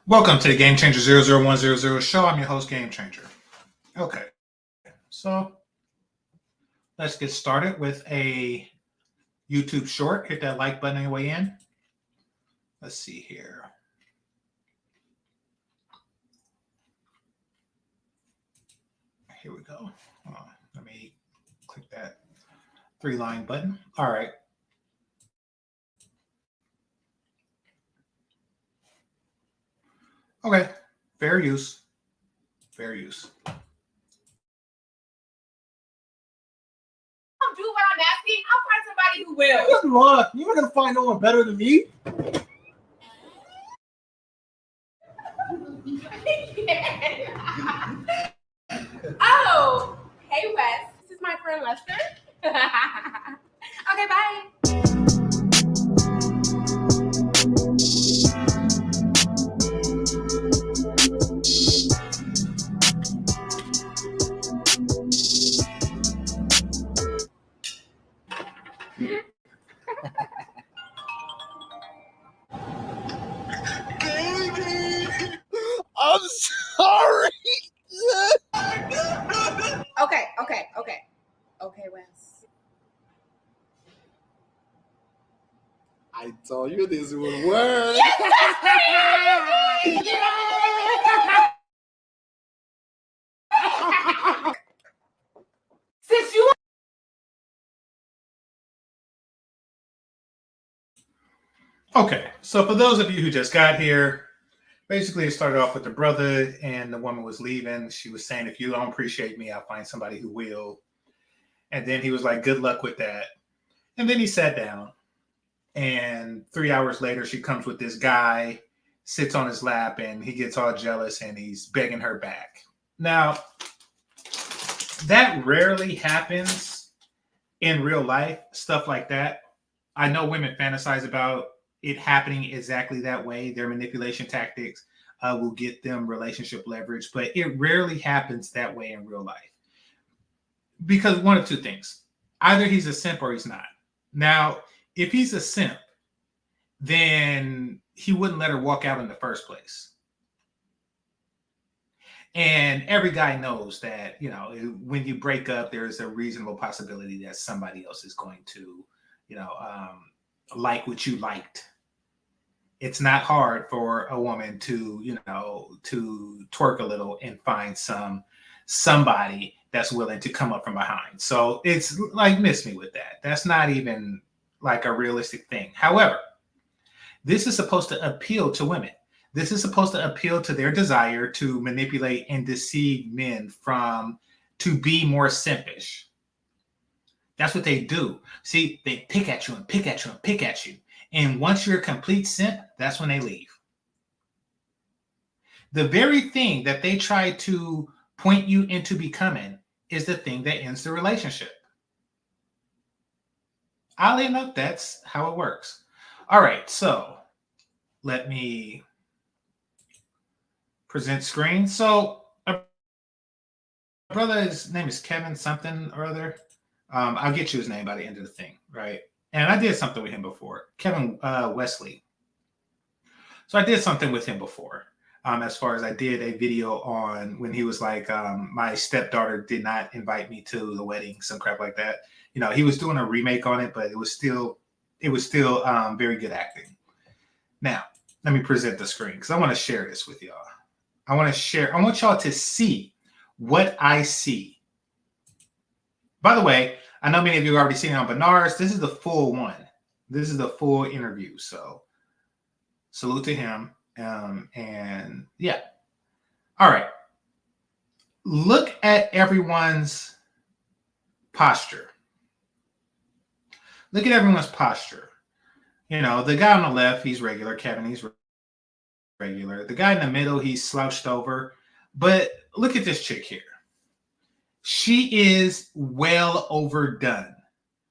Welcome to the GameChanger 00100 show. I'm your host, GameChanger. Okay, so let's get started with a YouTube short. Hit that like button on your way in. Let's see here. Here we go. Let me click that 3-line button. All right. Okay, fair use. Fair use. Do what I'm asking, I'll find somebody who will. Good luck. You're not gonna find no one better than me. Oh, hey Wes. This is my friend Lester. Okay, bye. I'm sorry. Okay, Wes. I told you this would work. Since you Okay, so for those of you who just got here, basically it started off with the brother and the woman was leaving. She was saying, if you don't appreciate me, I'll find somebody who will. And then he was like, good luck with that. And then he sat down. And 3 hours later, she comes with this guy, sits on his lap, and he gets all jealous and he's begging her back. Now, that rarely happens in real life, stuff like that. I know women fantasize about it happening exactly that way. Their manipulation tactics will get them relationship leverage, but it rarely happens that way in real life. Because one of two things. Either he's a simp or he's not. Now, if he's a simp, then he wouldn't let her walk out in the first place. And every guy knows that, you know, when you break up, there's a reasonable possibility that somebody else is going to, like what you liked. It's not hard for a woman to, to twerk a little and find somebody that's willing to come up from behind. So it's like, miss me with that. That's not even like a realistic thing. However, this is supposed to appeal to women. This is supposed to appeal to their desire to manipulate and deceive men to be more simpish. That's what they do. See, they pick at you and pick at you and pick at you. And once you're a complete simp, that's when they leave. The very thing that they try to point you into becoming is the thing that ends the relationship. Oddly enough, that's how it works. All right, so let me present screen. So a brother's name is Kevin something or other. I'll get you his name by the end of the thing, right? And I did something with him before, Kevin Wesley. So I did something with him before. As far as I did a video on when he was like, my stepdaughter did not invite me to the wedding, some crap like that. You know, he was doing a remake on it, but it was still very good acting. Now, let me present the screen because I want to share this with y'all. I want y'all to see what I see. By the way, I know many of you have already seen it on Bernard's. This is the full one. This is the full interview. So salute to him. And yeah. All right. Look at everyone's posture. Look at everyone's posture. You know, the guy on the left, he's regular. Kevin, he's regular. The guy in the middle, he's slouched over. But look at this chick here. She is well overdone.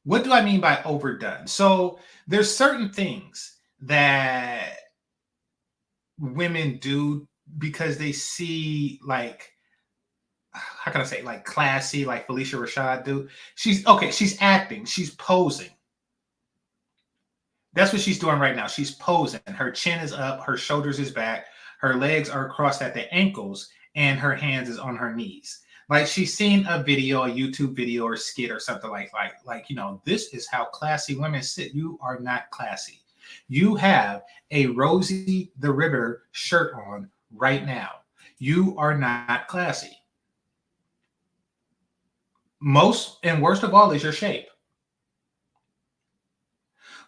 What do I mean by overdone? So there's certain things that women do because they see, like, how can I say, like classy, like Felicia Rashad do. She's acting, she's posing. That's what she's doing right now. She's posing. Her chin is up, her shoulders is back, Her legs are crossed at the ankles and her hands is on her knees. Like she's seen a video, a YouTube video or skit or something like, this is how classy women sit. You are not classy. You have a Rosie the Riveter shirt on right now. You are not classy. Most and worst of all is your shape.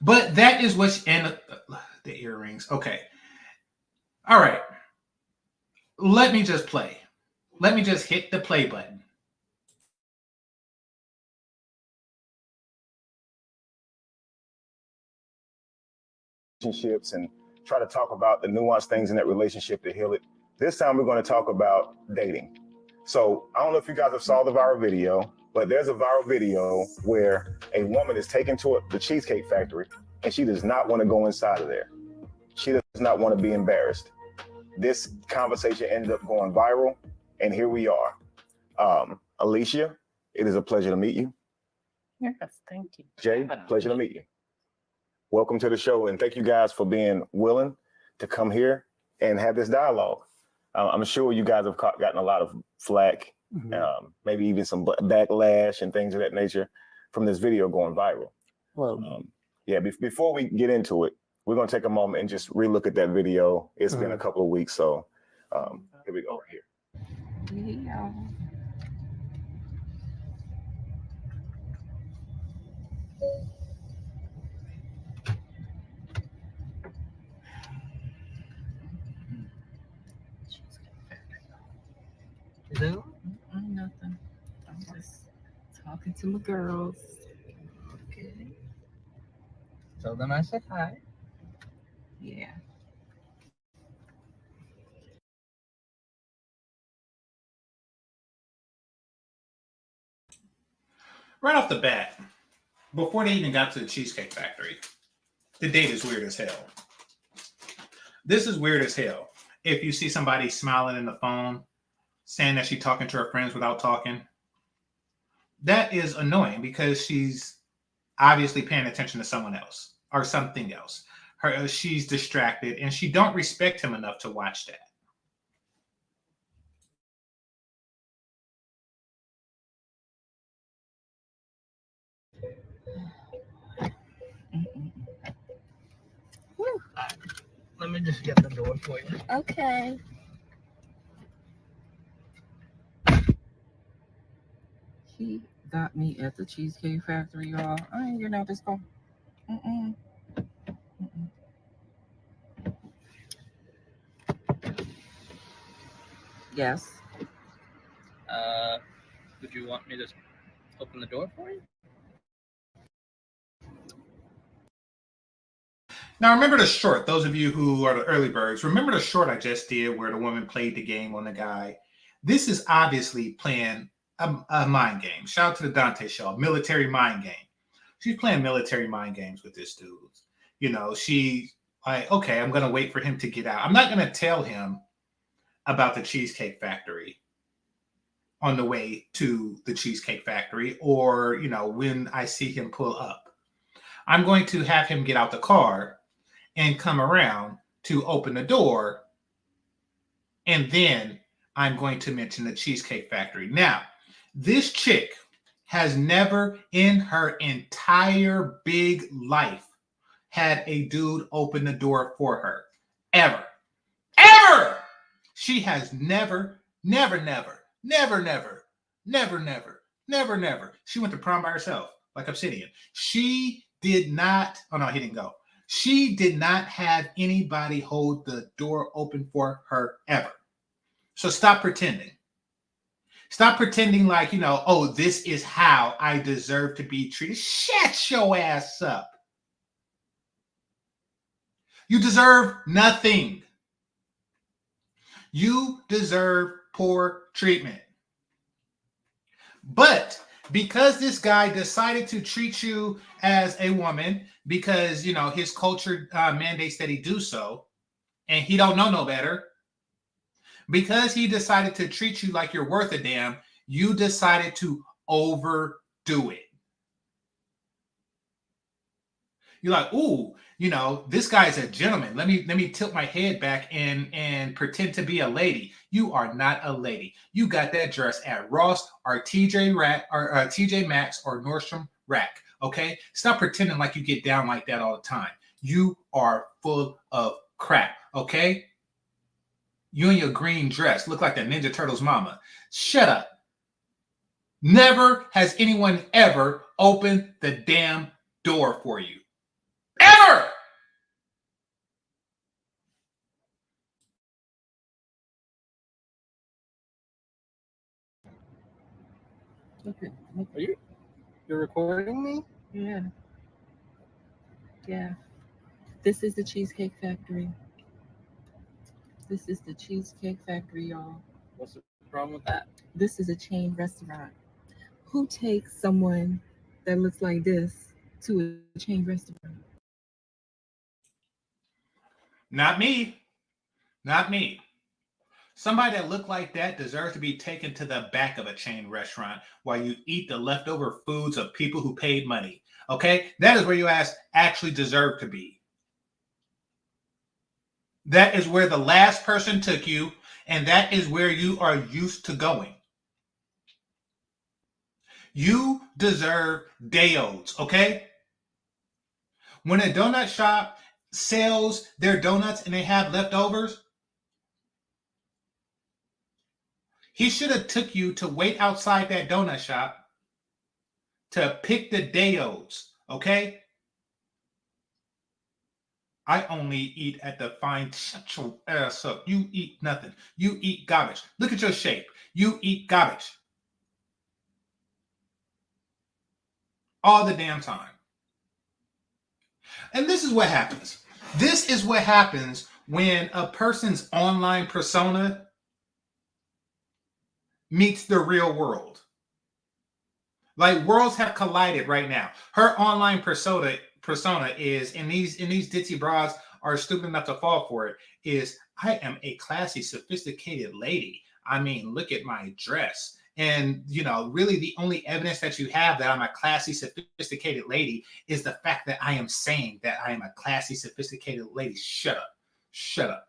But that is what's in the earrings. Okay. All right. Let me just play. Let me just hit the play button. Relationships and try to talk about the nuanced things in that relationship to heal it. This time we're going to talk about dating. So I don't know if you guys have saw the viral video, but there's a viral video where a woman is taken to the Cheesecake Factory and she does not want to go inside of there. She does not want to be embarrassed. This conversation ended up going viral, and here we are. Alicia, it is a pleasure to meet you. Yes, thank you. Jay, pleasure to meet you. Welcome to the show, and thank you guys for being willing to come here and have this dialogue. I'm sure you guys have gotten a lot of flack, maybe even some backlash and things of that nature from this video going viral. Well, Before we get into it, we're going to take a moment and just relook at that video. It's been a couple of weeks, so here we go right here. yeah. Hello? Nothing. I'm just talking to my girls. Okay. Tell them I said hi. Yeah. Right off the bat, before they even got to the Cheesecake Factory, the date is weird as hell. This is weird as hell. If you see somebody smiling in the phone, saying that she's talking to her friends without talking, that is annoying because she's obviously paying attention to someone else or something else. She's distracted and she don't respect him enough to watch that. Let me just get the door for you. Okay. He got me at the Cheesecake Factory, y'all. I ain't getting out this car. Yes. Would you want me to open the door for you? Now, remember the short, those of you who are the early birds, remember the short I just did where the woman played the game on the guy? This is obviously playing a mind game. Shout out to the Dante show, military mind game. She's playing military mind games with this dude. You know, she like, okay, I'm going to wait for him to get out. I'm not going to tell him about the Cheesecake Factory on the way to the Cheesecake Factory or, you know, when I see him pull up. I'm going to have him get out the car and come around to open the door. And then I'm going to mention the Cheesecake Factory. Now, this chick has never in her entire big life had a dude open the door for her. Ever. Ever! She has never. She went to prom by herself, like Obsidian. She did not, oh no, he didn't go. She did not have anybody hold the door open for her ever. So stop pretending. Stop pretending like, you know, oh, this is how I deserve to be treated. Shut your ass up. You deserve nothing. You deserve poor treatment. But because this guy decided to treat you as a woman, because, you know, his culture mandates that he do so, and he don't know no better, because he decided to treat you like you're worth a damn, you decided to overdo it. You're like, ooh, You know, this guy's a gentleman. Let me tilt my head back and pretend to be a lady. You are not a lady. You got that dress at Ross or TJ Maxx or Nordstrom Rack. Okay, stop pretending like you get down like that all the time. You are full of crap. Okay, you in your green dress look like that Ninja Turtles mama. Shut up. Never has anyone ever opened the damn door for you. Ever! Okay. Are you're recording me? Yeah. Yeah. This is the Cheesecake Factory. This is the Cheesecake Factory, y'all. What's the problem with that? This is a chain restaurant. Who takes someone that looks like this to a chain restaurant? Not me. Not me. Somebody that looked like that deserves to be taken to the back of a chain restaurant while you eat the leftover foods of people who paid money. Okay? That is where you actually deserve to be. That is where the last person took you, and that is where you are used to going. You deserve day-olds, okay? When a donut shop sells their donuts and they have leftovers, he should have took you to wait outside that donut shop to pick the day-olds, okay? I only eat at the fine. Shut your ass up. You eat nothing. You eat garbage. Look at your shape. You eat garbage. All the damn time. And this is what happens. This is what happens when a person's online persona meets the real world. Like worlds have collided right now. Her online persona is, and these ditzy bras are stupid enough to fall for it, is I am a classy, sophisticated lady. I mean, look at my dress. And, you know, really the only evidence that you have that I'm a classy, sophisticated lady is the fact that I am saying that I am a classy, sophisticated lady. Shut up. Shut up.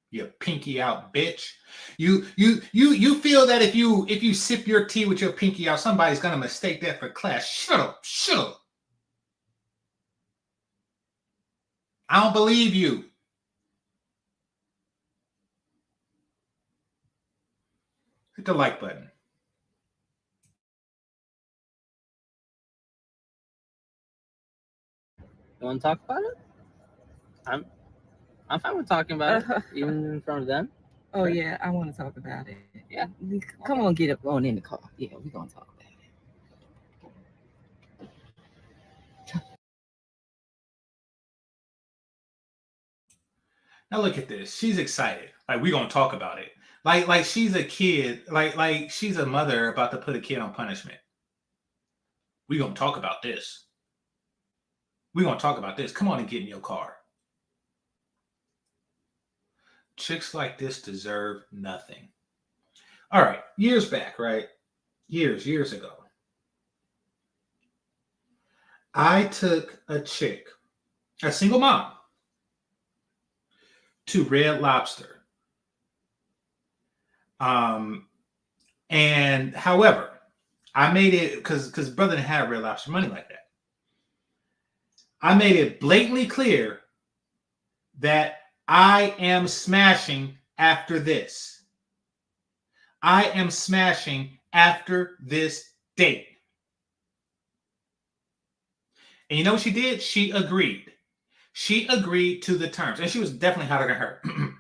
You pinky out bitch. You feel that if you sip your tea with your pinky out, somebody's gonna mistake that for class. Shut up. Shut up. I don't believe you. Hit the like button. You want to talk about it? I'm fine with talking about it, even in front of them. Oh yeah, I want to talk about it. Yeah. Come on, get up on in the car. Yeah, we're gonna talk about it. Now look at this. She's excited. Like we're gonna talk about it. Like she's a kid. Like she's a mother about to put a kid on punishment. We're gonna talk about this. We're gonna talk about this. Come on and get in your car. Chicks like this deserve nothing. All right, years back, right? Years ago. I took a chick, a single mom, to Red Lobster. And however, I made it because brother didn't have Red Lobster money like that. I made it blatantly clear that I am smashing after this. I am smashing after this date. And you know what she did? She agreed. She agreed to the terms. And she was definitely hotter than her. And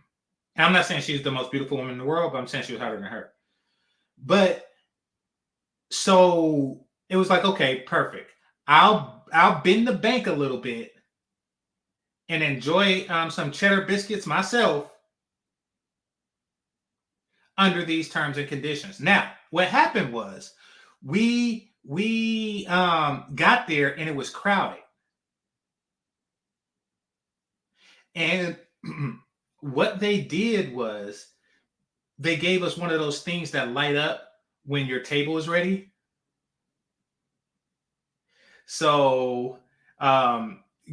I'm not saying she's the most beautiful woman in the world, but I'm saying she was hotter than her. But so it was like, okay, perfect. I'll bend the bank a little bit and enjoy some cheddar biscuits myself under these terms and conditions. Now, what happened was we got there and it was crowded. And what they did was they gave us one of those things that light up when your table is ready. So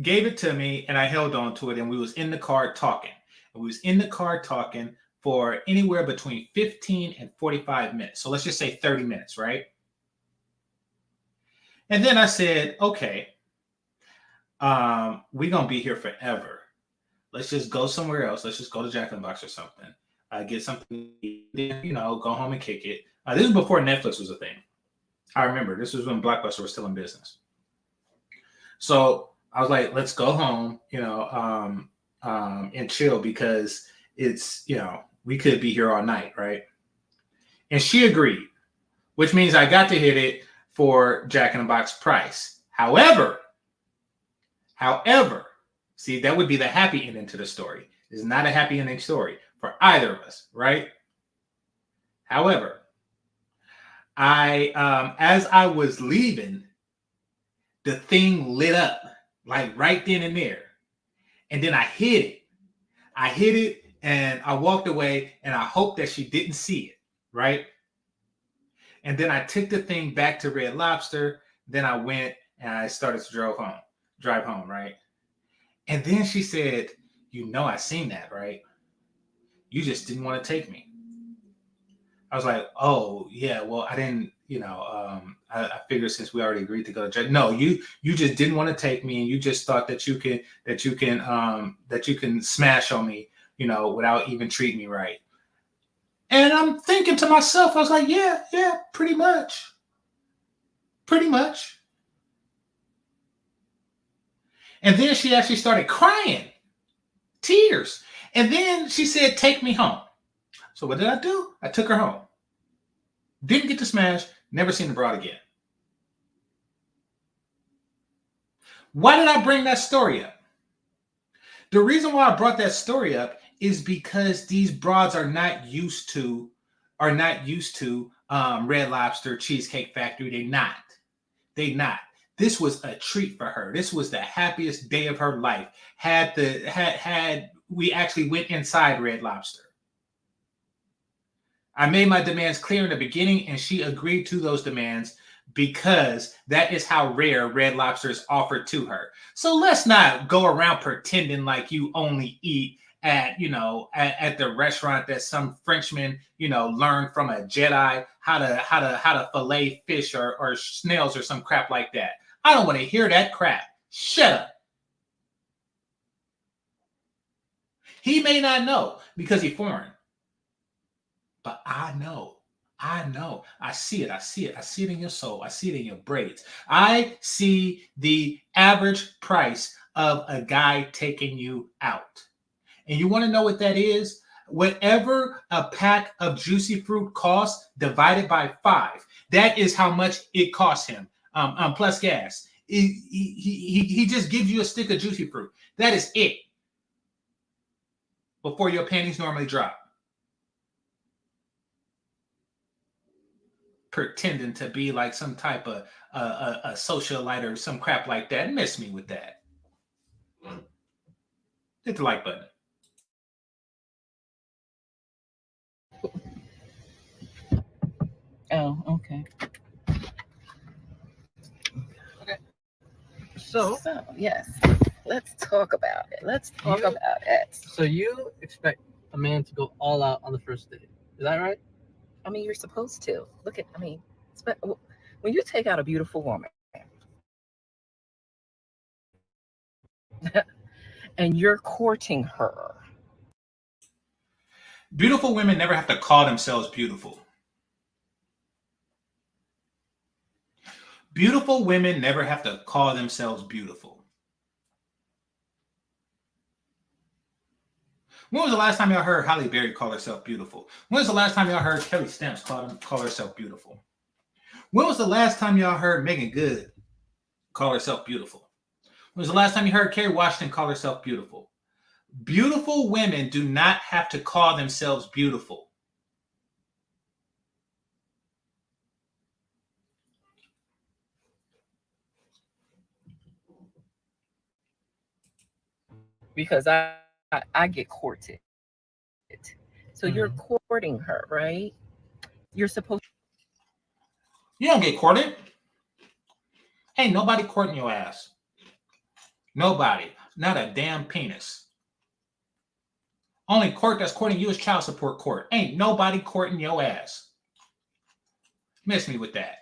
gave it to me, and I held on to it, and we was in the car talking. And we was in the car talking for anywhere between 15 and 45 minutes. So let's just say 30 minutes, right? And then I said, okay, we're going to be here forever. Let's just go somewhere else. Let's just go to Jack in the Box or something. Get something, go home and kick it. This was before Netflix was a thing. I remember this was when Blockbuster was still in business. So I was like, let's go home, and chill because it's, we could be here all night, right? And she agreed, which means I got to hit it for Jack in the Box price. However, see, that would be the happy ending to the story. It's not a happy ending story for either of us, right? However, as I was leaving, the thing lit up like right then and there. And then I hit it and I walked away and I hoped that she didn't see it, right? And then I took the thing back to Red Lobster. Then I went and I started to drive home, right? And then she said, I seen that, right? You just didn't want to take me. I was like, oh yeah, well, I didn't, I figured since we already agreed to go to church. No, you just didn't want to take me, and you just thought that you can smash on me, without even treating me right. And I'm thinking to myself, I was like, yeah, pretty much. And then she actually started crying, tears. And then she said, take me home. So what did I do? I took her home. Didn't get to smash, never seen the broad again. Why did I bring that story up? The reason why I brought that story up is because these broads are not used to Red Lobster, Cheesecake Factory. They not. This was a treat for her. This was the happiest day of her life. Had we actually went inside Red Lobster. I made my demands clear in the beginning, and she agreed to those demands because that is how rare Red Lobster is offered to her. So let's not go around pretending like you only eat at the restaurant that some Frenchman, learned from a Jedi how to fillet fish or snails or some crap like that. I don't want to hear that crap. Shut up. He may not know because he's foreign. But I know. I see it. I see it in your soul. I see it in your braids. I see the average price of a guy taking you out. And you want to know what that is? Whatever a pack of juicy fruit costs divided by 5, that is how much it costs him. Plus gas. He just gives you a stick of juicy fruit. That is it. Before your panties normally drop. Pretending to be like some type of a socialite or some crap like that. Miss me with that. Hit the like button. Oh, okay. So Yes, let's talk about it. So you expect a man to go all out on the first date. Is that right? I mean, you're supposed to. When you take out a beautiful woman and you're courting her. Beautiful women never have to call themselves beautiful. Beautiful women never have to call themselves beautiful. When was the last time y'all heard Halle Berry call herself beautiful? When was the last time y'all heard Kelly Stamps call herself beautiful? When was the last time y'all heard Megan Good call herself beautiful? When was the last time you heard Kerry Washington call herself beautiful? Beautiful women do not have to call themselves beautiful. Because I get courted. So you're courting her, right? You're supposed. You don't get courted. Ain't nobody courting your ass. Nobody. Not a damn penis. Only court that's courting you is child support court. Ain't nobody courting your ass. Miss me with that.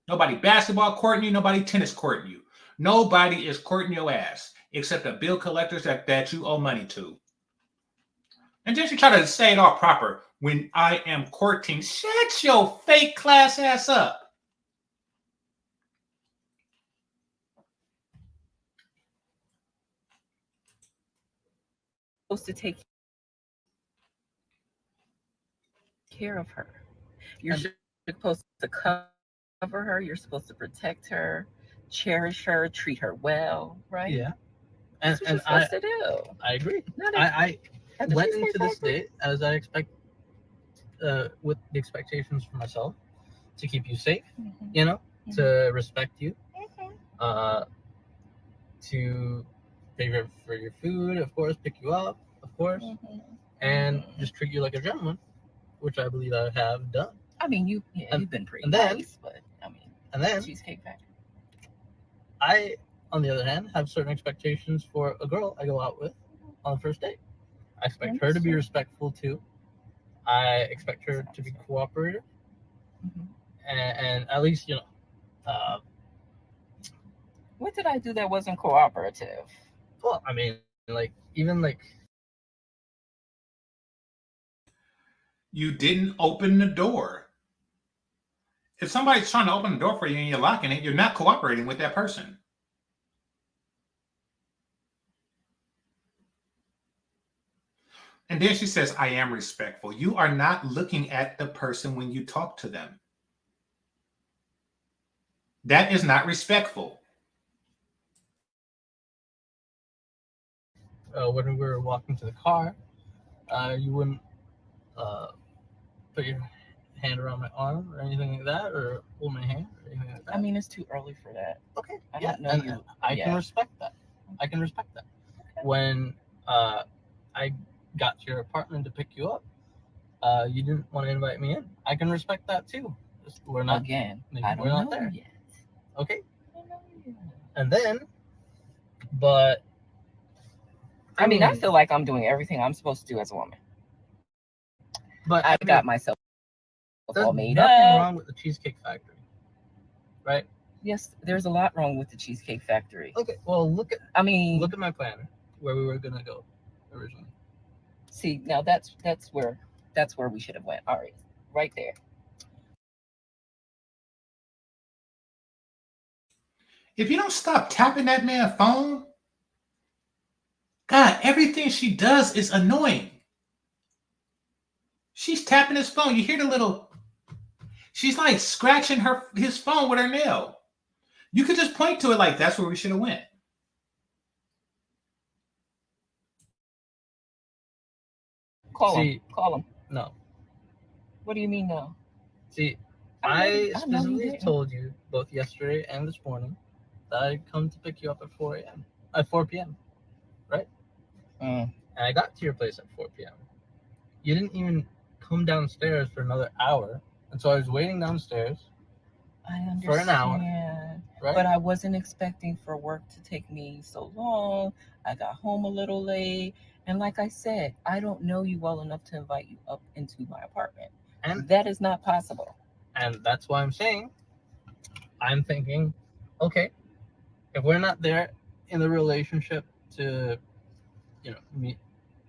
Nobody basketball courting you. Nobody tennis courting you. Nobody is courting your ass except the bill collectors that you owe money to. And then you try to say it all proper. When I am courting, shut your fake class ass up. Supposed to take care of her. You're supposed to cover her. You're supposed to protect her, cherish her, treat her well, right? Yeah. And And what you're supposed to do. I agree. Not I at the went Cheesecake into this Factory. date as I expect, with the expectations for myself, to keep you safe, you know, to respect you, to pay for your food, of course, pick you up, of course, and just treat you like a gentleman, which I believe I have done. I mean, you've been pretty and then- nice, but I mean, And then Cheesecake Factory. I, on the other hand, have certain expectations for a girl I go out with on the first date. I expect her to be respectful too. I expect her to be cooperative, and at least, you know, What did I do that wasn't cooperative? well, I mean, like, even like, You didn't open the door. If somebody's trying to open the door for you and you're locking it, you're not cooperating with that person. And then she says, I am respectful. You are not looking at the person when you talk to them. That is not respectful. when we were walking to the car, you wouldn't put your hand around my arm or anything like that, or hold my hand or anything like that. I mean, it's too early for that. Okay, I yeah, don't know and you. I Yeah. can respect that. I can respect that. When I got to your apartment to pick you up, you didn't want to invite me in. I can respect that too. We're not Again, maybe I don't we're not know there. yet. Okay, I don't know yet. and then, but I mean, I feel like I'm doing everything I'm supposed to do as a woman. but I got myself there's all made nothing up. wrong with the Cheesecake Factory, right? Yes, there's a lot wrong with the Cheesecake Factory. Okay, well, look I mean, at my planner where we were gonna go originally. see, now that's where we should have went. All right there. If you don't stop tapping that man's phone, God, everything she does is annoying. She's tapping his phone. You hear the little, she's like scratching his phone with her nail. You could just point to it like that's where we should have went. Call See, him. Call him. No, What do you mean no? see, I know I you specifically didn't. told you both yesterday and this morning that I'd come to pick you up at 4 a.m. At 4 p.m. Right? Mm. And I got to your place at 4 p.m. You didn't even come downstairs for another hour, and so I was waiting downstairs I understand. for an hour, right? But I wasn't expecting for work to take me so long. I got home a little late. And like I said, I don't know you well enough to invite you up into my apartment. And That is not possible. And that's why I'm thinking, okay, if we're not there in the relationship to, meet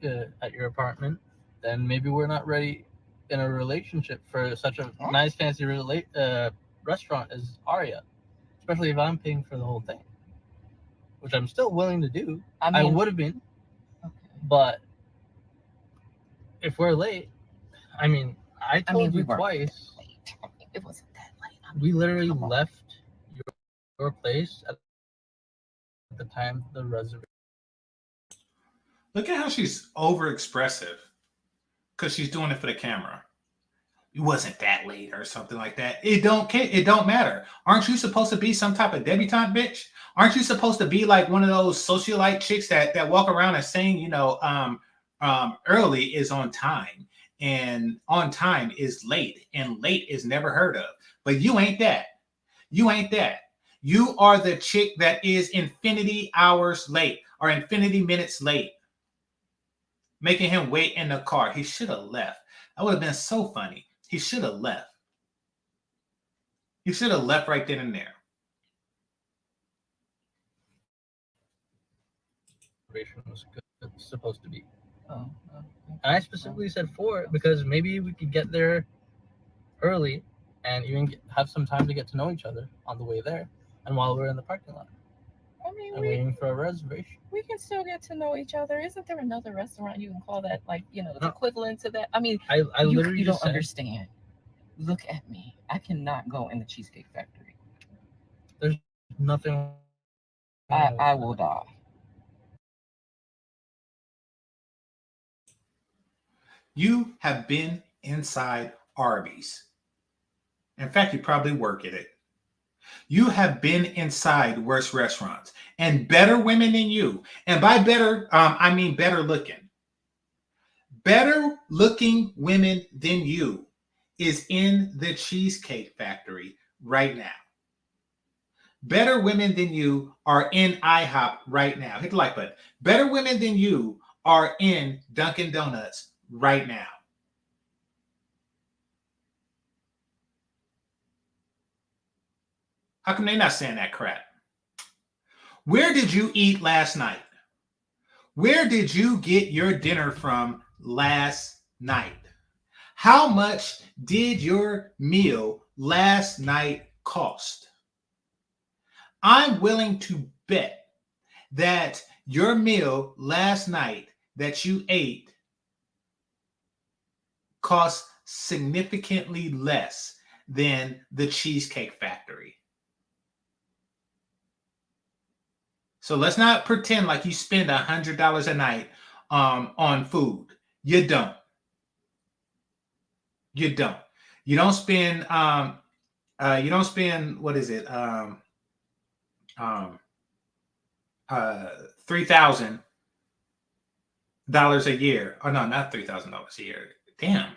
at your apartment, then maybe we're not ready in a relationship for such a nice, fancy restaurant as Aria, especially if I'm paying for the whole thing, which I'm still willing to do. I would have been, but if we're late, I told you twice. It wasn't that late. We literally left your place at the time of the reservation. Look at how she's overexpressive because she's doing it for the camera. It wasn't that late or something like that. It don't matter. Aren't you supposed to be some type of debutante bitch? Aren't you supposed to be like one of those socialite chicks that walk around and saying, early is on time and on time is late and late is never heard of? But you ain't that. You ain't that. You are the chick that is infinity hours late or infinity minutes late, making him wait in the car. He should have left. That would have been so funny. He should have left. He should have left right then and there. Was supposed to be. Oh, And I specifically said 4 because maybe we could get there early and even have some time to get to know each other on the way there and while we're in the parking lot. I mean, I'm waiting for a reservation. we can still get to know each other. Isn't there another restaurant you can call that, like, the equivalent to that? I mean, I literally you don't just said, understand. Look at me. I cannot go in the Cheesecake Factory. there's nothing. I will die. You have been inside Arby's. In fact, you probably work at it. You have been inside worse restaurants and better women than you. And by better, I mean better looking. Better looking women than you is in the Cheesecake Factory right now. Better women than you are in IHOP right now. Hit the like button. Better women than you are in Dunkin' Donuts right now. How come they're not saying that crap? Where did you eat last night? Where did you get your dinner from last night? How much did your meal last night cost? I'm willing to bet that your meal last night that you ate cost significantly less than the Cheesecake Factory. So let's not pretend like you spend $100 a night on food. You don't. You don't. You don't spend. You don't spend. What is it? $3,000 a year. Oh no, not $3,000 a year. Damn,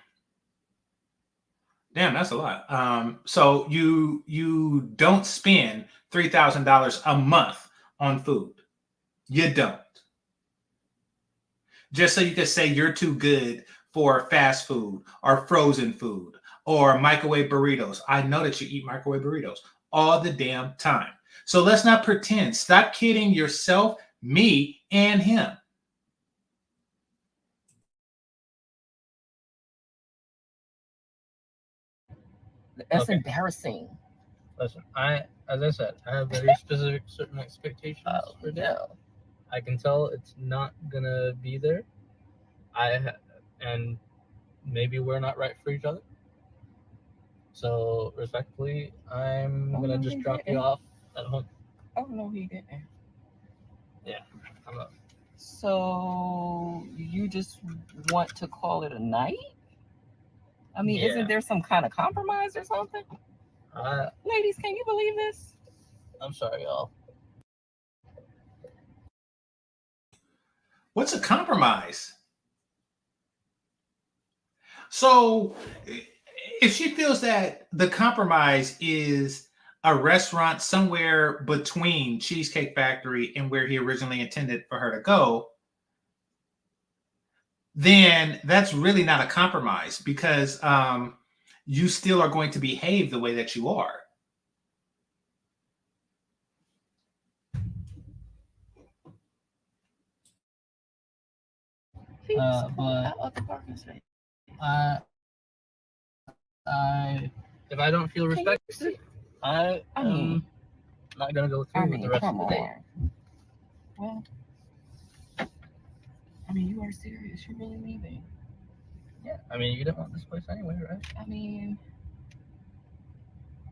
that's a lot. So you don't spend $3,000 a month on food. You don't. Just so you can say you're too good for fast food or frozen food or microwave burritos. I know that you eat microwave burritos all the damn time. So let's not pretend. Stop kidding yourself, me, and him. That's Okay. embarrassing. Listen, as I said, I have very specific certain expectations for dinner. No. I can tell it's not gonna be there. And maybe we're not right for each other. So respectfully, I'm gonna just drop you off at home. Oh no, he didn't. I'm up. So you just want to call it a night? I mean, Yeah. isn't there some kind of compromise or something? Ladies, can you believe this? I'm sorry, y'all. What's a compromise? So if she feels that the compromise is a restaurant somewhere between Cheesecake Factory and where he originally intended for her to go, then that's really not a compromise because you still are going to behave the way that you are. If I don't feel respected, I am not gonna go through with the rest of the day. Well, I mean, you are serious. You're really leaving. Yeah, I mean, you didn't want this place anyway, right? I mean,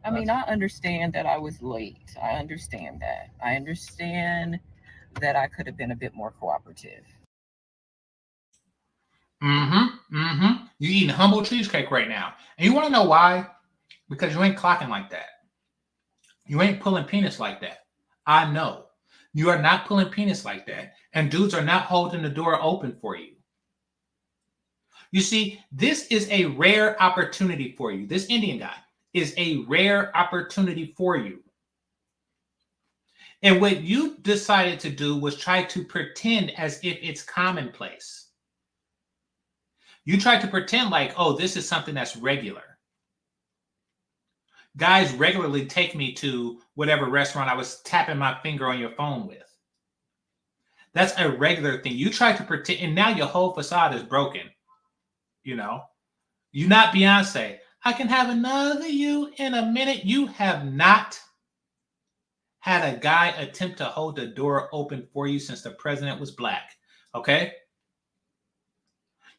I understand that I was late. I understand that. I understand that I could have been a bit more cooperative. You're eating humble cheesecake right now. And you want to know why? Because you ain't clocking like that. You ain't pulling penis like that. I know. You are not pulling penis like that. And dudes are not holding the door open for you. You see, this is a rare opportunity for you. This Indian guy is a rare opportunity for you. And what you decided to do was try to pretend as if it's commonplace. You tried to pretend like, oh, this is something that's regular. Guys regularly take me to whatever restaurant I was tapping my finger on your phone with. That's a regular thing. You try to pretend, and now your whole facade is broken. You know, you're not Beyonce. I can have another you in a minute. You have not had a guy attempt to hold the door open for you since the president was black. Okay?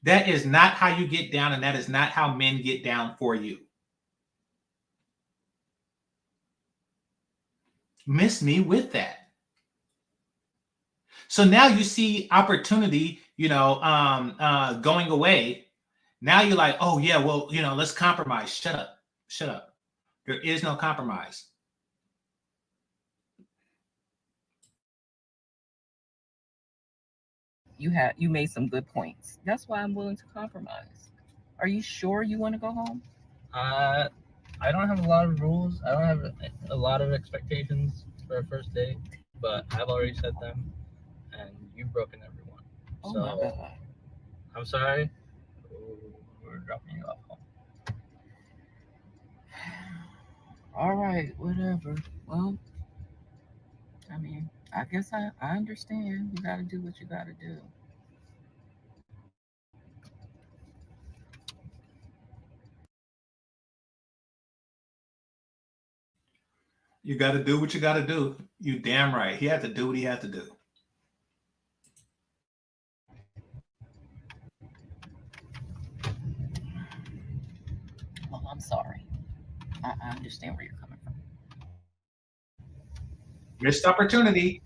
That is not how you get down, and that is not how men get down for you. Miss me with that. So now you see opportunity, going away. Now you're like, oh yeah, well, let's compromise. Shut up. Shut up. There is no compromise. You made some good points. That's why I'm willing to compromise. Are you sure you want to go home? I don't have a lot of rules. I don't have a lot of expectations for a first date, but I've already set them, and you've broken everyone. Oh So my God. I'm sorry. We're dropping you off home. All right, whatever. Well, I mean, I guess I understand. You got to do what you got to do. You got to do what you got to do. You damn right. He had to do what he had to do. Well, I'm sorry. I understand where you're coming from. Missed opportunity.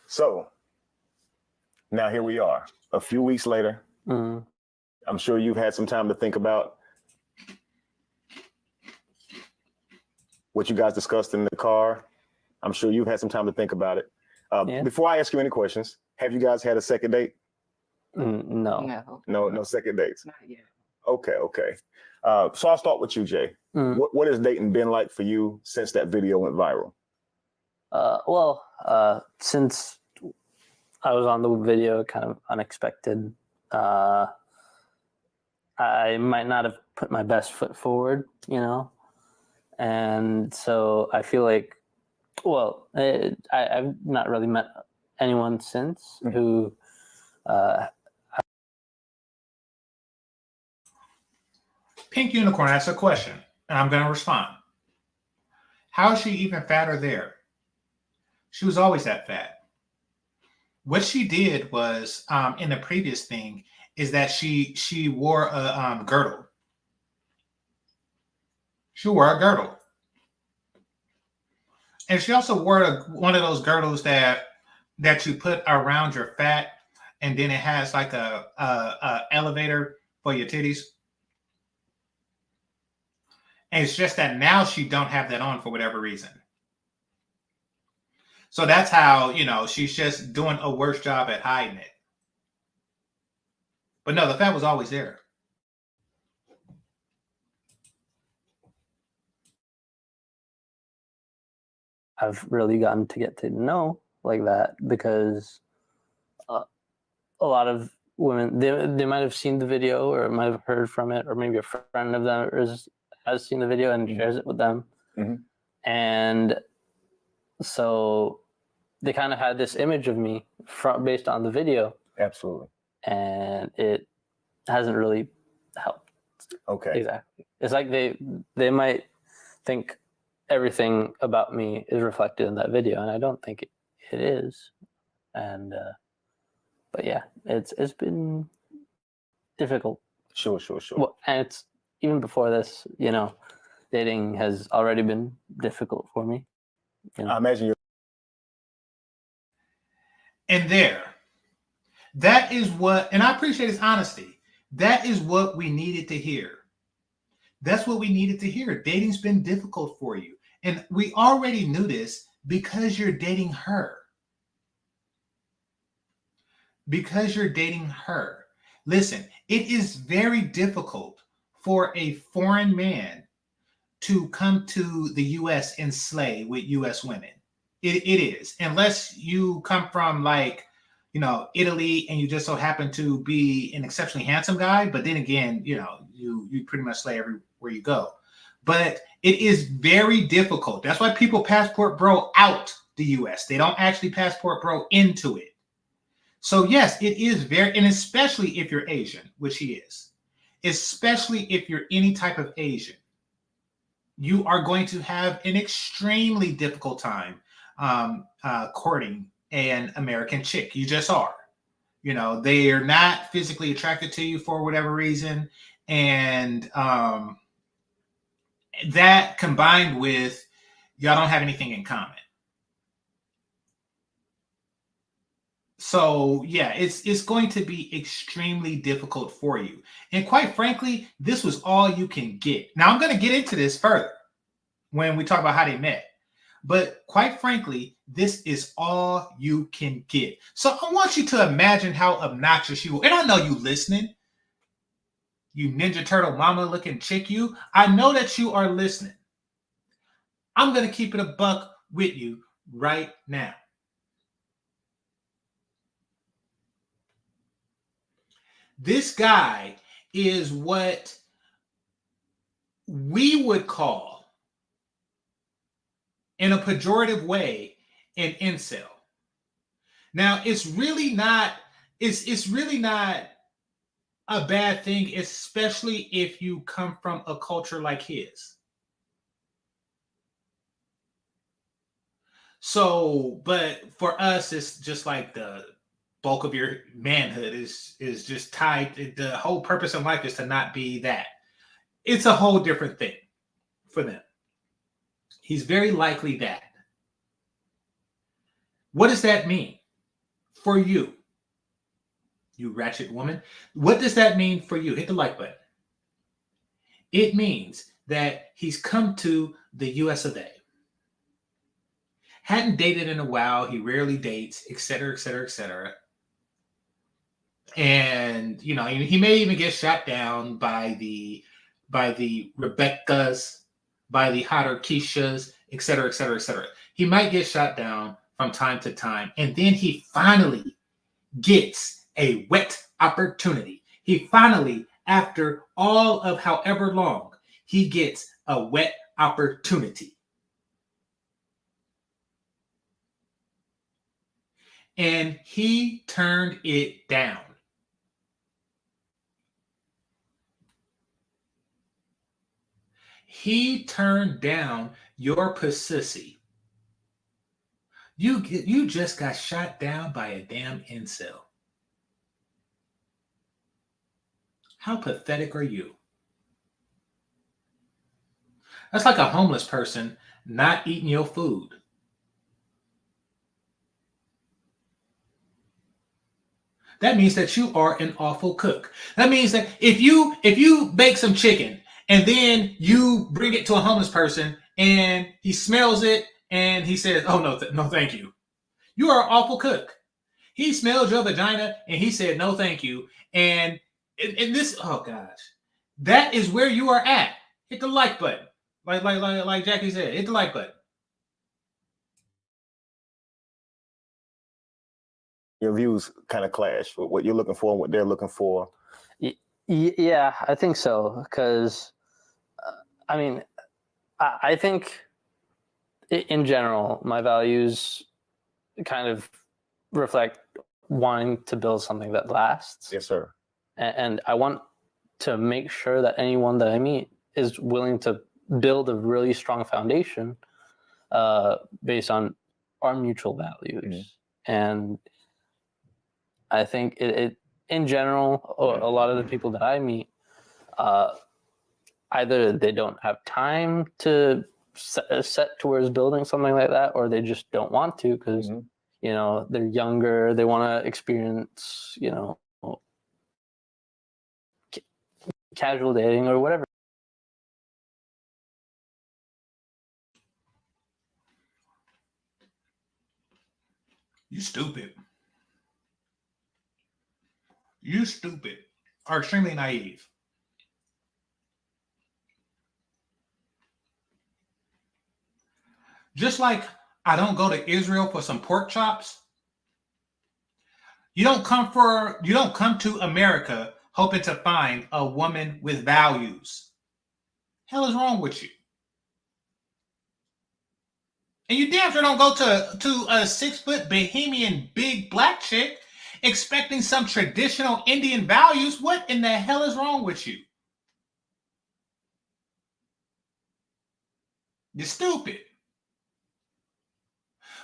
So now here we are, a few weeks later. Mm. I'm sure you've had some time to think about what you guys discussed in the car. I'm sure you've had some time to think about it. Yeah. Before I ask you any questions, have you guys had a second date? No. No second dates. Not yet. Okay. So I'll start with you, Jay. Mm. What has dating been like for you since that video went viral? Since I was on the video, kind of unexpected. I might not have put my best foot forward, and so I feel like, I've not really met anyone since who. Pink Unicorn asked a question, and I'm going to respond. How is she even fatter there? She was always that fat. What she did was, in the previous thing, is that she wore a girdle. She wore a girdle. And she also wore one of those girdles that you put around your fat, and then it has like a elevator for your titties. And it's just that now she don't have that on for whatever reason. So that's how, she's just doing a worse job at hiding it. But no, the fat was always there. I've really gotten to get to know like that because a lot of women, they might have seen the video or might have heard from it, or maybe a friend of theirs has seen the video and shares it with them. Mm-hmm. And so they kind of had this image of me based on the video. Absolutely. And it hasn't really helped. Okay. Exactly. It's like they might think everything about me is reflected in that video, and I don't think it is. And but yeah, it's been difficult. Sure. Well, and it's even before this, dating has already been difficult for me. I imagine you're. And that is what, and I appreciate his honesty. That is what we needed to hear. That's what we needed to hear. Dating's been difficult for you. And we already knew this because you're dating her. Because you're dating her. Listen, it is very difficult for a foreign man to come to the U.S. and slay with U.S. women. It is, unless you come from like, Italy, and you just so happen to be an exceptionally handsome guy. But then again, you pretty much slay everywhere you go. But it is very difficult. That's why people passport bro out the US. They don't actually passport bro into it. So yes, it is very, and especially if you're Asian, which he is, especially if you're any type of Asian, you are going to have an extremely difficult time courting an American chick. You just are. They are not physically attracted to you for whatever reason. And that combined with y'all don't have anything in common. So yeah, it's going to be extremely difficult for you. And quite frankly, this was all you can get. Now I'm going to get into this further when we talk about how they met. But quite frankly, this is all you can get. So I want you to imagine how obnoxious you will. And I know you listening, you Ninja Turtle mama looking chick, you. I know that you are listening. I'm going to keep it a buck with you right now. This guy is what we would call, in a pejorative way, an incel. Now, it's really not a bad thing, especially if you come from a culture like his. So, but for us, it's just like the bulk of your manhood is just tied. The whole purpose of life is to not be that. It's a whole different thing for them. He's very likely that. What does that mean for you, you ratchet woman? What does that mean for you? Hit the like button. It means that he's come to the US of A. Hadn't dated in a while. He rarely dates, etc., etc., etc. And he may even get shot down by the Rebeccas, by the hotter Keishas, etc., etc., etc. He might get shot down from time to time, and then he finally gets a wet opportunity. He finally, after all of however long, he gets a wet opportunity. And he turned it down. He turned down your pussy. You just got shot down by a damn incel. How pathetic are you? That's like a homeless person not eating your food. That means that you are an awful cook. That means that if you bake some chicken and then you bring it to a homeless person and he smells it and he says, "Oh no, no, thank you," you are an awful cook. He smelled your vagina and he said, "No, thank you." And this, oh gosh, that is where you are at. Hit the like button, like Jackie said. Hit the like button. Your views kind of clash with what you're looking for and what they're looking for. Yeah, I think so. Because, I think in general, my values kind of reflect wanting to build something that lasts. Yes, sir. And I want to make sure that anyone that I meet is willing to build a really strong foundation based on our mutual values. Mm-hmm. And I think it in general, a lot of the people that I meet, either they don't have time to set towards building something like that, or they just don't want to because, mm-hmm. They're younger, they want to experience, casual dating or whatever. You stupid. You stupid are extremely naive. Just like I don't go to Israel for some pork chops. You don't come to America hoping to find a woman with values. Hell is wrong with you? And you damn sure don't go to a 6-foot Bahamian big black chick expecting some traditional Indian values. What in the hell is wrong with you? You're stupid.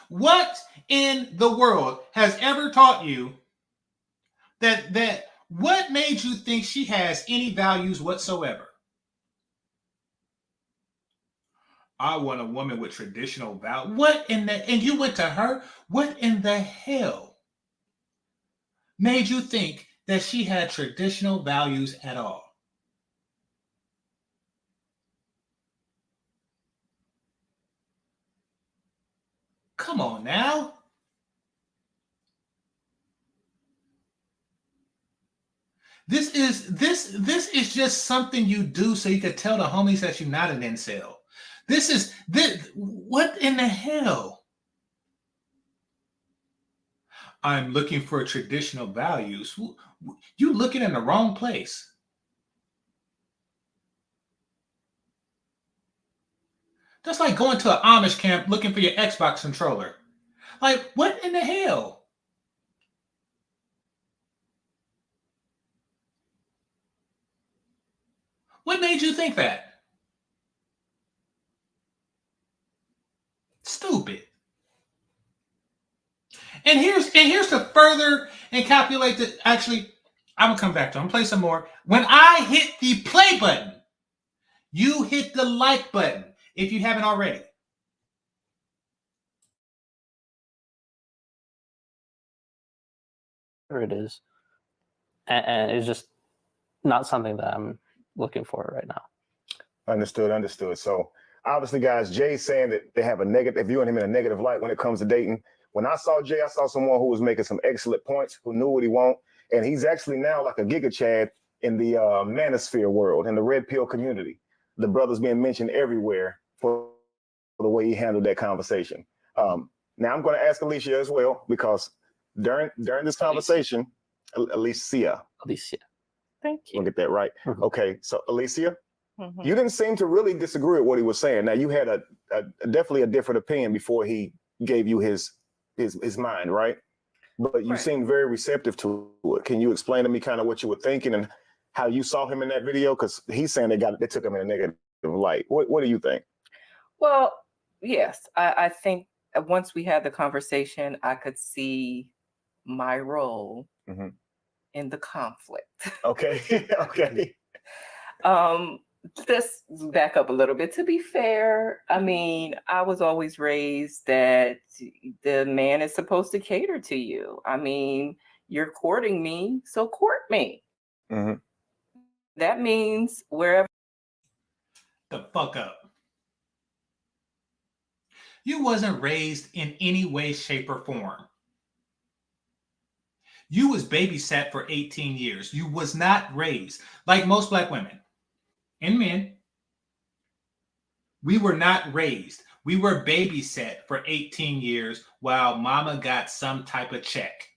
What in the world has ever taught you that what made you think she has any values whatsoever? I want a woman with traditional values. And you went to her? What in the hell made you think that she had traditional values at all? Come on now. This is just something you do so you could tell the homies that you're not an incel. What in the hell? I'm looking for traditional values. You looking in the wrong place. That's like going to an Amish camp looking for your Xbox controller. Like, what in the hell? What made you think that? Stupid. And here's to further encapsulate that. Actually, I'm gonna come back to it. I'm gonna play some more. When I hit the play button, you hit the like button if you haven't already. It is, and it's just not something that I'm looking for right now. Understood. So obviously, guys, Jay's saying that they have a negative, viewing him in a negative light when it comes to dating. When I saw Jay, I saw someone who was making some excellent points, who knew what he wanted, and he's actually now like a Giga Chad in the manosphere world, in the red pill community. The brother's being mentioned everywhere for the way he handled that conversation. Now I'm going to ask Alicia as well, because during this conversation, Alicia. Thank you. We'll get that right. Mhm. Okay, so Alicia, you didn't seem to really disagree with what he was saying. Now you had a definitely a different opinion before he gave you his mind, right? But you seemed very receptive to it. Can you explain to me kind of what you were thinking and how you saw him in that video? Because he's saying they took him in a negative light. What do you think? Well, yes, I think once we had the conversation, I could see my role in the conflict. Okay. Okay. Let's back up a little bit. To be fair, I mean, I was always raised that the man is supposed to cater to you. I mean, you're courting me, so court me. That means wherever. The fuck up. You wasn't raised in any way, shape, or form. You was babysat for 18 years. You was not raised like most black women and men. We were not raised. We were babysat for 18 years while mama got some type of check.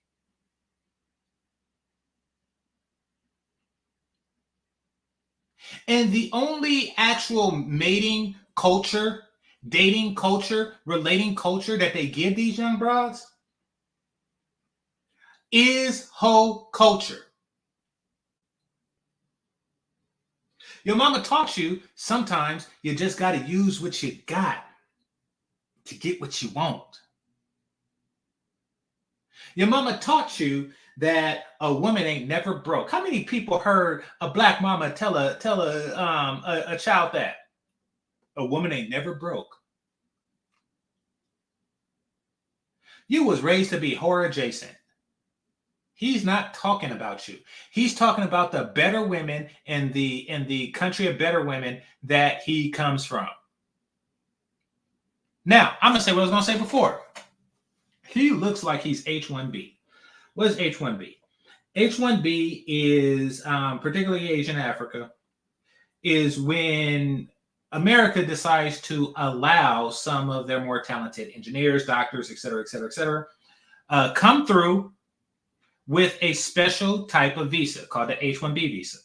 And the only actual mating culture, dating culture, relating culture that they give these young broads is hoe culture. Your mama taught you sometimes you just got to use what you got to get what you want. Your mama taught you that a woman ain't never broke. How many people heard a black mama tell a child that a woman ain't never broke? You was raised to be horror adjacent. He's not talking about you. He's talking about the better women in the country of better women that he comes from. Now, I'm going to say what I was going to say before. He looks like he's H-1B. What is H-1B? H-1B is, particularly Asian Africa, is when America decides to allow some of their more talented engineers, doctors, et cetera, come through with a special type of visa called the H-1B visa.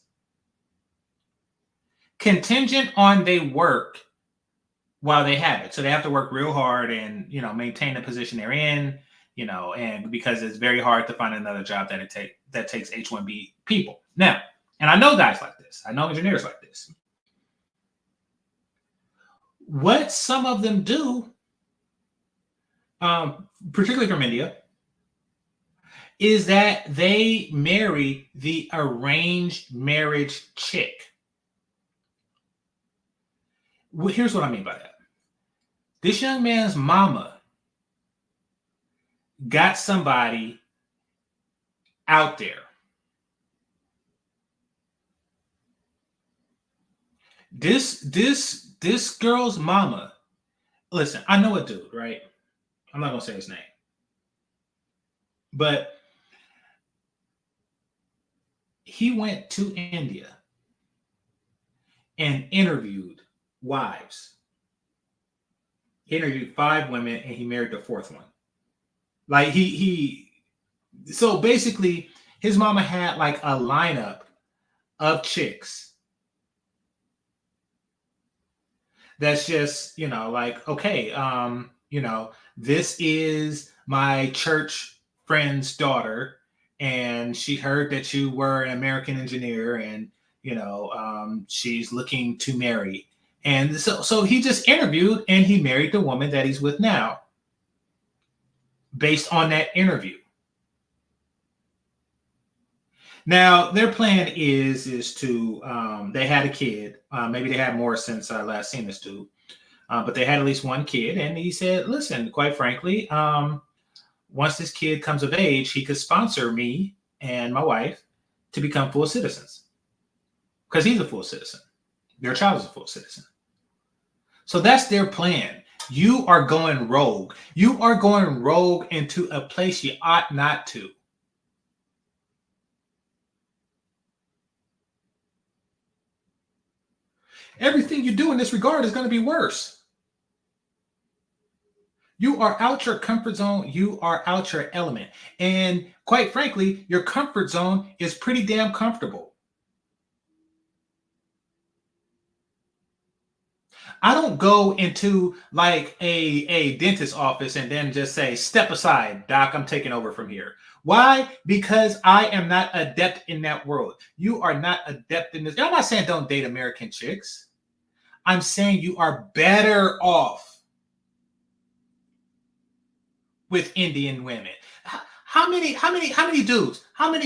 Contingent on they work while they have it. So they have to work real hard and, maintain the position they're in, and because it's very hard to find another job that takes H-1B people. Now, and I know guys like this. I know engineers like this. What some of them do, particularly from India, is that they marry the arranged marriage chick. Well, here's what I mean by that. This young man's mama got somebody out there. This girl's mama, listen, I know a dude, right? I'm not gonna say his name. But he went to India and interviewed wives. He interviewed 5 women and he married the 4th one. Like so basically his mama had like a lineup of chicks that's just, like, okay, this is my church friend's daughter, and she heard that you were an American engineer, and, she's looking to marry. And so he just interviewed and he married the woman that he's with now based on that interview. Now, their plan is to, they had a kid. Maybe they had more since I last seen this dude. But they had at least one kid. And he said, listen, quite frankly, once this kid comes of age, he could sponsor me and my wife to become full citizens. Because he's a full citizen. Their child is a full citizen. So that's their plan. You are going rogue. You are going rogue into a place you ought not to. Everything you do in this regard is going to be worse. You are out your comfort zone. You are out your element. And quite frankly, your comfort zone is pretty damn comfortable. I don't go into like a dentist's office and then just say, step aside, doc, I'm taking over from here. Why? Because I am not adept in that world. You are not adept in this. I'm not saying don't date American chicks. I'm saying you are better off with Indian women. How many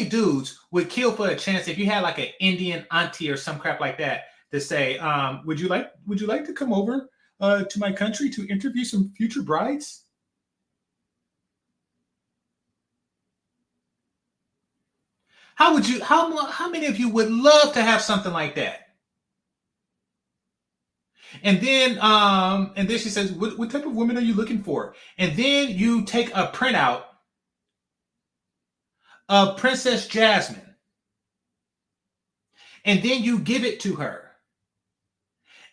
dudes would kill for a chance if you had like an Indian auntie or some crap like that to say, would you like to come over to my country to interview some future brides? How many of you would love to have something like that? And then she says, what type of women are you looking for? And then you take a printout of Princess Jasmine. And then you give it to her.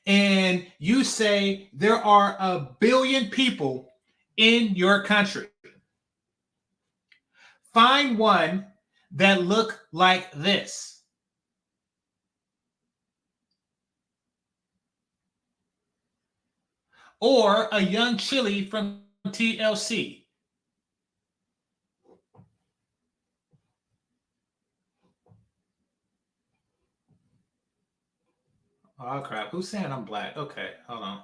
And you say, there are 1 billion people in your country. Find one that look like this. Or a young chili from TLC. Oh, crap. Who's saying I'm black? Okay, hold on.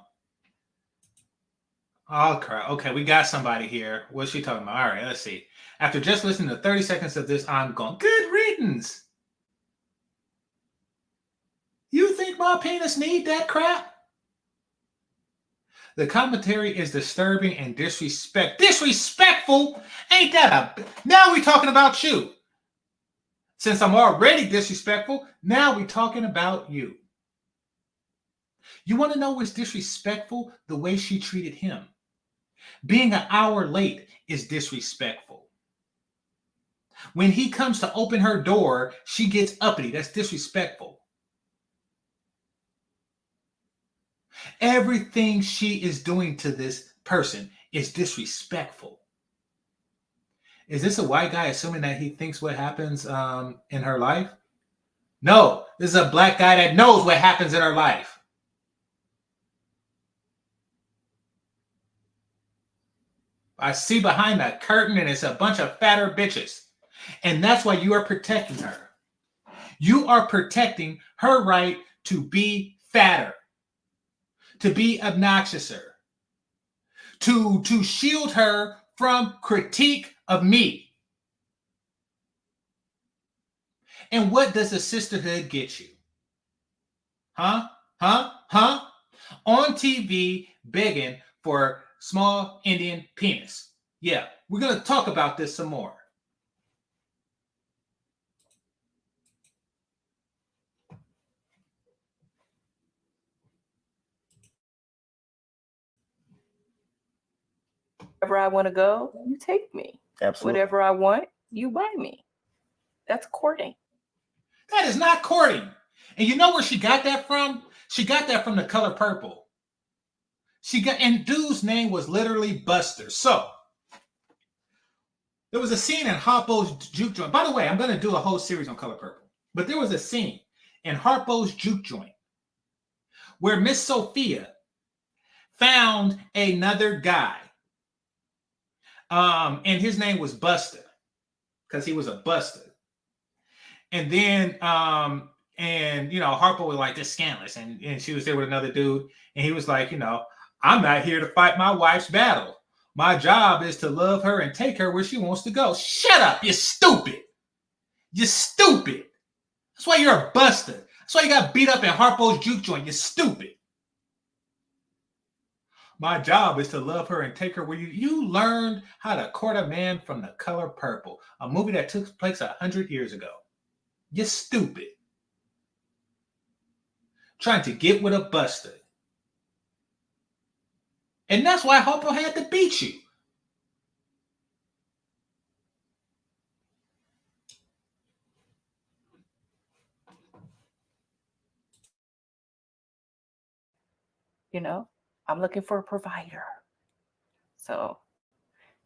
Oh, crap. Okay, we got somebody here. What's she talking about? All right, let's see. After just listening to 30 seconds of this, I'm going, good riddance. You think my penis need that crap? The commentary is disturbing and disrespectful. Ain't that now we talking about you. Since I'm already disrespectful, now we talking about you. You want to know what's disrespectful? The way she treated him. Being an hour late is disrespectful. When he comes to open her door, she gets uppity. That's disrespectful. Everything she is doing to this person is disrespectful. Is this a white guy assuming that he thinks what happens in her life? No, this is a black guy that knows what happens in her life. I see behind that curtain and it's a bunch of fatter bitches. And that's why you are protecting her. You are protecting her right to be fatter, to be obnoxiouser, to shield her from critique of me. And what does the sisterhood get you? Huh? On TV begging for small Indian penis. Yeah, we're going to talk about this some more. Wherever I want to go, you take me. Absolutely. Whatever I want, you buy me. That's courting. That is not courting. And you know where she got that from? She got that from The Color Purple. And dude's name was literally Buster. So there was a scene in Harpo's Juke Joint. By the way, I'm going to do a whole series on Color Purple. But there was a scene in Harpo's Juke Joint where Miss Sophia found another guy. And his name was Buster because he was a buster. And then, Harpo was like, this scandalous. And she was there with another dude. And he was like, I'm not here to fight my wife's battle. My job is to love her and take her where she wants to go. Shut up, you stupid. You're stupid. That's why you're a buster. That's why you got beat up in Harpo's Juke Joint. You're stupid. My job is to love her and take her where you learned how to court a man from The Color Purple, a movie that took place 100 years ago. You're stupid. Trying to get with a buster. And that's why Harpo had to beat you. I'm looking for a provider. So,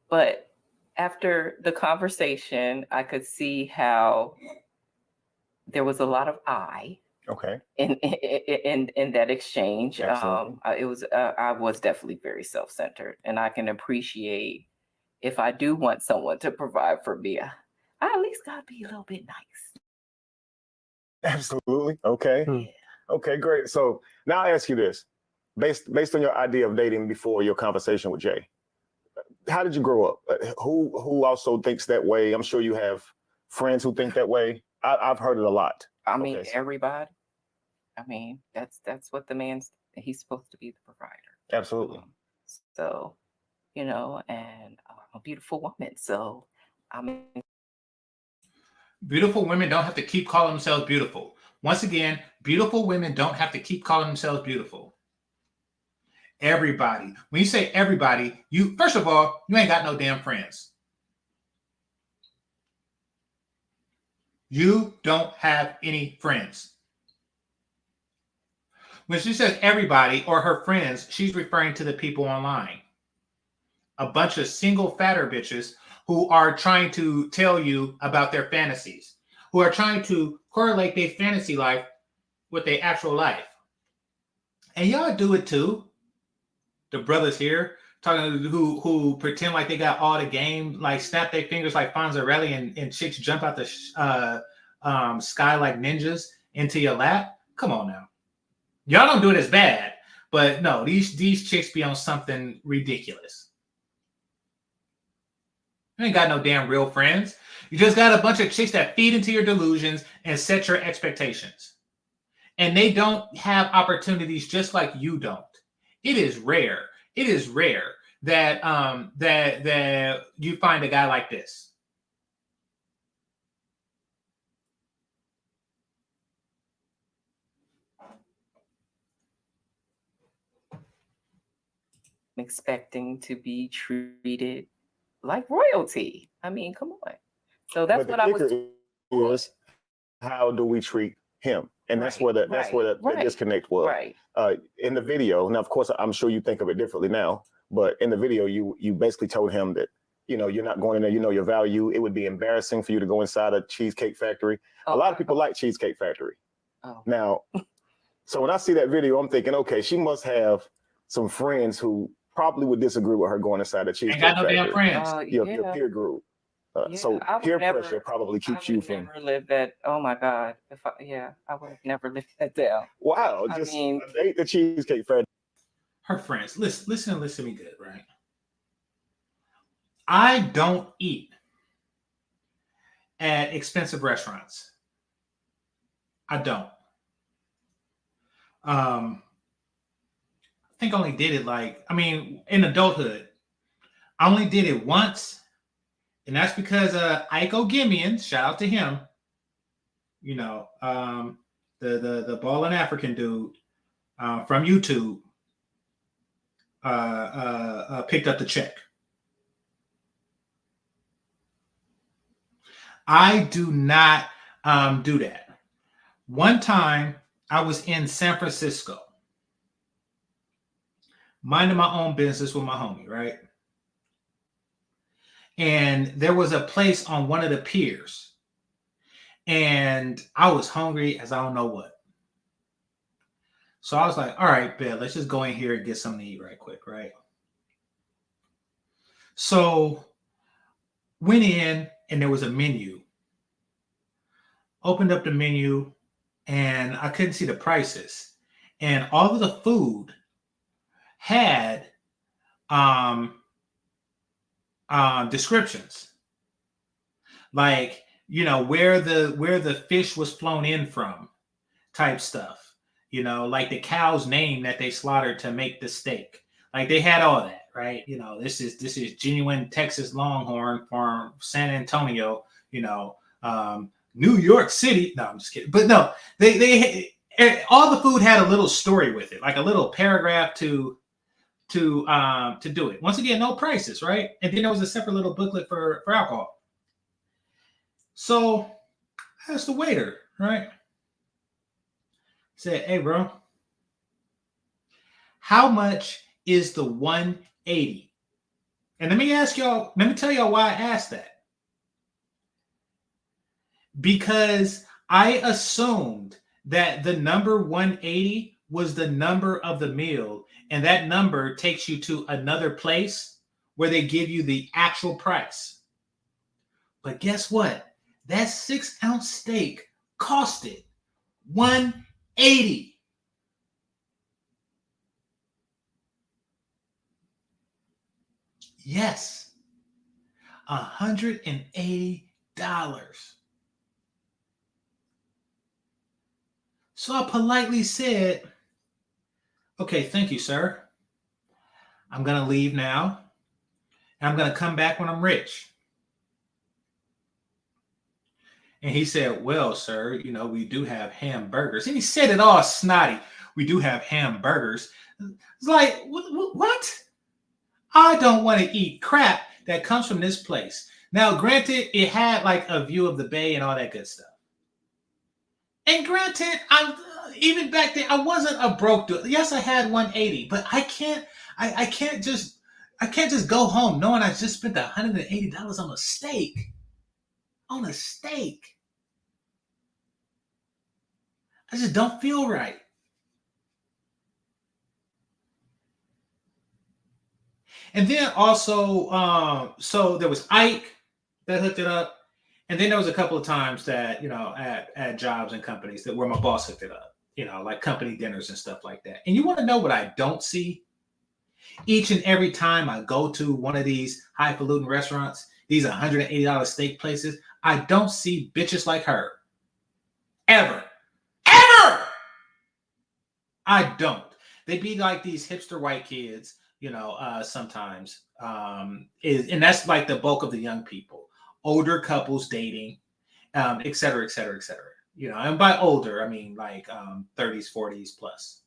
but after the conversation, I could see how there was a lot of Okay. in that exchange. Absolutely. I was definitely very self-centered, and I can appreciate if I do want someone to provide for me, I at least gotta be a little bit nice. Absolutely. Okay. Okay, great. So now I'll ask you this. Based on your idea of dating before your conversation with Jay, how did you grow up? Who also thinks that way? I'm sure you have friends who think that way. I've heard it a lot. I mean, everybody. I mean, that's what he's supposed to be the provider. Absolutely. So, and I'm a beautiful woman. So, I mean, beautiful women don't have to keep calling themselves beautiful. Once again, beautiful women don't have to keep calling themselves beautiful. Everybody. When you say everybody, first of all, you ain't got no damn friends. You don't have any friends. When she says everybody or her friends, she's referring to the people online. A bunch of single fatter bitches who are trying to tell you about their fantasies, who are trying to correlate their fantasy life with their actual life. And y'all do it too. The brothers here talking who pretend like they got all the game, like snap their fingers like Fonzarelli and chicks jump out the sky like ninjas into your lap. Come on now. Y'all don't do it as bad, but no, these chicks be on something ridiculous. You ain't got no damn real friends. You just got a bunch of chicks that feed into your delusions and set your expectations. And they don't have opportunities just like you don't. It is rare. It is rare that that you find a guy like this. expecting to be treated like royalty. I mean, come on. So that's what I was. Is how do we treat him? And that's Right, where the right, disconnect was. right. In the video, now of course I'm sure you think of it differently now, but in the video you basically told him that, you know, you're not going in there, you know your value. It would be embarrassing for you to go inside a Cheesecake Factory. A lot of people like Cheesecake Factory. Oh. Now, so when I see that video, I'm thinking, okay, she must have some friends who probably would disagree with her going inside a Cheesecake Ain't got no Factory. damn friends. Your peer group. So I would peer never, pressure probably I keeps would you from. never live that. Oh my God! I would have never lived that down. Wow, I just mean, ate the Cheesecake Factory. Her friends. Listen to me good, right? I don't eat at expensive restaurants. I don't. I think I only did it in adulthood. I only did it once, and that's because Ike Ogimian, shout out to him. You know, the ballin' African dude from YouTube picked up the check. I do not do that. One time I was in San Francisco, minding my own business with my homie, right? And there was a place on one of the piers, and I was hungry as I don't know what. So I was like, all right, bet, let's just go in here and get something to eat right quick, right? So went in, and there was a menu. Opened up the menu, and I couldn't see the prices. And all of the food had descriptions, like, you know, where the fish was flown in from, type stuff. You know, like the cow's name that they slaughtered to make the steak. Like they had all that, right? You know, this is genuine Texas Longhorn from San Antonio. You know, New York City. No, I'm just kidding. But no, they all the food had a little story with it, like a little paragraph to do it. Once again, no prices, right? And then there was a separate little booklet for alcohol. So I asked the waiter, right? Said, hey, bro, how much is the 180? And let me tell y'all why I asked that. Because I assumed that the number 180 was the number of the meal, and that number takes you to another place where they give you the actual price. But guess what? That 6-ounce steak costed $180. Yes, $180. So I politely said, okay, thank you, sir. I'm going to leave now, and I'm going to come back when I'm rich. And he said, well, sir, you know, we do have hamburgers. And he said it all snotty. We do have hamburgers. It's like, what? I don't want to eat crap that comes from this place. Now, granted, it had like a view of the bay and all that good stuff. And granted, even back then, I wasn't a broke dude. Yes, I had 180, but I can't just go home knowing I just spent $180 on a steak. On a steak. I just don't feel right. And then also, so there was Ike that hooked it up. And then there was a couple of times that, you know, at jobs and companies that where my boss hooked it up, you know, like company dinners and stuff like that. And you want to know what I don't see? Each and every time I go to one of these highfalutin restaurants, these $180 steak places, I don't see bitches like her. Ever. Ever! I don't. They be like these hipster white kids, you know, sometimes. And that's like the bulk of the young people. Older couples dating, et cetera, et cetera, et cetera. You know, and by older, I mean like 30s, 40s plus.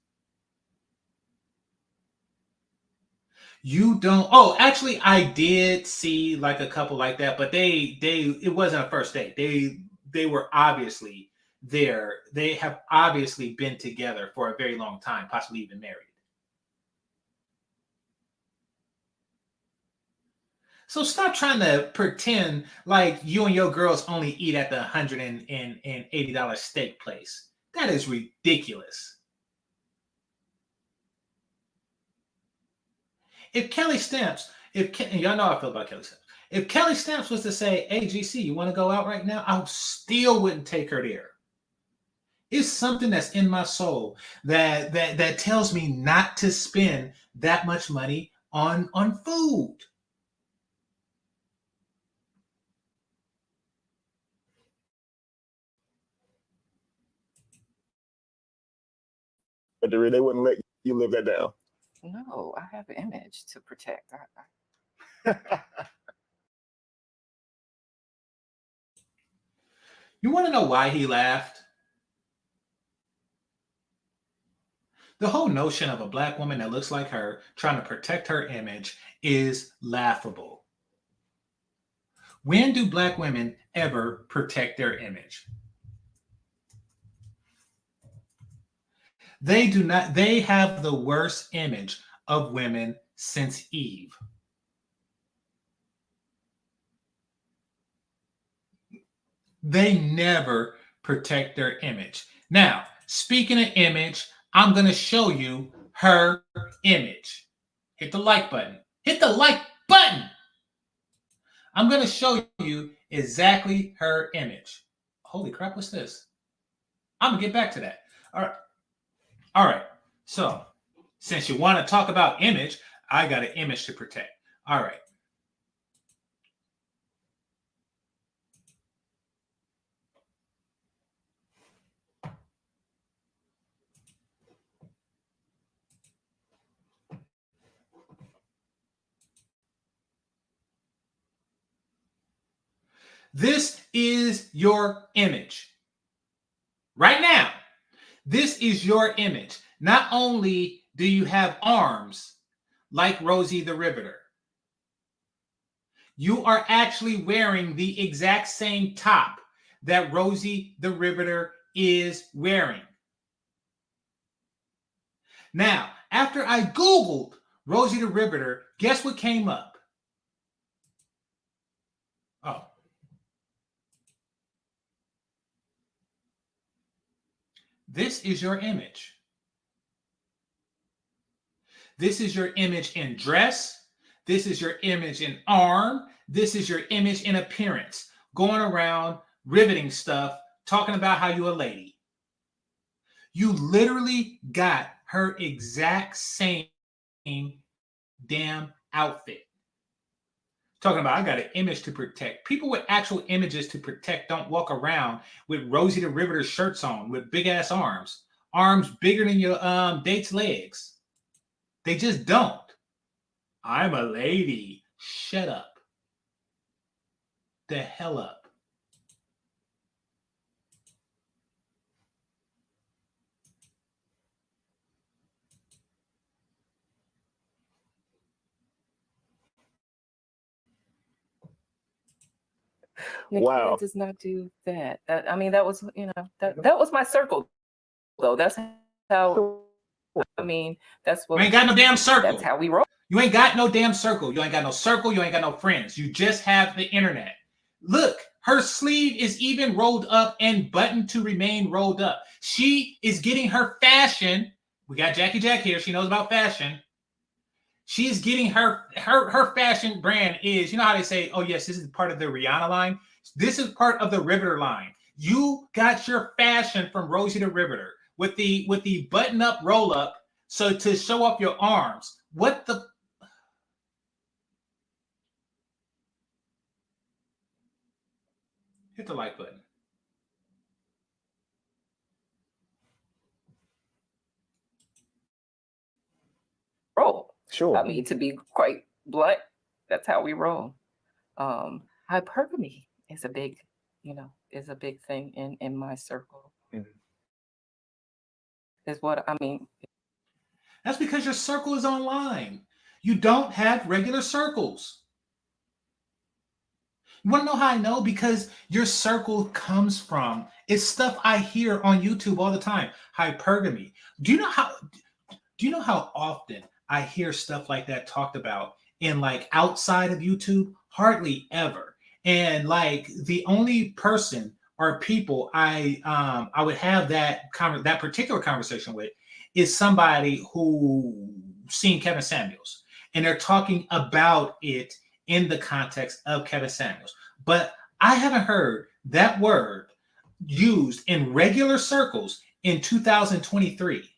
You don't. Oh, actually, I did see like a couple like that, but it wasn't a first date. They were obviously they have obviously been together for a very long time, possibly even married. So stop trying to pretend like you and your girls only eat at the $180 steak place. That is ridiculous. If Kelly Stamps, y'all know how I feel about Kelly Stamps. If Kelly Stamps was to say, "Hey, GC, you want to go out right now?" I still wouldn't take her there. It's something that's in my soul that tells me not to spend that much money on food. But they wouldn't let you live that down. No, I have an image to protect. You want to know why he laughed? The whole notion of a black woman that looks like her trying to protect her image is laughable. When do black women ever protect their image? They do not. They have the worst image of women since Eve. They never protect their image. Now, speaking of image, I'm going to show you her image. Hit the like button. Hit the like button. I'm going to show you exactly her image. Holy crap, what's this? I'm going to get back to that. All right. So, since you want to talk about image, I got an image to protect. All right. This is your image. Right now, this is your image. Not only do you have arms like Rosie the Riveter, you are actually wearing the exact same top that Rosie the Riveter is wearing. Now, after I Googled Rosie the Riveter, guess what came up? Oh. This is your image. This is your image in dress. This is your image in arm. This is your image in appearance. Going around riveting stuff, talking about how you a lady. You literally got her exact same damn outfit. Talking about, I got an image to protect. People with actual images to protect don't walk around with Rosie the Riveter shirts on with big ass arms. Arms bigger than your date's legs. They just don't. I'm a lady. Shut up. The hell up. Nicola does not do that. I mean, that was, that was my circle, though. That's how, I mean, that's what. You ain't got no damn circle. That's how we roll. You ain't got no damn circle. You ain't got no circle. You ain't got no friends. You just have the internet. Look, her sleeve is even rolled up and buttoned to remain rolled up. She is getting her fashion. We got Jackie Jack here. She knows about fashion. She's getting her fashion brand is, you know how they say, oh, yes, this is part of the Rihanna line. This is part of the Riveter line. You got your fashion from Rosie the Riveter with the button-up roll-up so to show off your arms. What the... Hit the like button. Roll. Sure. I mean, to be quite blunt, that's how we roll. Hypergamy is a big, is a big thing in my circle. Mm-hmm. Is what I mean. That's because your circle is online. You don't have regular circles. You want to know how I know? Because your circle comes from It's stuff I hear on YouTube all the time. Hypergamy. Do you know how often I hear stuff like that talked about in like outside of YouTube? Hardly ever. And like the only person or people I would have that particular conversation with is somebody who seen Kevin Samuels, and they're talking about it in the context of Kevin Samuels. But I haven't heard that word used in regular circles in 2023.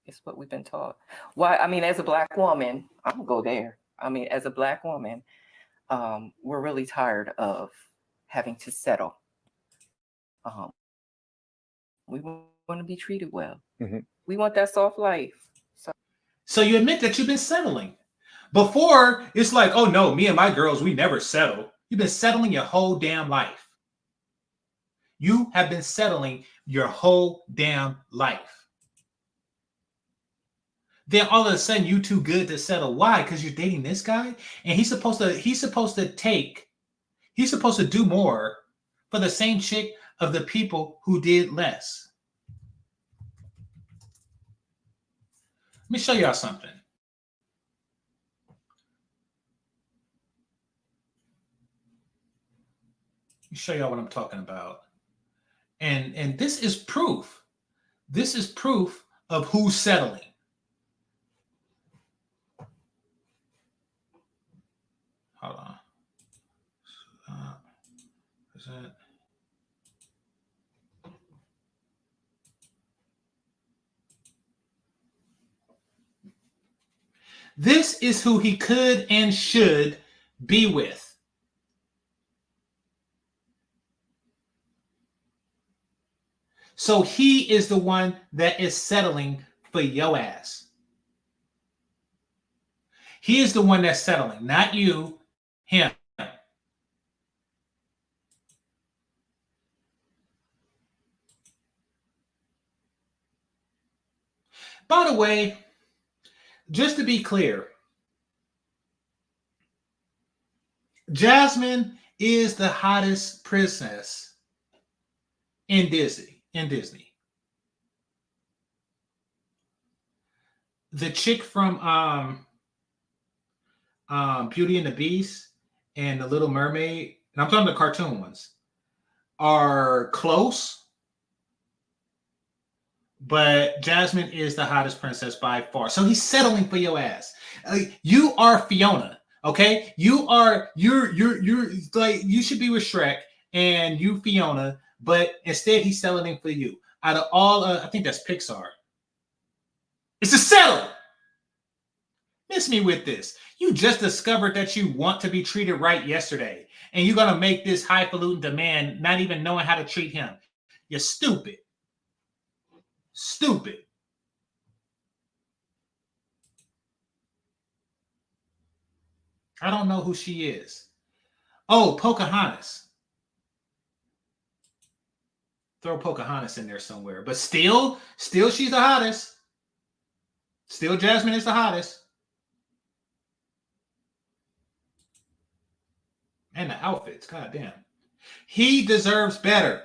It's what we've been taught. Why? I mean, as a Black woman, I'm gonna go there. I mean, as a Black woman, we're really tired of having to settle. We want to be treated well. Mhm. We want that soft life. So you admit that you've been settling. Before, it's like, oh no, me and my girls, we never settle. You've been settling your whole damn life. You have been settling your whole damn life. Then all of a sudden you too good to settle. Why? Because you're dating this guy, and he's supposed to do more for the same chick of the people who did less. Let me show y'all something. Let me show y'all what I'm talking about. And this is proof. This is proof of who's settling. Hold on. Is that? This is who he could and should be with. So he is the one that is settling for your ass. He is the one that's settling, not you, him. By the way, just to be clear, Jasmine is the hottest princess in Disney. The chick from Beauty and the Beast and the Little Mermaid, and I'm talking the cartoon ones, are close. But Jasmine is the hottest princess by far. So he's settling for your ass. You are Fiona, okay? You're like, you should be with Shrek and you Fiona, but instead he's settling for you. Out of all, I think that's Pixar. It's a settle. Miss me with this. You just discovered that you want to be treated right yesterday, and you're going to make this highfalutin demand not even knowing how to treat him. You're stupid. Stupid. I don't know who she is. Oh, Pocahontas. Throw Pocahontas in there somewhere. But still she's the hottest. Still Jasmine is the hottest. And the outfits, goddamn. He deserves better.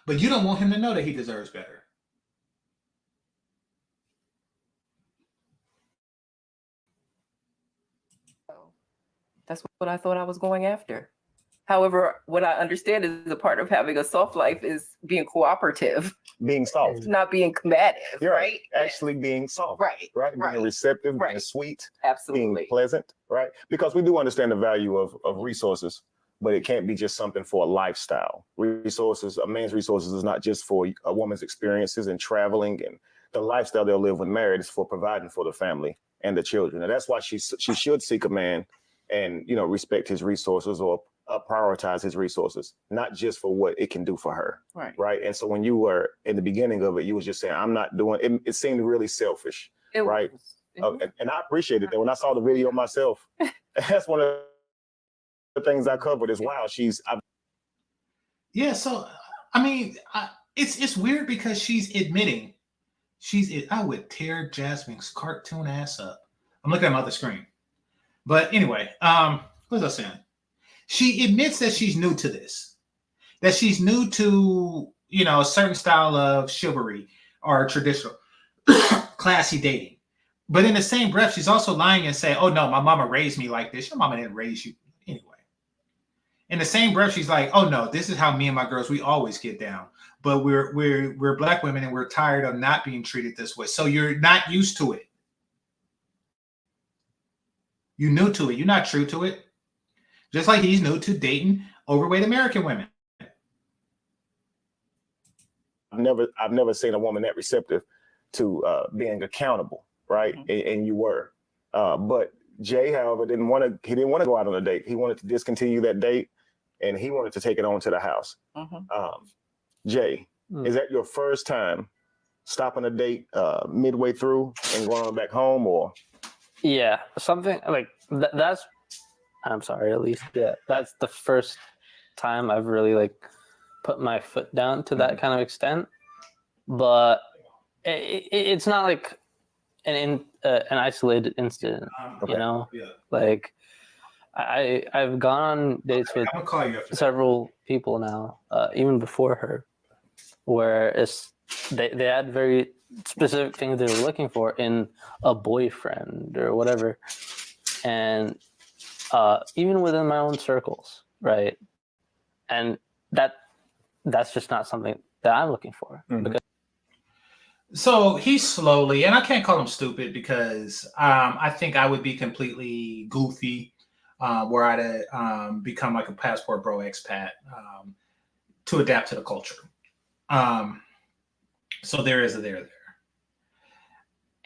But you don't want him to know that he deserves better. That's what I thought I was going after. However, what I understand is a part of having a soft life is being cooperative, Being soft. not being combative, You're right? actually being soft. Right. Being receptive, being Right. sweet, Absolutely. being pleasant, right? Because we do understand the value of resources, but it can't be just something for a lifestyle. Resources, a man's resources is not just for a woman's experiences and traveling, and the lifestyle they'll live when married is for providing for the family and the children. And that's why she should seek a man and, respect his resources or prioritize his resources, not just for what it can do for her. Right. And so when you were in the beginning of it, you was just saying, I'm not doing it. It seemed really selfish. Right. And I appreciated that when I saw the video myself. That's one of the things I covered is, wow, Yeah. So, I mean, it's weird because she's admitting I would tear Jasmine's cartoon ass up. I'm looking at my other screen. But anyway, what was I saying? She admits that she's new to this, that she's new to, a certain style of chivalry or traditional classy dating. But in the same breath, she's also lying and saying, oh no, my mama raised me like this. Your mama didn't raise you anyway. In the same breath, she's like, oh no, this is how me and my girls, we always get down. But we're Black women and we're tired of not being treated this way. So you're not used to it. You're new to it. You're not true to it. Just like he's new to dating overweight American women. I've never seen a woman that receptive to being accountable, right? Mm-hmm. And you were. But Jay, however, didn't want to go out on a date. He wanted to discontinue that date, and he wanted to take it on to the house. Mm-hmm. Jay, is that your first time stopping a date midway through and going back home, or? Yeah, something like that's. I'm sorry, at least. Yeah, that's the first time I've really put my foot down to that kind of extent. But it's not like an isolated incident, okay. Yeah. I've gone on dates with several people now, even before her, where they had very specific things they were looking for in a boyfriend or whatever, and even within my own circles, right? And that's just not something that I'm looking for. Mm-hmm. Because so he's slowly, and I can't call him stupid because I think I would be completely goofy were I to become like a passport bro expat to adapt to the culture. So there is a there.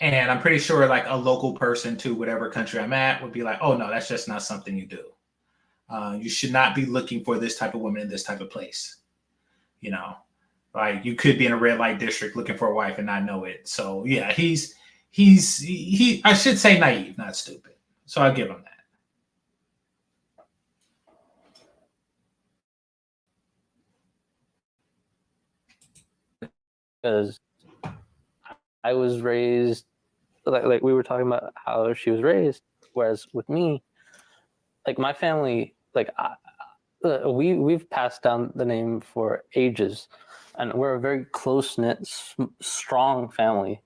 And I'm pretty sure like a local person to whatever country I'm at would be like, oh no, that's just not something you do. You should not be looking for this type of woman in this type of place. Like you could be in a red light district looking for a wife and not know it. So yeah, he's I should say naive, not stupid. So I'll give him that. Because I was raised like we were talking about how she was raised, whereas with me, like my family, we've passed down the name for ages, and we're a very close-knit, strong family.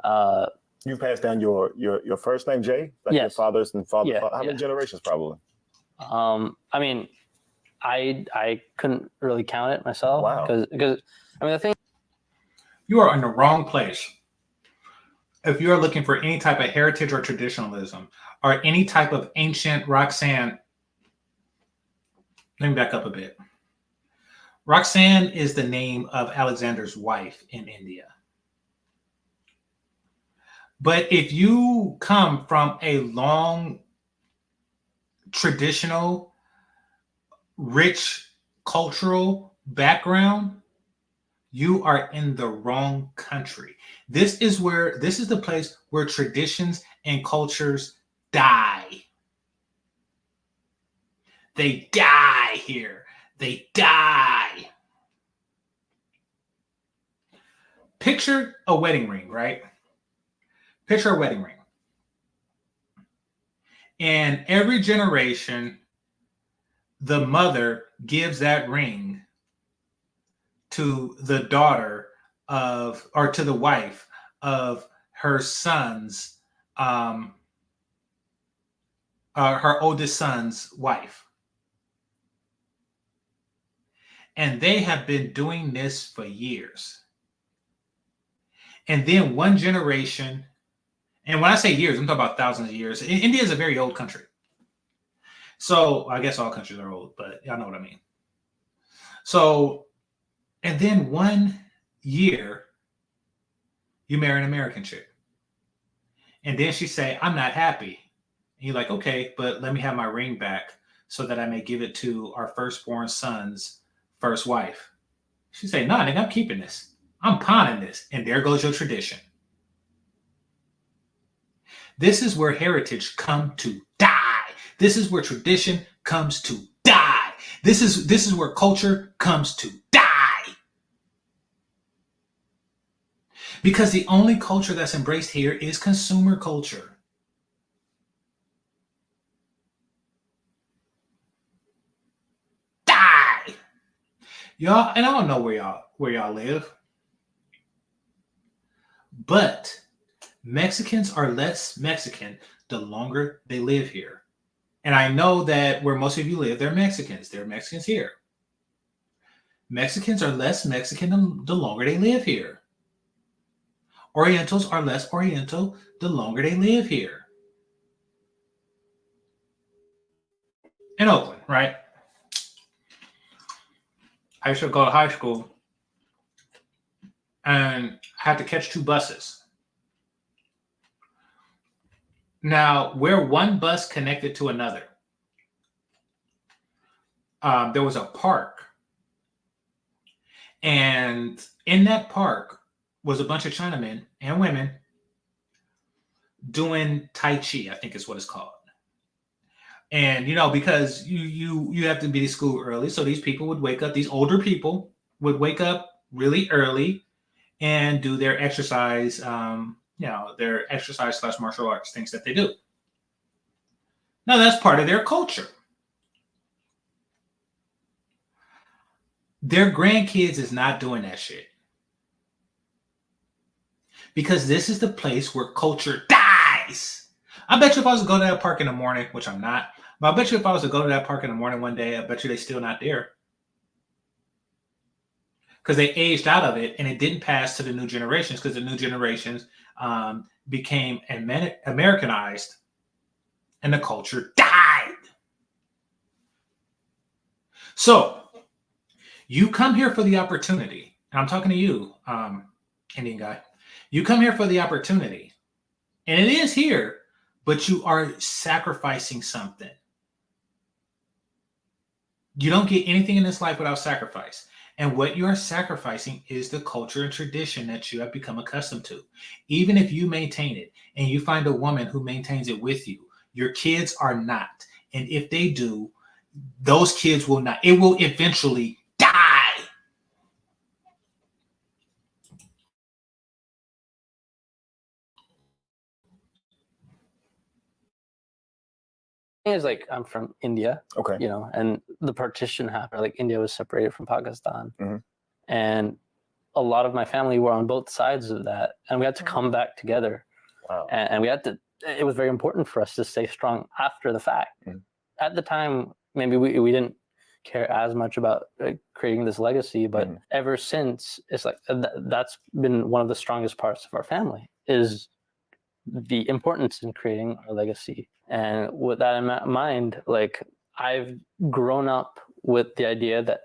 You passed down your first name, Jay? Like yes. Your father's and father. Yeah, how many generations, probably? I mean, I couldn't really count it myself. Wow. Because I mean, the thing. You are in the wrong place. If you are looking for any type of heritage or traditionalism or any type of ancient Roxanne, let me back up a bit. Roxanne is the name of Alexander's wife in India. But if you come from a long, traditional, rich, cultural background, you are in the wrong country. This is the place where traditions and cultures die. They die here. They die. Picture a wedding ring, right? Picture a wedding ring. And every generation, the mother gives that ring to the daughter of, or to the wife of her son's, her oldest son's wife. And they have been doing this for years. And then one generation, and when I say years, I'm talking about thousands of years. India is a very old country. So I guess all countries are old, but y'all know what I mean. So, and then 1 year, you marry an American chick. And then she say, I'm not happy. And you're like, okay, but let me have my ring back so that I may give it to our firstborn son's first wife. She say, no, nigga, I'm keeping this. I'm pawning this. And there goes your tradition. This is where heritage come to die. This is where tradition comes to die. This is where culture comes to die. Because the only culture that's embraced here is consumer culture. Die! Y'all, and I don't know where y'all live, but Mexicans are less Mexican the longer they live here. And I know that where most of you live, they're Mexicans. There are Mexicans here. Mexicans are less Mexican the longer they live here. Orientals are less Oriental the longer they live here. In Oakland, right? I used to go to high school and had to catch 2 buses. Now, where one bus connected to another, there was a park. And in that park was a bunch of Chinamen and women doing Tai Chi, I think is what it's called. And, because you have to be to school early. So these people would wake up, these older people would wake up really early and do their exercise, their exercise / martial arts, things that they do. Now that's part of their culture. Their grandkids is not doing that shit. Because this is the place where culture dies. I bet you if I was to go to that park in the morning, which I'm not, but I bet you if I was to go to that park in the morning one day, I bet you they're still not there. Because they aged out of it and it didn't pass to the new generations because the new generations became Americanized and the culture died. So you come here for the opportunity, and I'm talking to you, Indian guy. You come here for the opportunity, and it is here, but you are sacrificing something. You don't get anything in this life without sacrifice. And what you are sacrificing is the culture and tradition that you have become accustomed to. Even if you maintain it and you find a woman who maintains it with you, your kids are not. And if they do, those kids will not. It will eventually die. Is like I'm from India, Okay. And the partition happened. Like India was separated from Pakistan, Mhm. and a lot of my family were on both sides of that, and we had to come back together. Wow. And we had to. It was very important for us to stay strong after the fact. Mhm. At the time, maybe we didn't care as much about creating this legacy, but ever since, it's like that's been one of the strongest parts of our family is the importance in creating our legacy. And with that in mind, like I've grown up with the idea that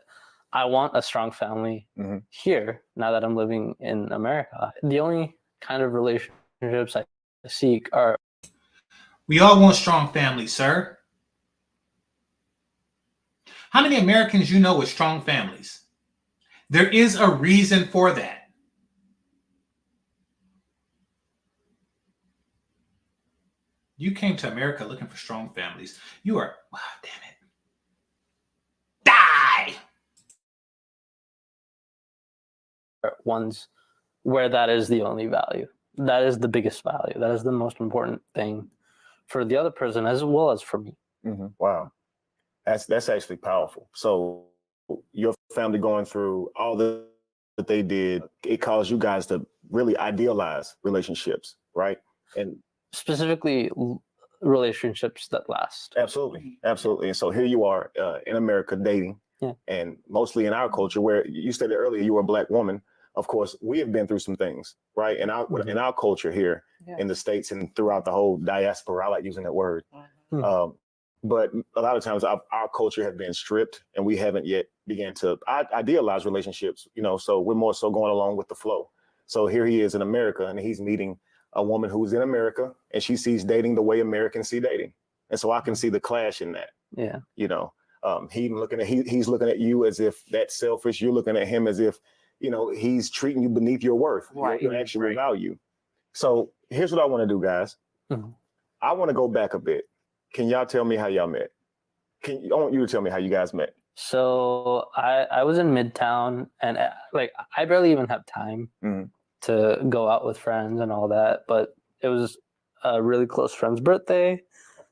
I want a strong family here now that I'm living in America. The only kind of relationships I seek are. We all want strong families, sir. How many Americans you know with strong families? There is a reason for that. You came to America looking for strong families. You are, damn it. Die! Ones where that is the only value. That is the biggest value. That is the most important thing for the other person as well as for me. Wow. That's actually powerful. So your family going through all that they did, it caused you guys to really idealize relationships, right? And specifically relationships that last. Absolutely. And so here you are in America dating, and mostly in our culture where you stated earlier you were a Black woman. Of course, we have been through some things, right? In our culture here in the States and throughout the whole diaspora, I like using that word. But a lot of times our culture has been stripped and we haven't yet began to idealize relationships, so we're more so going along with the flow. So here he is in America and he's meeting a woman who's in America and she sees dating the way Americans see dating. And so I can see the clash in that. Yeah. He's looking at you as if that's selfish. You're looking at him as if, he's treating you beneath your worth, your actual value. So here's what I want to do, guys. I want to go back a bit. Can y'all tell me how y'all met? I want you to tell me how you guys met. So I was in Midtown and I barely even have time to go out with friends and all that, but it was a really close friend's birthday.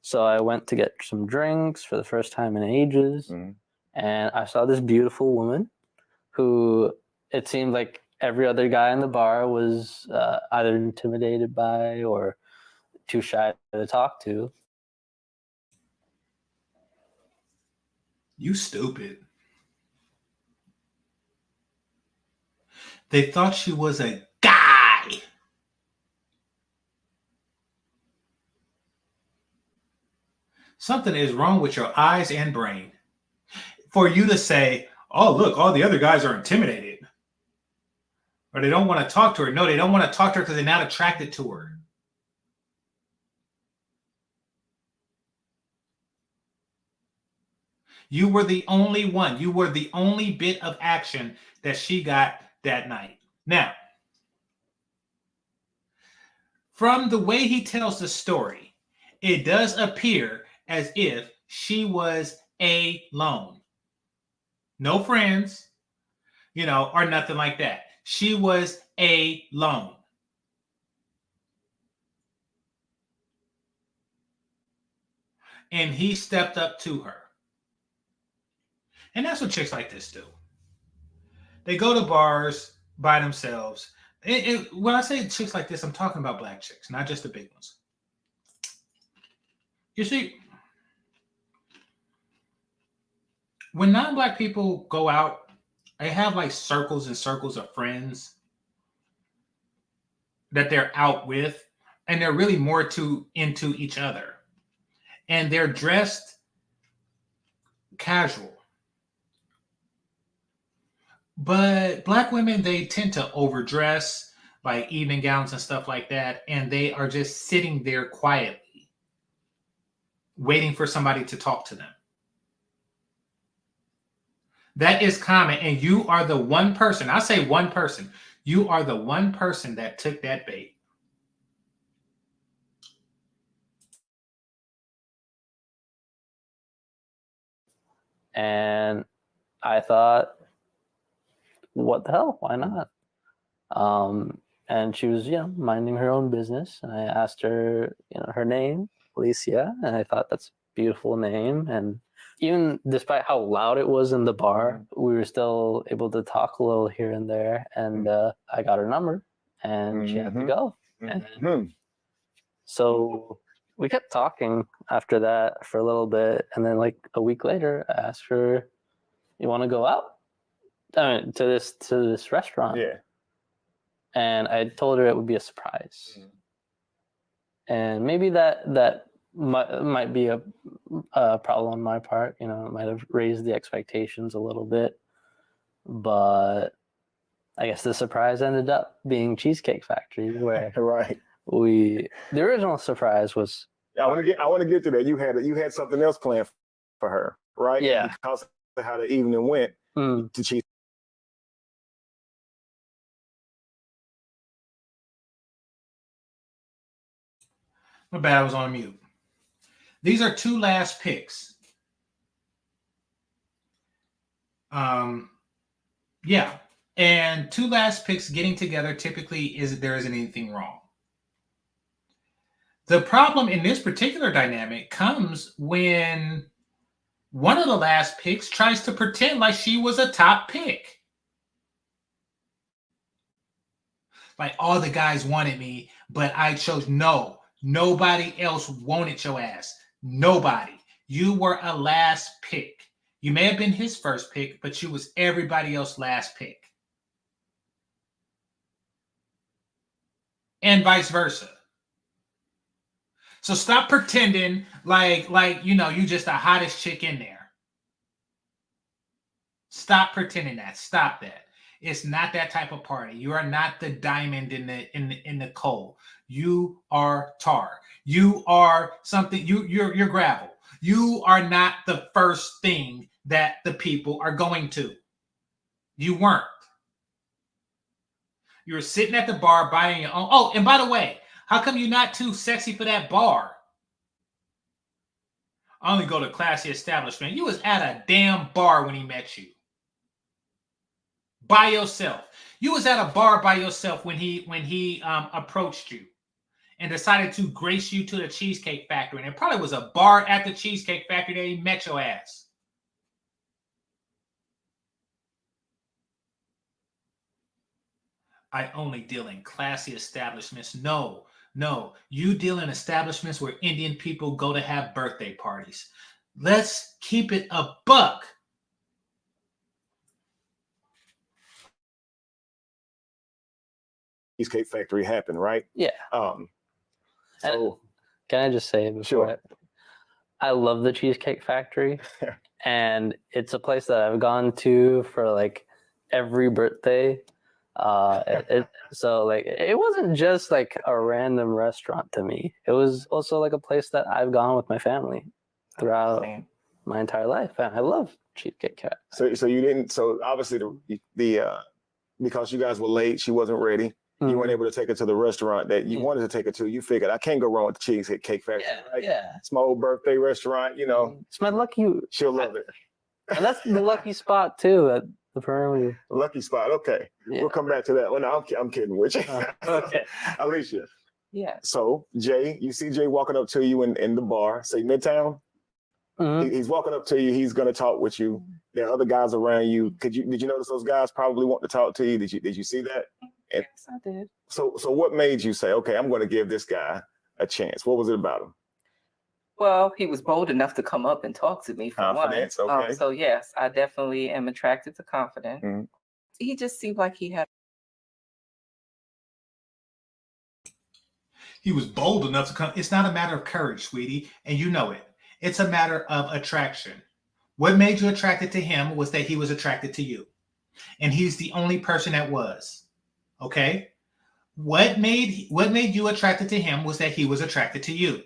So I went to get some drinks for the first time in ages. Mhm. And I saw this beautiful woman who it seemed like every other guy in the bar was either intimidated by or too shy to talk to. You stupid. They thought she was a guy. Something is wrong with your eyes and brain. For you to say, oh, look, all the other guys are intimidated. Or they don't want to talk to her. No, they don't want to talk to her because they're not attracted to her. You were the only one. You were the only bit of action that she got that night. Now, from the way he tells the story, it does appear as if she was alone. No friends, or nothing like that. She was alone. And he stepped up to her. And that's what chicks like this do. They go to bars by themselves. When I say chicks like this, I'm talking about black chicks, not just the big ones. You see, when non-black people go out, they have like circles and circles of friends that they're out with, and they're really more into each other. And they're dressed casual. But black women, they tend to overdress, like evening gowns and stuff like that, and they are just sitting there quietly, waiting for somebody to talk to them. That is common, and you are the one person, I say one person, you are the one person that took that bait. And I thought, what the hell? Why not? And she was, minding her own business. And I asked her, her name, Alicia, and I thought that's a beautiful name. And even despite how loud it was in the bar, we were still able to talk a little here and there. And I got her number, and she had to go. And so we kept talking after that for a little bit. And then like a week later, I asked her, you want to go out? To this restaurant. Yeah. And I told her it would be a surprise. And maybe that might be a problem on my part. It might have raised the expectations a little bit. But I guess the surprise ended up being Cheesecake Factory, where Right. the original surprise was. I want to get to that. You had something else planned for her, right? Yeah. Because of how the evening went to Cheesecake. My bad, I was on mute. These are two last picks. Yeah. And two last picks getting together typically there isn't anything wrong. The problem in this particular dynamic comes when one of the last picks tries to pretend like she was a top pick. Like all the guys wanted me, but I chose no. Nobody else wanted your ass. Nobody. You were a last pick. You may have been his first pick, but you was everybody else's last pick. And vice versa. So stop pretending like you just the hottest chick in there. Stop pretending that. Stop that. It's not that type of party. You are not the diamond in the coal. You are tar. You are something. You're gravel. You are not the first thing that the people are going to. You weren't. You were sitting at the bar buying your own. Oh, and by the way, how come you're not too sexy for that bar? I only go to classy establishment. You was at a damn bar when he met you. By yourself. You was at a bar by yourself when he approached you and decided to grace you to the Cheesecake Factory. And it probably was a bar at the Cheesecake Factory that he met your ass. I only deal in classy establishments. No, you deal in establishments where Indian people go to have birthday parties. Let's keep it a buck. Cheesecake Factory happened, right? Yeah. So Can I just say before Sure. I love the Cheesecake Factory, and it's a place that I've gone to for like every birthday. So like it wasn't just like a random restaurant to me. It was also like a place that I've gone with my family throughout my entire life, and I love Cheesecake Factory. so you didn't. So obviously the because you guys were late, she wasn't ready. You weren't able to take her to the restaurant that you wanted to take her to. You figured I can't go wrong with the Cheesecake Factory, right? Yeah. It's my old birthday restaurant. You know, It's my lucky. she'll love it. And that's the lucky spot too at the perimeter. Lucky spot. Okay, Yeah. we'll come back to that. Well, no, I'm kidding with you. Okay. Alicia. Yeah. So Jay, you see Jay walking up to you in the bar, say Midtown. Mhm. He's walking up to you. He's going to talk with you. There are other guys around you. Did you notice those guys probably want to talk to you? Did you see that? And Yes, I did. so what made you say, okay, I'm going to give this guy a chance? What was it about him? Well, he was bold enough to come up and talk to me for Confidence, one. okay. So yes, I definitely am attracted to confidence. Mhm. He just seemed like he had. He was bold enough to come. It's not a matter of courage, sweetie, and you know it. It's a matter of attraction. What made you attracted to him was that he was attracted to you. And he's the only person that was. Okay? What made you attracted to him was that he was attracted to you.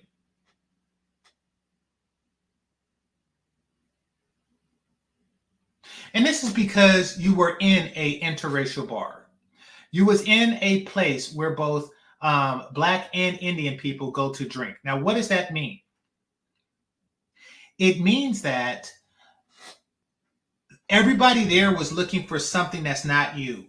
And this is because you were in a interracial bar. You was in a place where both Black and Indian people go to drink. Now, what does that mean? It means that everybody there was looking for something that's not you.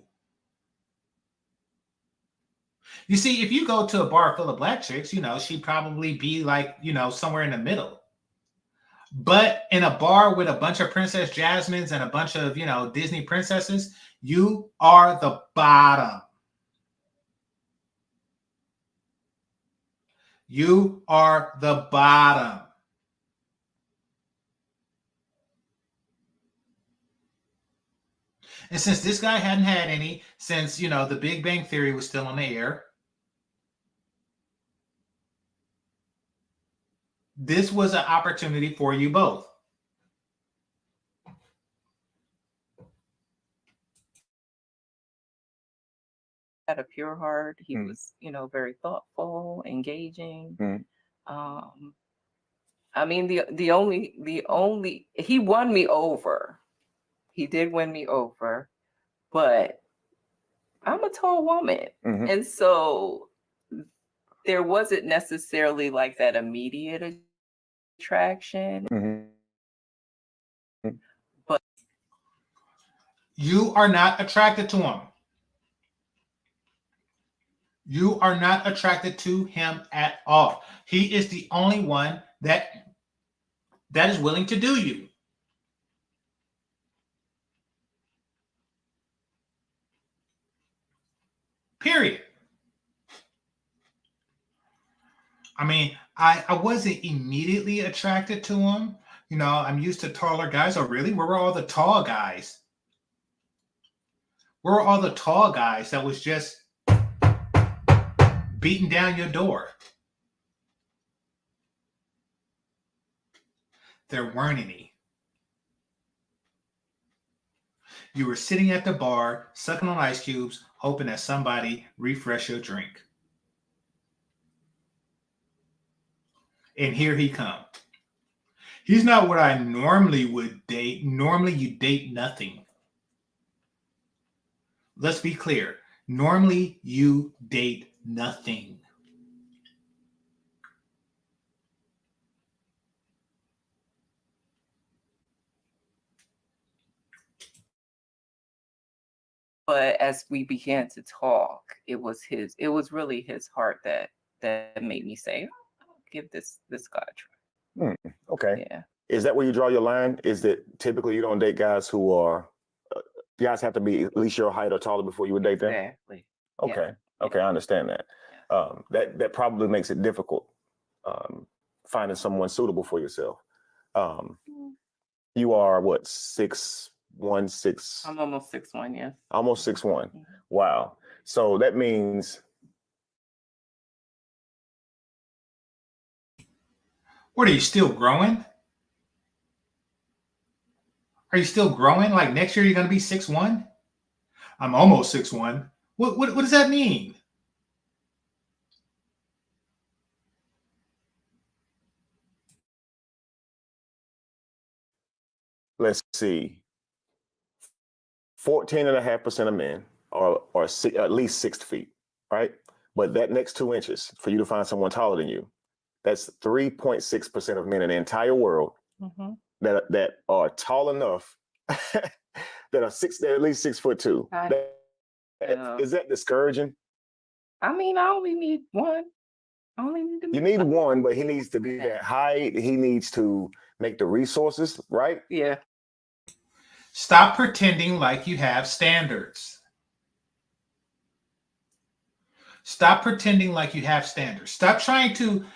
You see, if you go to a bar full of Black chicks, she'd probably be like, somewhere in the middle. But in a bar with a bunch of Princess Jasmines and a bunch of, Disney princesses, you are the bottom. You are the bottom. And since this guy hadn't had any, since, the Big Bang Theory was still on the air, this was an opportunity for you both. Had a pure heart. He was, very thoughtful, engaging. I mean, the only he won me over. He did win me over, but I'm a tall woman, and so there wasn't necessarily like that immediate attraction. But you are not attracted to him. You are not attracted to him at all. He is the only one that is willing to do you. Period. I mean, I wasn't immediately attracted to him. I'm used to taller guys. Oh, really? Where were all the tall guys? Where were all the tall guys that was just beating down your door? There weren't any. You were sitting at the bar, sucking on ice cubes, hoping that somebody refresh your drink. And here he comes. He's not what I normally would date. Normally you date nothing. Let's be clear. Normally you date nothing. But as we began to talk, it was really his heart that made me say, "Oh, I'll give this guy a try." Okay. Yeah. Is that where you draw your line? Is that typically you don't date guys who are, guys have to be at least your height or taller before you would date them? Exactly. Okay. Okay, I understand that. That probably makes it difficult finding someone suitable for yourself. You are what, 6'1", 6? I'm almost 6'1", yeah. Almost 6'1". Wow. So that means, What, are you still growing? Are you still growing? Like next year you're going to be 6'1"? I'm almost 6'1". What does that mean? let's see, 14.5% of men are at least 6 feet, right? But that next 2 inches for you to find someone taller than you, that's 3.6% of men in the entire world that are tall enough that are they're at least 6'2". Is that discouraging? I mean, I only need one. I only need to You need one, but he needs to be that height. He needs to make the resources, right? Yeah. Stop pretending like you have standards. Stop pretending like you have standards. Stop trying to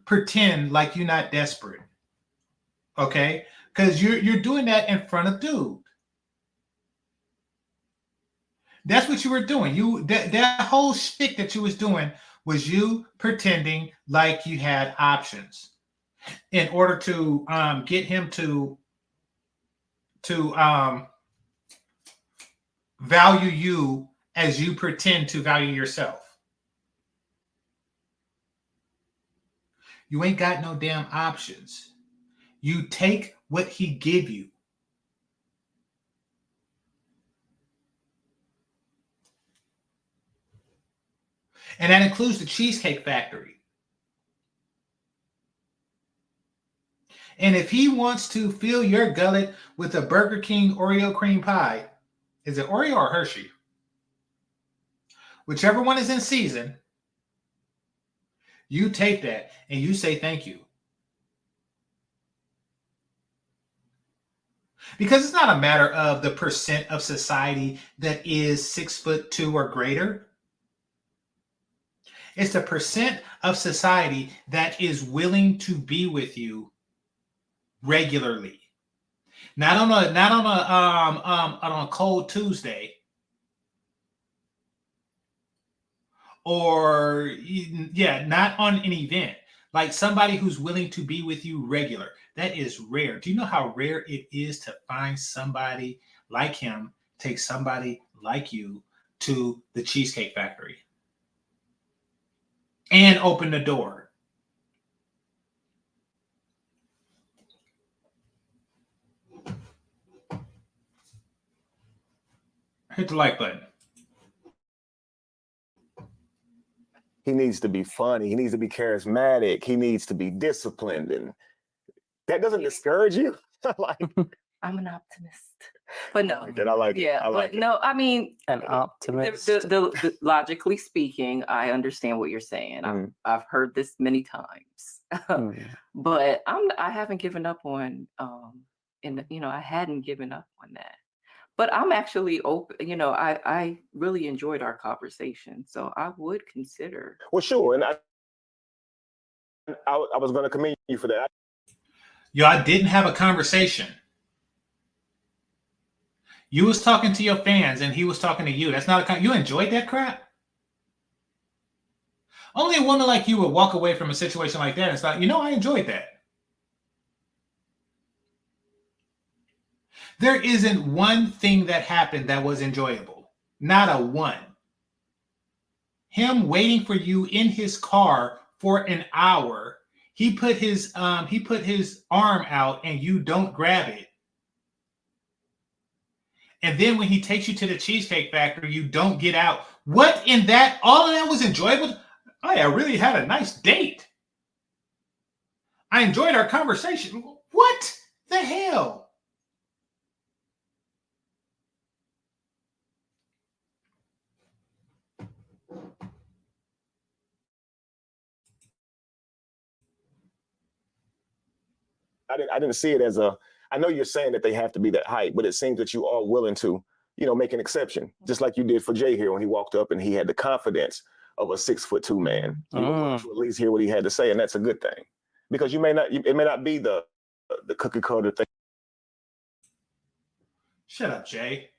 pretend like you're not desperate. Okay? Because you're doing that in front of dude. That's what you were doing. That whole shtick that you was doing was you pretending like you had options in order to get him to value you as you pretend to value yourself. You ain't got no damn options. You take what he give you. And that includes the Cheesecake Factory. And if he wants to fill your gullet with a Burger King Oreo cream pie, is it Oreo or Hershey? Whichever one is in season, you take that and you say thank you. Because it's not a matter of the percent of society that is 6'2" or greater. It's the percent of society that is willing to be with you regularly. Not on a cold Tuesday, or not on an event. Like somebody who's willing to be with you regular. That is rare. Do you know how rare it is to find somebody like him, take somebody like you to the Cheesecake Factory and open the door? Hit the like button. He needs to be funny. He needs to be charismatic. He needs to be disciplined. And that doesn't discourage you? Like, I'm an optimist. But no. I like it. Yeah, I like it. no, I mean, An optimist. the logically speaking, I understand what you're saying. I've heard this many times. But I haven't given up on I hadn't given up on that. But I'm actually open. I really enjoyed our conversation, so I would consider. Well, sure. And I was going to commend you for that. Y'all didn't have a conversation. You was talking to your fans and he was talking to you. That's not you enjoyed that crap? Only a woman like you would walk away from a situation like that and it's like, I enjoyed that. There isn't one thing that happened that was enjoyable. Not a one. Him waiting for you in his car for an hour. He put his arm out and you don't grab it. And then when he takes you to the Cheesecake Factory, you don't get out. What in that? All of that was enjoyable? I really had a nice date. I enjoyed our conversation. What the hell? I didn't see it as a, I know you're saying that they have to be that height, but it seems that you are willing to, you know, make an exception, just like you did for Jay here when he walked up and he had the confidence of a 6'2" man. You were willing to at least hear what he had to say, and that's a good thing, because it may not be the cookie cutter thing. Shut up, Jay.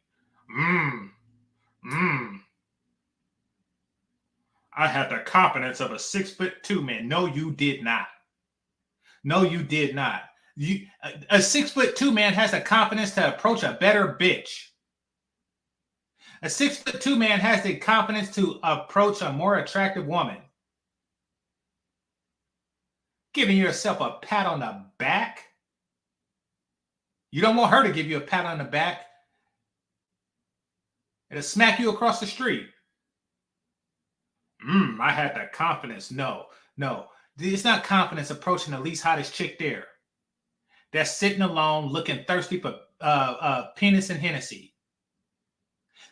I had the confidence of a 6'2" man. No, you did not. No, you did not. A 6'2" man has the confidence to approach a better bitch. A 6'2" man has the confidence to approach a more attractive woman. Giving yourself a pat on the back. You don't want her to give you a pat on the back. It'll smack you across the street. I had that confidence. No. It's not confidence approaching the least hottest chick there. That's sitting alone, looking thirsty for penis and Hennessy.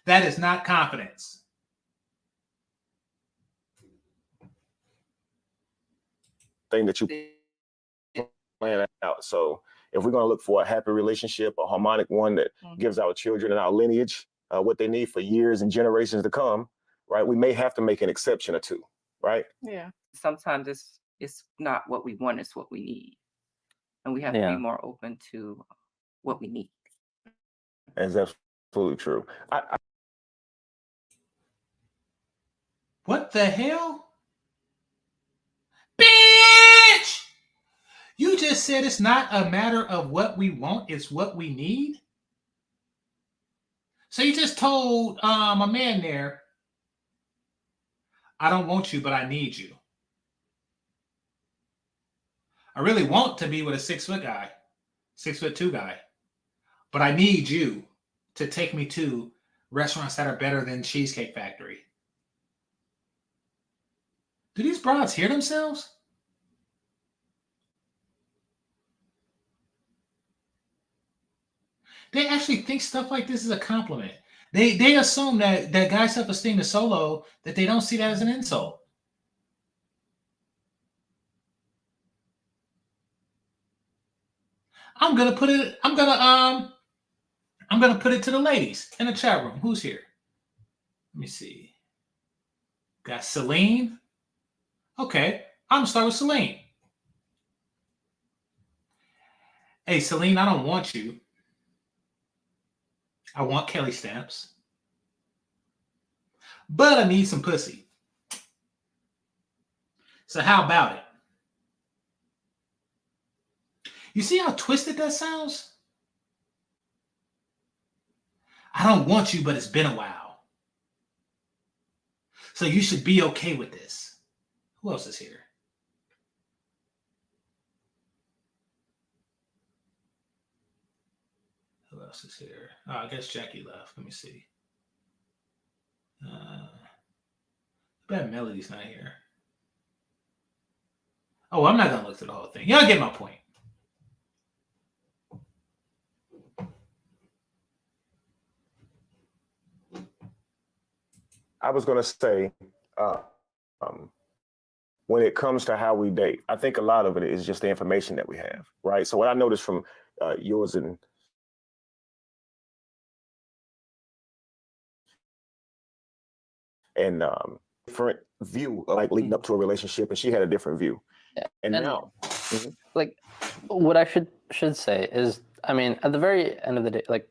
That is not confidence. Thing that you plan out. So if we're going to look for a happy relationship, a harmonic one that gives our children and our lineage what they need for years and generations to come, right? We may have to make an exception or two, right? Yeah. Sometimes it's not what we want, it's what we need. And we have to be more open to what we need. That's absolutely true. What the hell? Bitch! You just said it's not a matter of what we want, it's what we need? So you just told a man there, I don't want you, but I need you. I really want to be with a 6'2" guy, but I need you to take me to restaurants that are better than Cheesecake Factory. Do these broads hear themselves? They actually think stuff like this is a compliment. They assume that guy's self-esteem is so low that they don't see that as an insult. I'm gonna put it to the ladies in the chat room. Who's here? Let me see. Got Celine. Okay, I'm gonna start with Celine. Hey, Celine, I don't want you. I want Kelly stamps. But I need some pussy. So how about it? You see how twisted that sounds? I don't want you, but it's been a while. So you should be okay with this. Who else is here? Who else is here? Oh, I guess Jackie left. Let me see. Bad Melody's not here. Oh, I'm not going to look through the whole thing. Y'all get my point. I was going to say, when it comes to how we date, I think a lot of it is just the information that we have, right? So what I noticed from yours and different view, like leading up to a relationship, and she had a different view. Yeah. And now, like, what I should say is, I mean, at the very end of the day, like,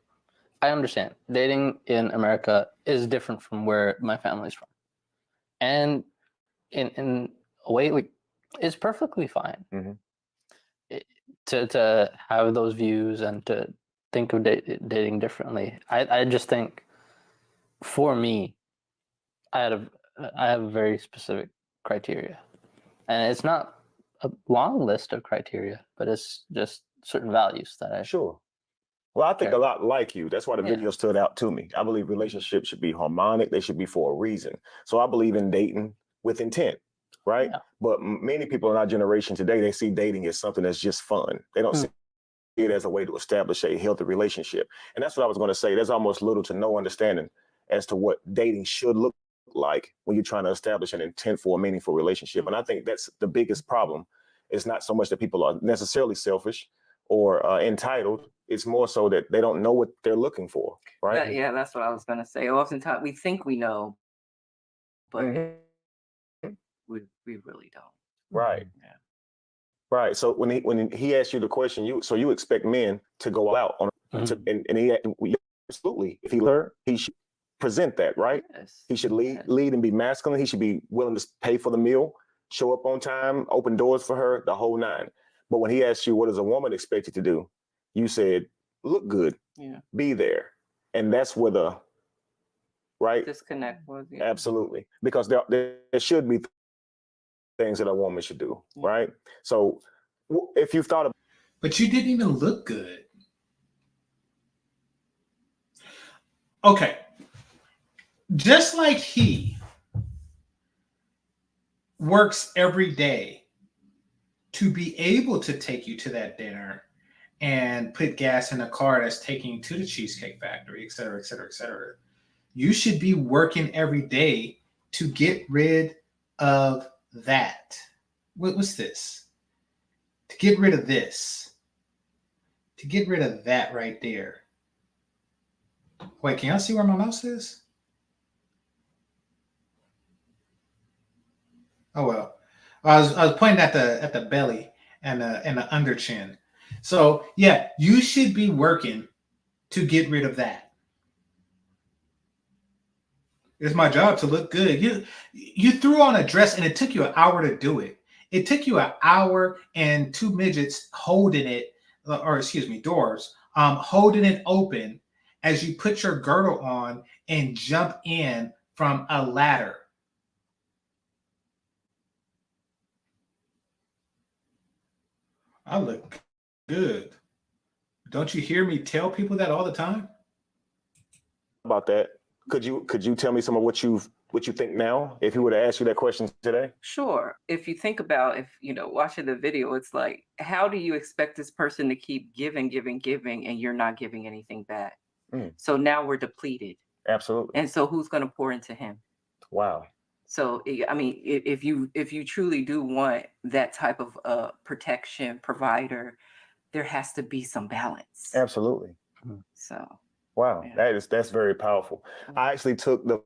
I understand dating in America is different from where my family's from, and in a way, like, it's perfectly fine to have those views and to think of dating differently. I just think, for me, I have a very specific criteria, and it's not a long list of criteria, but it's just certain values that I sure. Well, I think a lot like you. That's why the video stood out to me. I believe relationships should be harmonic. They should be for a reason. So I believe in dating with intent, right? Yeah. But many people in our generation today, they see dating as something that's just fun. They don't see it as a way to establish a healthy relationship. And that's what I was going to say. There's almost little to no understanding as to what dating should look like when you're trying to establish an intent for a meaningful relationship. And I think that's the biggest problem. It's not so much that people are necessarily selfish or entitled. It's more so that they don't know what they're looking for, right? Yeah, that's what I was gonna say. Oftentimes we think we know, but we really don't. Right. Yeah. Right. So when he asked you the question, you expect men to go out on absolutely, if he learned, he should present that, right? Yes. He should lead and be masculine. He should be willing to pay for the meal, show up on time, open doors for her, the whole nine. But when he asked you, what does a woman expect you to do? You said, look good, be there. And that's where the disconnect was. Yeah. Absolutely. Because there should be things that a woman should do, right? So if you've thought about, but you didn't even look good. Okay. Just like he works every day to be able to take you to that dinner and put gas in a car that's taking you to the Cheesecake Factory, et cetera, et cetera, et cetera. You should be working every day to get rid of that. What's this? To get rid of this. To get rid of that right there. Wait, can y'all see where my mouse is? Oh well. I was pointing at the belly and the under chin. So yeah, you should be working to get rid of that. It's my job to look good. You threw on a dress and it took you an hour to do it. It took you an hour and 2 midgets holding it, or excuse me, doors, holding it open as you put your girdle on and jump in from a ladder. I look good. Don't you hear me tell people that all the time? about that, could you tell me some of what you think now if he were to ask you that question today? Sure. If you think about, watching the video, it's like, how do you expect this person to keep giving, and you're not giving anything back? So now we're depleted. Absolutely. And so who's going to pour into him? Wow. So, I mean, if you truly do want that type of protection provider, there has to be some balance. Absolutely. So. Wow, Yeah. that's very powerful. I actually took the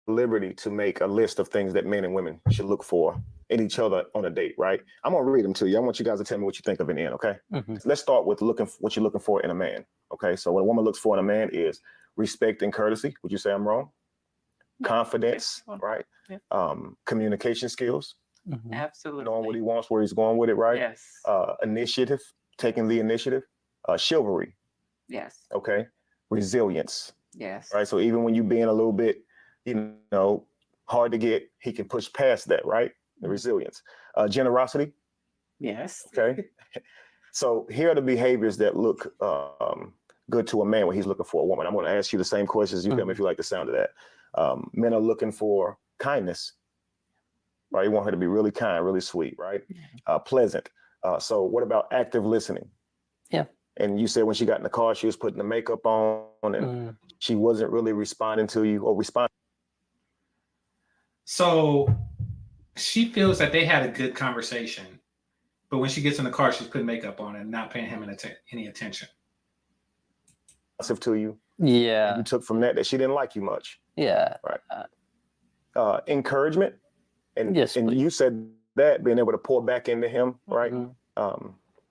liberty to make a list of things that men and women should look for in each other on a date, right? I'm gonna read them to you. I want you guys to tell me what you think of in the end, okay? Let's start with what you're looking for in a man, okay? So what a woman looks for in a man is respect and courtesy. Would you say I'm wrong? Confidence, right? Yeah. Communication skills. Absolutely. Knowing what he wants, where he's going with it, right? Yes. Initiative, taking the initiative. Chivalry. Yes. Okay. Resilience. Yes. Right. So even when you being a little bit, hard to get, he can push past that, right? The resilience. Generosity. Yes. Okay. So here are the behaviors that look good to a man when he's looking for a woman. I'm going to ask you the same questions. You tell me if you like the sound of that. Men are looking for kindness, right? You want her to be really kind, really sweet, right? Pleasant. So what about active listening? Yeah. And you said when she got in the car, she was putting the makeup on and she wasn't really responding to you or responding. So she feels that they had a good conversation, but when she gets in the car, she's putting makeup on and not paying him any attention. To you. Yeah. And you took from that she didn't like you much. Yeah. Right. Encouragement. And, yes, and you said that being able to pour back into him, right?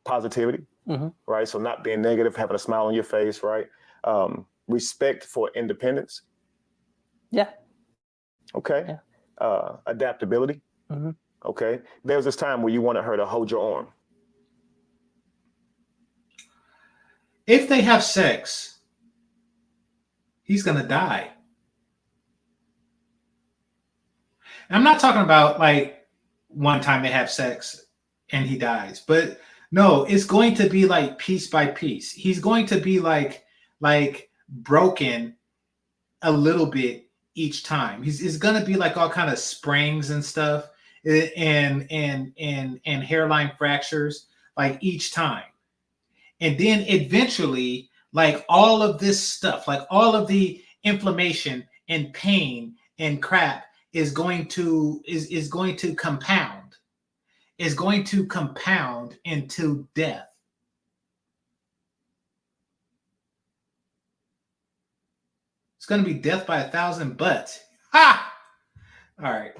Positivity. Right. So not being negative, having a smile on your face, right? Respect for independence. Yeah. Okay. Yeah. Adaptability. Okay. There was this time where you wanted her to hold your arm. If they have sex, he's going to die. And I'm not talking about like one time they have sex and he dies, but no, it's going to be like piece by piece. He's going to be like broken a little bit each time. It's going to be like all kind of springs and stuff and hairline fractures like each time. And then eventually, like all of this stuff, like all of the inflammation and pain and crap is going to compound. Is going to compound into death. It's going to be death by 1,000 butts. Ha! All right.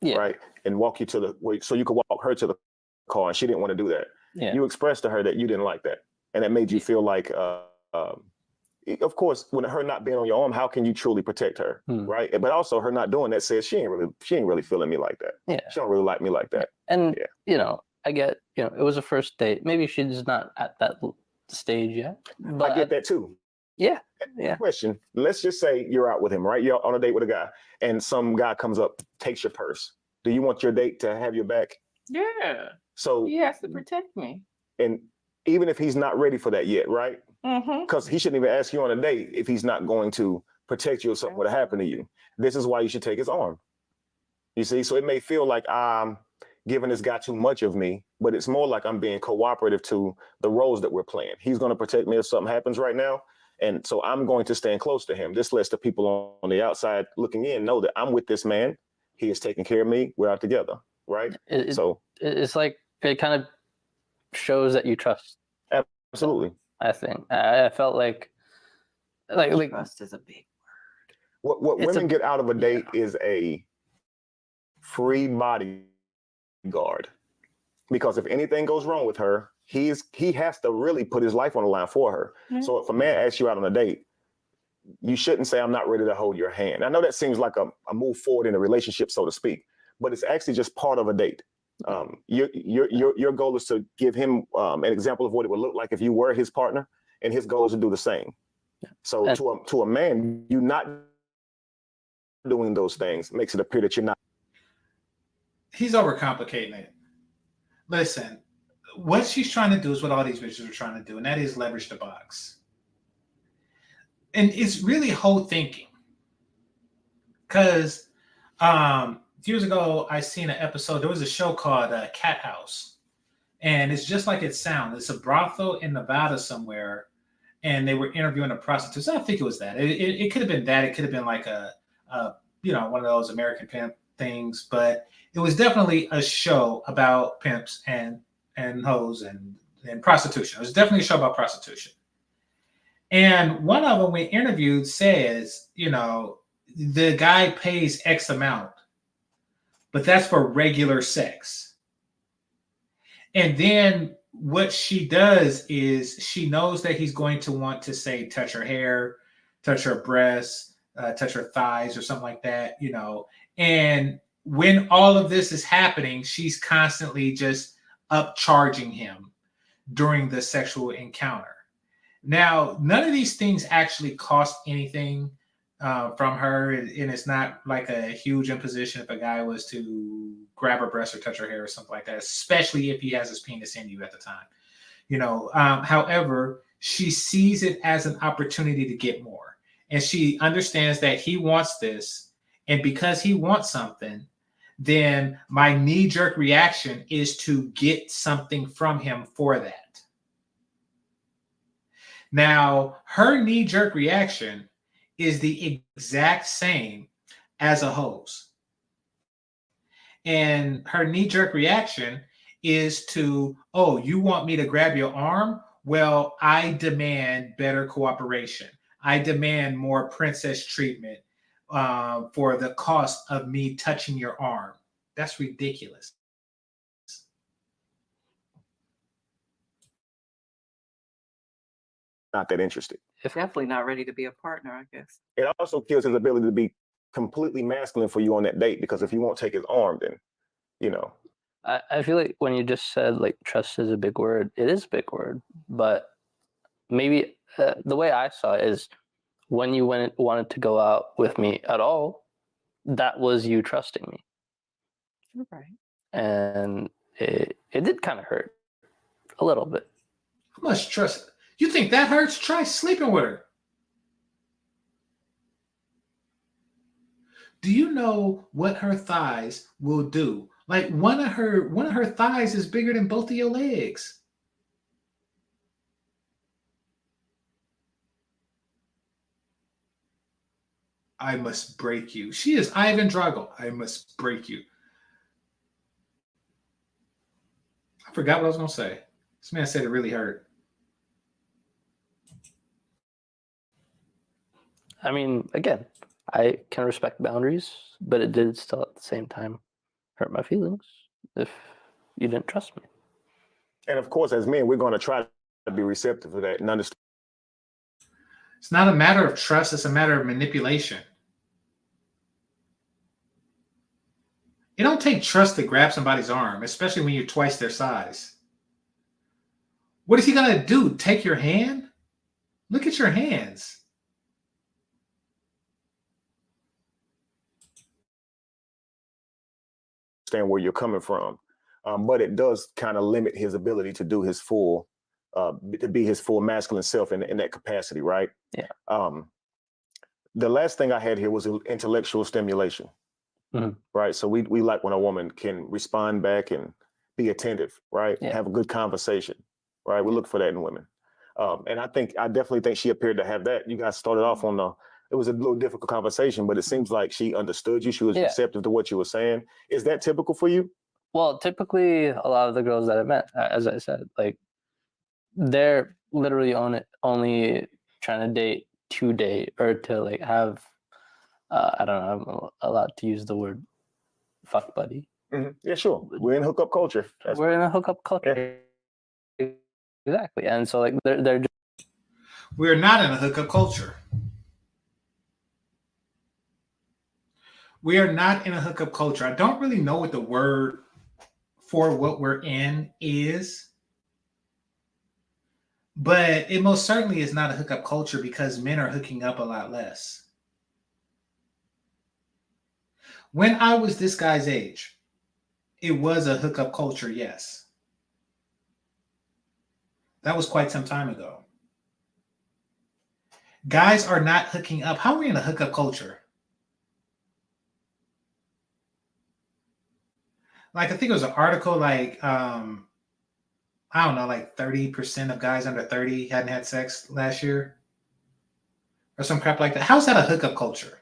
Yeah. Right. And walk you to the way so you could walk her to the car, and she didn't want to do that. Yeah. You expressed to her that you didn't like that. And it made you feel like, of course, when her not being on your arm, how can you truly protect her? Right. But also her not doing that says she ain't really feeling me like that. Yeah. She don't really like me like that. And, I get, it was a first date. Maybe she's not at that stage yet. But I get that too. Yeah. Yeah. Question. Let's just say you're out with him, right? You're on a date with a guy and some guy comes up, takes your purse. Do you want your date to have your back? Yeah. So He has to protect me. And even if he's not ready for that yet, right? Mm-hmm. Because he shouldn't even ask you on a date if he's not going to protect you if something would have happened to you. This is why you should take his arm. You see, so it may feel like I'm giving this guy too much of me, but it's more like I'm being cooperative to the roles that we're playing. He's going to protect me if something happens right now. And so I'm going to stand close to him. This lets the people on the outside looking in know that I'm with this man. He is taking care of me. We're out together, right? It's like it kind of shows that you trust. Absolutely. I think I felt like Trust is a big word. What women get out of a date is a free bodyguard, because if anything goes wrong with her, he has to really put his life on the line for her. Mm-hmm. So if a man asks you out on a date, you shouldn't say, I'm not ready to hold your hand. I know that seems like a move forward in a relationship, so to speak, but it's actually just part of a date. Your goal is to give him an example of what it would look like if you were his partner, and his goal is to do the same. So to a man, you not doing those things makes it appear that you're not. He's overcomplicating it. Listen, what she's trying to do is what all these bitches are trying to do, and that is leverage the box. And it's really whole thinking. Because years ago, I seen an episode. There was a show called Cat House. And it's just like it sounds. It's a brothel in Nevada somewhere. And they were interviewing a prostitute. I think it was that. It could have been that. It could have been like a one of those American Pimp things. But it was definitely a show about pimps and hoes and prostitution. It was definitely a show about prostitution. And one of them we interviewed says, the guy pays X amount, but that's for regular sex. And then what she does is she knows that he's going to want to say, touch her hair, touch her breasts, touch her thighs or something like that, And when all of this is happening, she's constantly just upcharging him during the sexual encounter. Now, none of these things actually cost anything from her, and it's not like a huge imposition if a guy was to grab her breast or touch her hair or something like that, especially if he has his penis in you at the time. However, she sees it as an opportunity to get more, and she understands that he wants this, and because he wants something, then my knee-jerk reaction is to get something from him for that. Now, her knee-jerk reaction is the exact same as a hose. And her knee-jerk reaction is to, oh, you want me to grab your arm? Well, I demand better cooperation. I demand more princess treatment for the cost of me touching your arm. That's ridiculous. Not that interested. Definitely not ready to be a partner, I guess. It also kills his ability to be completely masculine for you on that date, because if you won't take his arm, then, I feel like when you just said like trust is a big word, it is a big word, but maybe the way I saw it is when you wanted to go out with me at all, that was you trusting me. Right. And it did kind of hurt a little bit. How much trust? You think that hurts? Try sleeping with her. Do you know what her thighs will do? Like one of her thighs is bigger than both of your legs. I must break you. She is Ivan Drago. I must break you. I forgot what I was going to say. This man said it really hurt. I mean, again, I can respect boundaries, but it did still at the same time hurt my feelings if you didn't trust me. And of course, as men, we're going to try to be receptive to that and understand. It's not a matter of trust, it's a matter of manipulation. It don't take trust to grab somebody's arm, especially when you're twice their size. What is he going to do? Take your hand? Look at your hands. Understand where you're coming from. But it does kind of limit his ability to do his full, to be his full masculine self in that capacity, right? Yeah. The last thing I had here was intellectual stimulation, right? So we like when a woman can respond back and be attentive, right? Yeah. Have a good conversation, right? We look for that in women. And I definitely think she appeared to have that. You guys started off on it was a little difficult conversation, but it seems like she understood you. She was receptive to what you were saying. Is that typical for you? Well, typically, a lot of the girls that I met, as I said, like they're literally only trying to date to date or to like have. I don't know. I'm allowed to use the word "fuck buddy." Mm-hmm. Yeah, sure. We're in hookup culture. We're in a hookup culture. Yeah. Exactly, and so like they're. We're not in a hookup culture. We are not in a hookup culture. I don't really know what the word for what we're in is, but it most certainly is not a hookup culture because men are hooking up a lot less. When I was this guy's age, it was a hookup culture, yes. That was quite some time ago. Guys are not hooking up. How are we in a hookup culture? Like, I think it was an article like, I don't know, like 30% of guys under 30 hadn't had sex last year or some crap like that. How's that a hookup culture?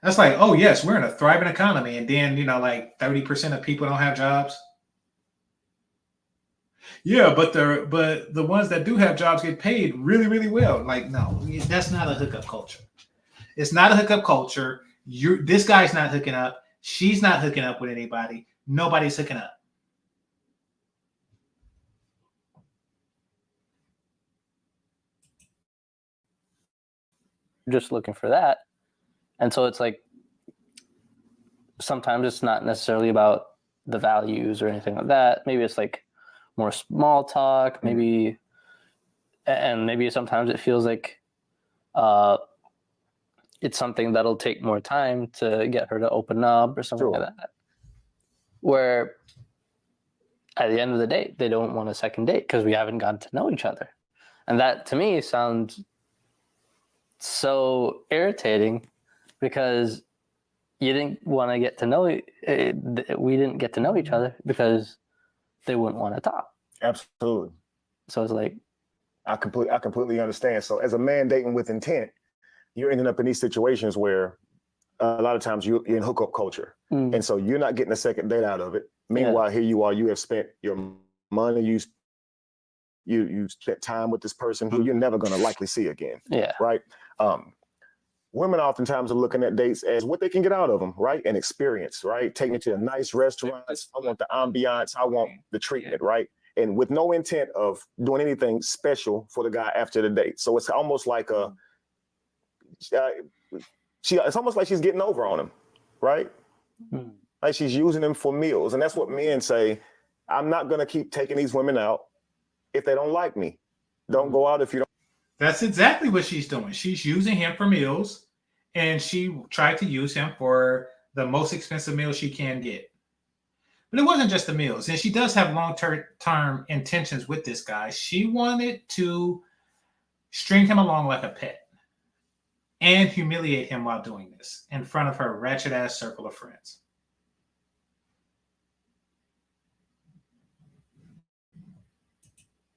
That's like, oh, yes, we're in a thriving economy. And then, like 30% of people don't have jobs. Yeah, but the ones that do have jobs get paid really, really well. Like, no, that's not a hookup culture. It's not a hookup culture. This guy's not hooking up. She's not hooking up with anybody. Nobody's hooking up. Just looking for that. And so it's like sometimes it's not necessarily about the values or anything like that. Maybe it's like more small talk, maybe, and maybe sometimes it feels like it's something that'll take more time to get her to open up or something like that. Where at the end of the day, they don't want a second date because we haven't gotten to know each other. And that to me sounds so irritating because you didn't want to get to know, we didn't get to know each other because they wouldn't want to talk. Absolutely. So it's like, I completely understand. So as a man dating with intent, you're ending up in these situations where a lot of times you're in hookup culture. And so you're not getting a second date out of it. Meanwhile, here you are, you have spent your money, you spent time with this person who you're never going to likely see again. Yeah. Right. Women oftentimes are looking at dates as what they can get out of them, right? An experience, right? Taking it to a nice restaurant. I want the ambiance. I want the treatment, right? And with no intent of doing anything special for the guy after the date. So it's almost like it's almost like she's getting over on him, right? Like she's using him for meals. And that's what men say. I'm not going to keep taking these women out if they don't like me. Don't go out if you don't. That's exactly what she's doing. She's using him for meals, and she tried to use him for the most expensive meal she can get. But it wasn't just the meals. And she does have long-term intentions with this guy. She wanted to string him along like a pet and humiliate him while doing this in front of her ratchet-ass circle of friends.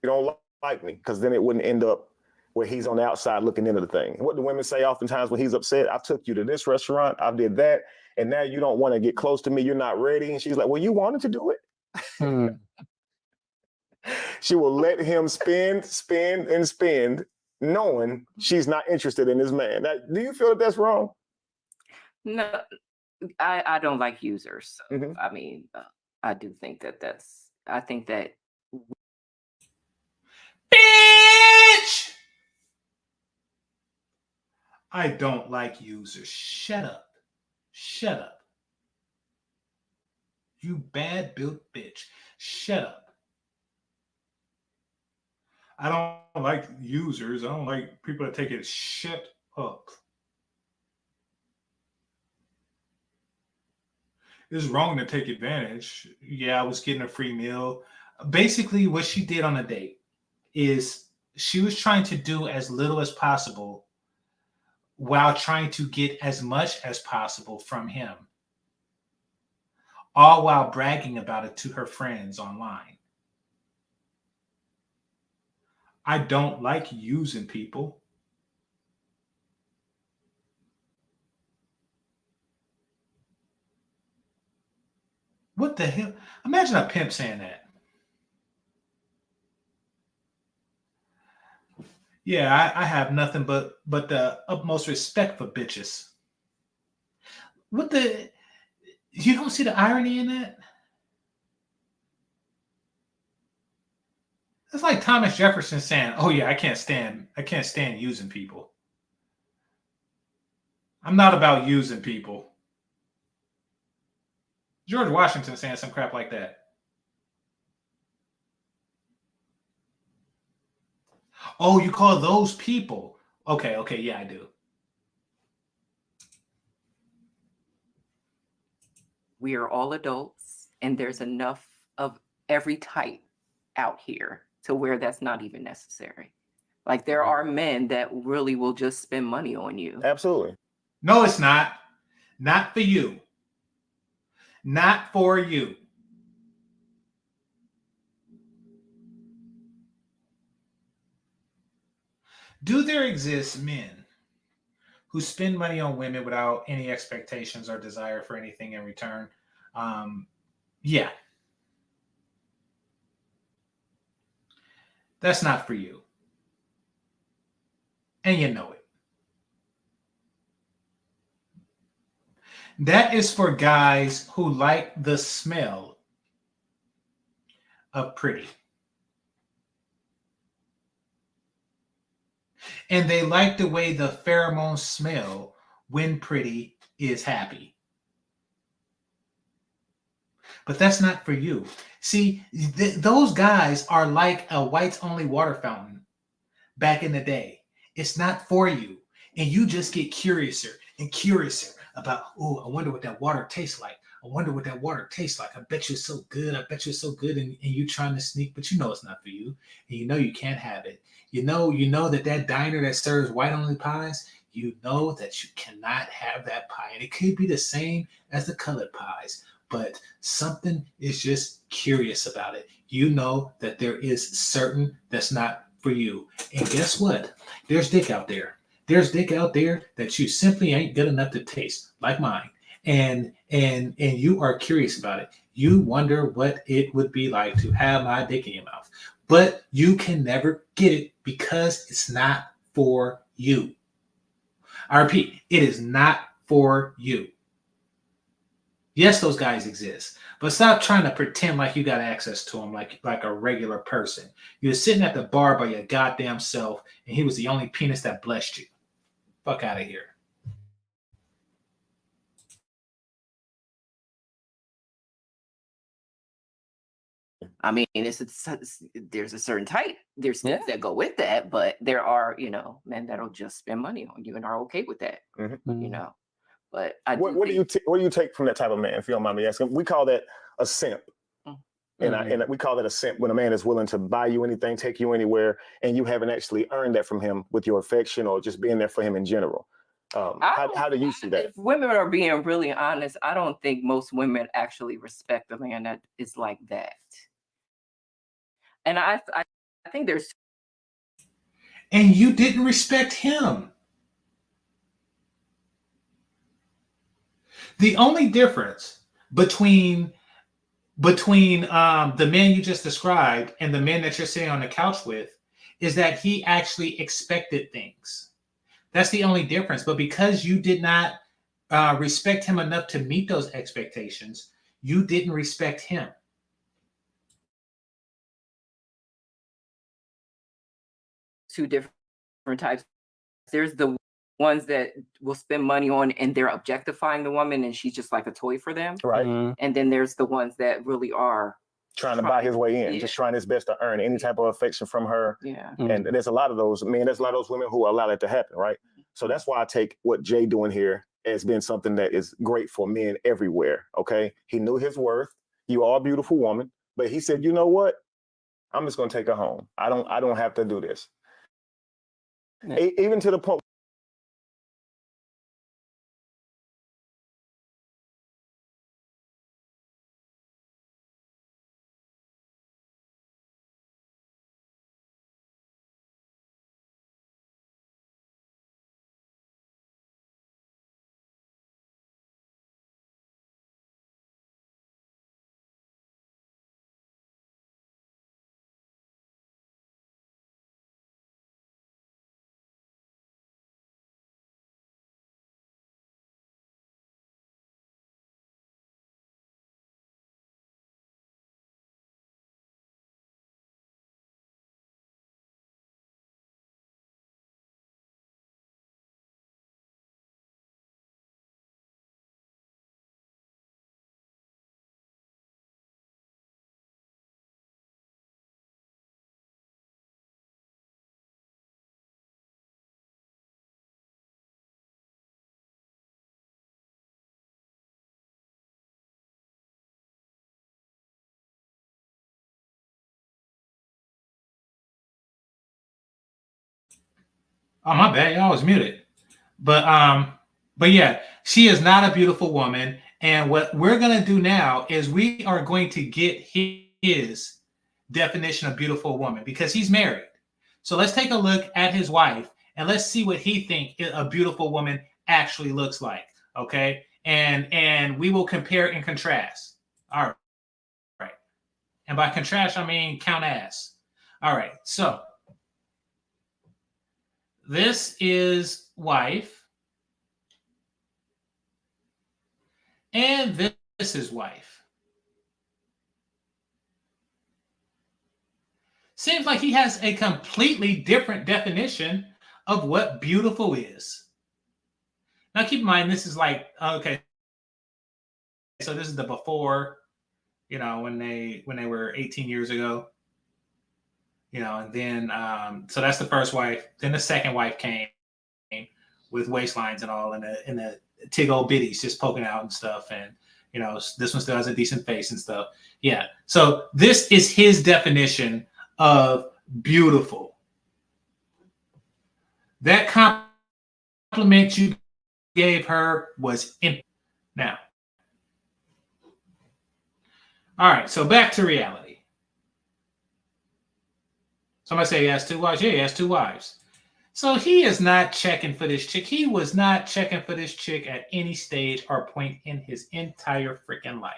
You don't like me, because then it wouldn't end up where he's on the outside looking into the thing. What do women say oftentimes when he's upset? I took you to this restaurant, I did that, and now you don't want to get close to me, you're not ready. And she's like, well, you wanted to do it. She will let him spend, and spend knowing she's not interested in this man. Do you feel that that's wrong? No, I don't like users. So, Mhm. I mean, I do think I think that Bitch! I don't like users. Shut up. Shut up. You bad built bitch. Shut up. I don't like users. I don't like people that take it. Shut up. It's wrong to take advantage. Yeah, I was getting a free meal. Basically, what she did on a date is she was trying to do as little as possible while trying to get as much as possible from him, all while bragging about it to her friends online. I don't like using people. What the hell? Imagine a pimp saying that. Yeah, I have nothing but the utmost respect for bitches. What the? You don't see the irony in that? It's like Thomas Jefferson saying, "Oh yeah, I can't stand using people. I'm not about using people." George Washington saying some crap like that. Oh, you call those people? Okay, yeah, I do. we are all adults and there's enough of every type out here to where that's not even necessary. Like there are men that really will just spend money on you. Absolutely. No, it's not. Not for you. Not for you. Do there exist men who spend money on women without any expectations or desire for anything in return? Yeah. That's not for you. And you know it. That is for guys who like the smell of pretty. And they like the way the pheromones smell when pretty is happy. But that's not for you. See, those guys are like a whites only water fountain back in the day. It's not for you. And you just get curiouser and curiouser about, oh, I wonder what that water tastes like. I wonder what that water tastes like. I bet you it's so good. I bet you it's so good. And you trying to sneak, but you know it's not for you. And you know you can't have it. You know that diner that serves white only pies, you know that you cannot have that pie. And it could be the same as the colored pies, but something is just curious about it. You know that there is certain that's not for you. And guess what? There's dick out there. There's dick out there that you simply ain't good enough to taste, like mine. And you are curious about it. You wonder what it would be like to have my dick in your mouth. But you can never get it because it's not for you. I repeat, it is not for you. Yes, those guys exist, but stop trying to pretend like you got access to them like a regular person. You're sitting at the bar by your goddamn self, and he was the only penis that blessed you. Fuck out of here. I mean, there's a certain type. There's things that go with that, but there are, men that'll just spend money on you and are okay with that. Mm-hmm. But what do you take from that type of man? If you don't mind me asking, we call that a simp. And we call that a simp when a man is willing to buy you anything, take you anywhere, and you haven't actually earned that from him with your affection or just being there for him in general. How do you see that? If women are being really honest, I don't think most women actually respect a man that is like that. And I think there's. And you didn't respect him. The only difference between the man you just described and the man that you're sitting on the couch with is that he actually expected things. That's the only difference. But because you did not respect him enough to meet those expectations, you didn't respect him. Two different types. There's the ones that will spend money on and they're objectifying the woman and she's just like a toy for them. Right. And then there's the ones that really are trying to buy his way in, Yeah. just trying his best to earn any type of affection from her. Yeah. And there's a lot of those, there's a lot of those women who allow that to happen, right? So that's why I take what Jay doing here as being something that is great for men everywhere, okay? He knew his worth. You are a beautiful woman, but he said, you know what? I'm just gonna take her home. I don't have to do this. Yeah. Even to the point. Oh, my bad. Y'all was muted. But yeah, she is not a beautiful woman. And what we're gonna do now is we are going to get his definition of beautiful woman because he's married. So let's take a look at his wife and let's see what he thinks a beautiful woman actually looks like. Okay. And we will compare and contrast. All right. And by contrast, I mean count ass. All right. So this is wife. And this is wife. Seems like he has a completely different definition of what beautiful is. Now keep in mind, this is like, okay, so this is the before, when they were 18 years ago. And then so that's the first wife. Then the second wife came with waistlines and all, and the tig old bitties just poking out and stuff. And this one still has a decent face and stuff. Yeah. So this is his definition of beautiful. That compliment you gave her was empty. Now, all right. So back to reality. Somebody say he has two wives. Yeah, he has two wives. So he is not checking for this chick. He was not checking for this chick at any stage or point in his entire freaking life.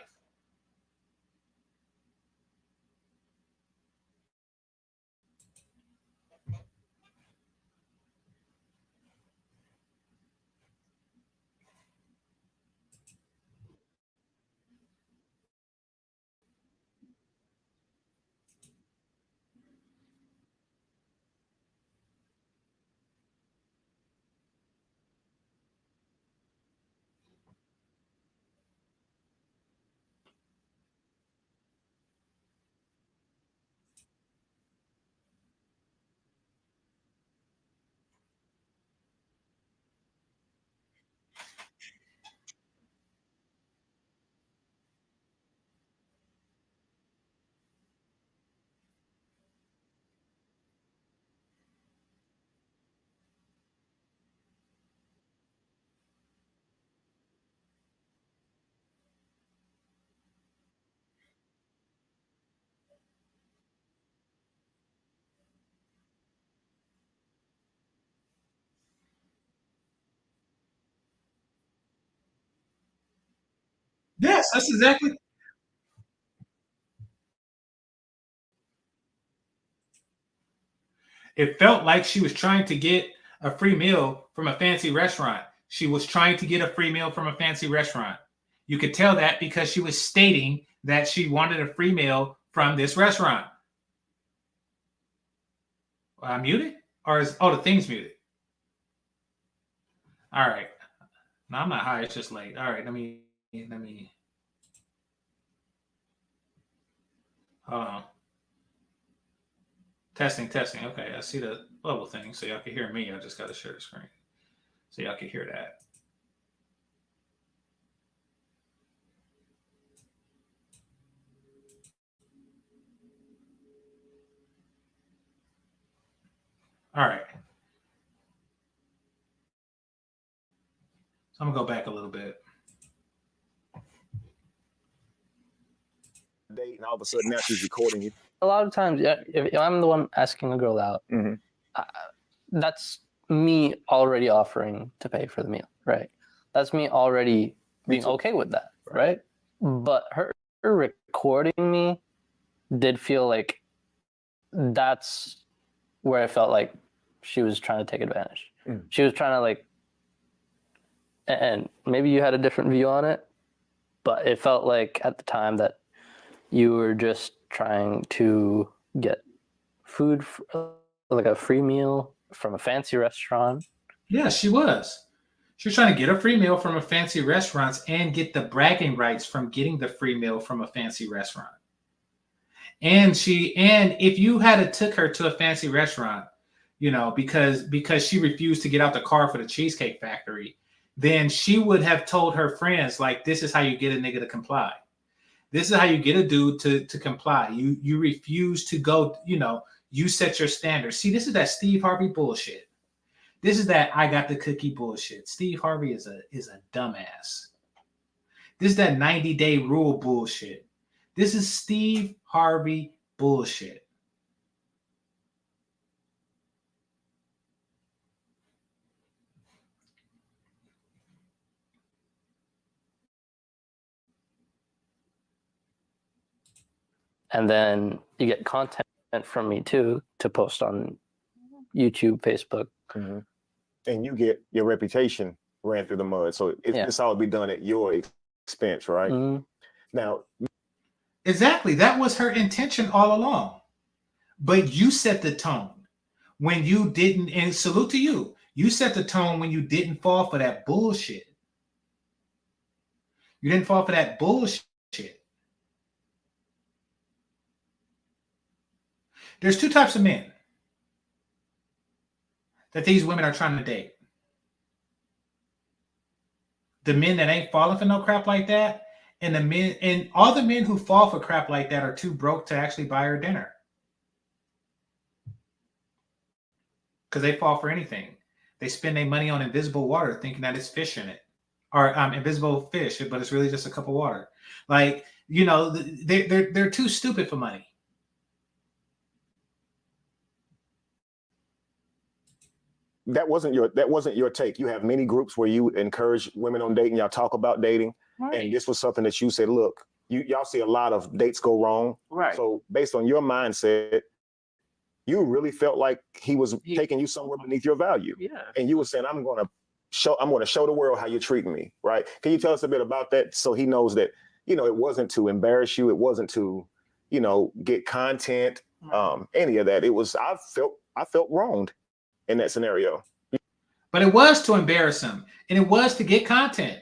Yes, that's exactly. It felt like she was trying to get a free meal from a fancy restaurant. She was trying to get a free meal from a fancy restaurant. You could tell that because she was stating that she wanted a free meal from this restaurant. I muted? Or is the thing's muted? All right. No, I'm not high, it's just late. All right, let me hold on. Testing. Okay, I see the bubble thing, so y'all can hear me. I just got to share the screen so y'all can hear that. All right. So I'm gonna go back a little bit. Date, and all of a sudden now she's recording you. A lot of times, yeah, if I'm the one asking a girl out, that's me already offering to pay for the meal, right? That's me already being okay with that, right? But her recording me did feel like that's where I felt like she was trying to take advantage. She was trying to like, and maybe you had a different view on it, but it felt like at the time that you were just trying to get food, like a free meal from a fancy restaurant. Yeah, she was. She was trying to get a free meal from a fancy restaurant and get the bragging rights from getting the free meal from a fancy restaurant. And if you had took her to a fancy restaurant, you know, because she refused to get out the car for the Cheesecake Factory, then she would have told her friends, like, this is how you get a nigga to comply. This is how you get a dude to comply. You refuse to go, you know, you set your standards. See, this is that Steve Harvey bullshit. This is that I got the cookie bullshit. Steve Harvey is a dumbass. This is that 90-day rule bullshit. This is Steve Harvey bullshit. And then you get content from me too to post on YouTube, Facebook. And you get your reputation ran through the mud. So it's all be done at your expense, right? Now, exactly. That was her intention all along. But you set the tone when you didn't, and salute to you. You set the tone when you didn't fall for that bullshit. You didn't fall for that bullshit. There's two types of men that these women are trying to date. The men that ain't falling for no crap like that, and all the men who fall for crap like that are too broke to actually buy her dinner. Because they fall for anything. They spend their money on invisible water thinking that it's fish in it. Or invisible fish, but it's really just a cup of water. Like, you know, they're too stupid for money. that wasn't your take. You have many groups where you encourage women on dating. Y'all talk about dating, and this was something that you said. Look, y'all see a lot of dates go wrong. Right. So based on your mindset, you really felt like he was taking you somewhere beneath your value. Yeah. And you were saying, I'm going to show the world how you're treating me. Right. Can you tell us a bit about that so he knows that, you know, it wasn't to embarrass you. It wasn't to, you know, get content, any of that. It was, I felt wronged in that scenario. But it was to embarrass him, and it was to get content.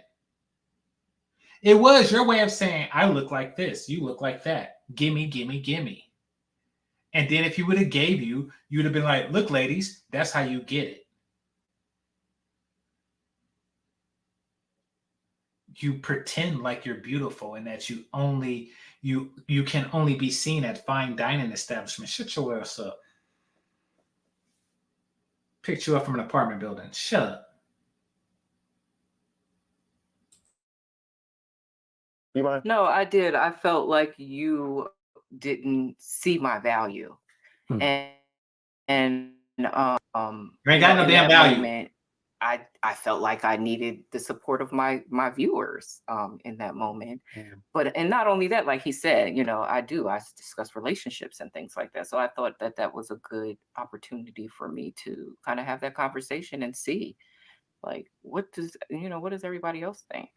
It was your way of saying, I look like this, you look like that. Gimme, gimme, gimme. And then if he would have gave you, you'd have been like, look, ladies, that's how you get it. You pretend like you're beautiful and that you can only be seen at fine dining establishments. Shut your ass up. Picked you up from an apartment building. Shut up. You mind? No, I did. I felt like you didn't see my value. And You ain't got no damn value. I felt like I needed the support of my viewers in that moment. But and not only that, like he said, I discuss relationships and things like that. So I thought that was a good opportunity for me to kind of have that conversation and see, like, what does everybody else think?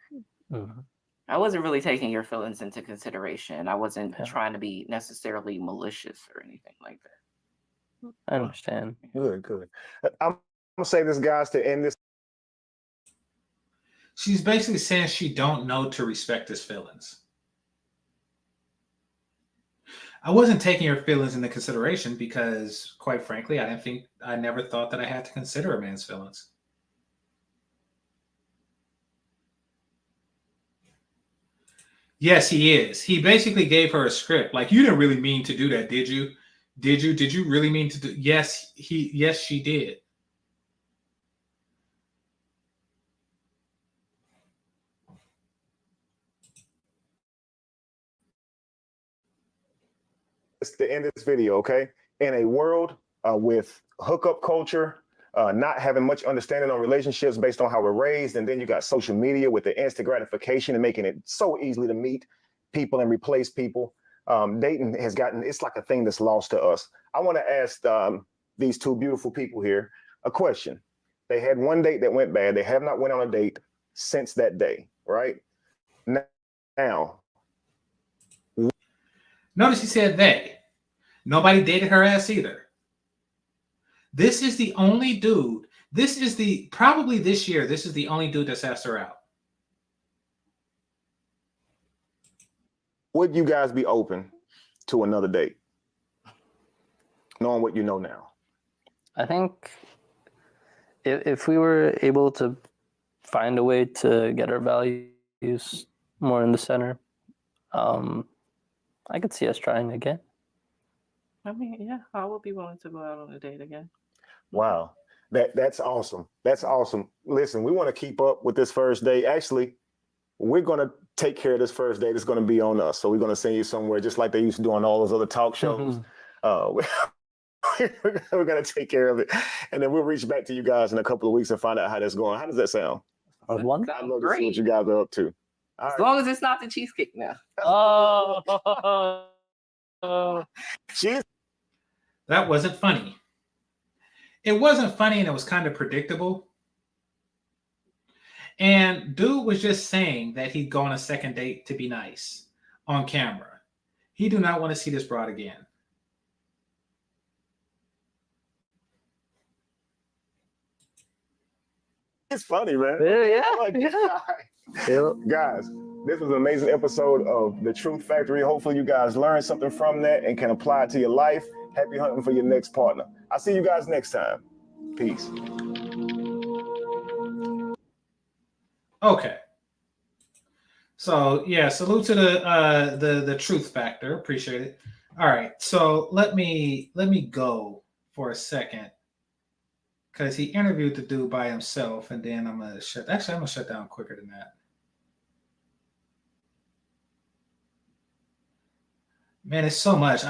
Mhm. I wasn't really taking your feelings into consideration. I wasn't Yeah. trying to be necessarily malicious or anything like that. I understand. Good. I'm gonna say this, guys, to end this. She's basically saying she don't know to respect his feelings. I wasn't taking her feelings into consideration because, quite frankly, I never thought that I had to consider a man's feelings. Yes, he is. He basically gave her a script. Like, you didn't really mean to do that, did you? Did you really mean to do? Yes, she did. It's the end of this video, okay? In a world with hookup culture, not having much understanding on relationships based on how we're raised, and then you got social media with the instant gratification and making it so easily to meet people and replace people. Dating has gotten, it's like a thing that's lost to us. I want to ask these two beautiful people here a question. They had one date that went bad. They have not went on a date since that day, right? Now, Notice he said they. Nobody dated her ass either. This is the only dude. Probably this year, this is the only dude that's asked her out. would you guys be open to another date, knowing what you know now? I think if we were able to find a way to get our values more in the center, I could see us trying again. I mean, yeah, I would be willing to go out on a date again. Wow. That's awesome. That's awesome. Listen, we want to keep up with this first date. Actually, we're going to take care of this first date. It's going to be on us. So we're going to send you somewhere just like they used to do on all those other talk shows. We're going to take care of it. And then we'll reach back to you guys in a couple of weeks and find out how that's going. How does that sound? Or one? I'd love to see what you guys are up to. All As right. long as it's not the cheesecake now. Cheers. That wasn't funny. It wasn't funny, and it was kind of predictable. And dude was just saying that he'd go on a second date to be nice on camera. He do not want to see this broad again. It's funny, man. Yeah. Guys, this was an amazing episode of The Truth Factory. Hopefully you guys learned something from that and can apply it to your life. Happy hunting for your next partner. I'll see you guys next time. Peace. Okay. So yeah, salute to the truth factor. Appreciate it. All right. So let me go for a second, because he interviewed the dude by himself, and then I'm gonna shut down quicker than that. Man, it's so much.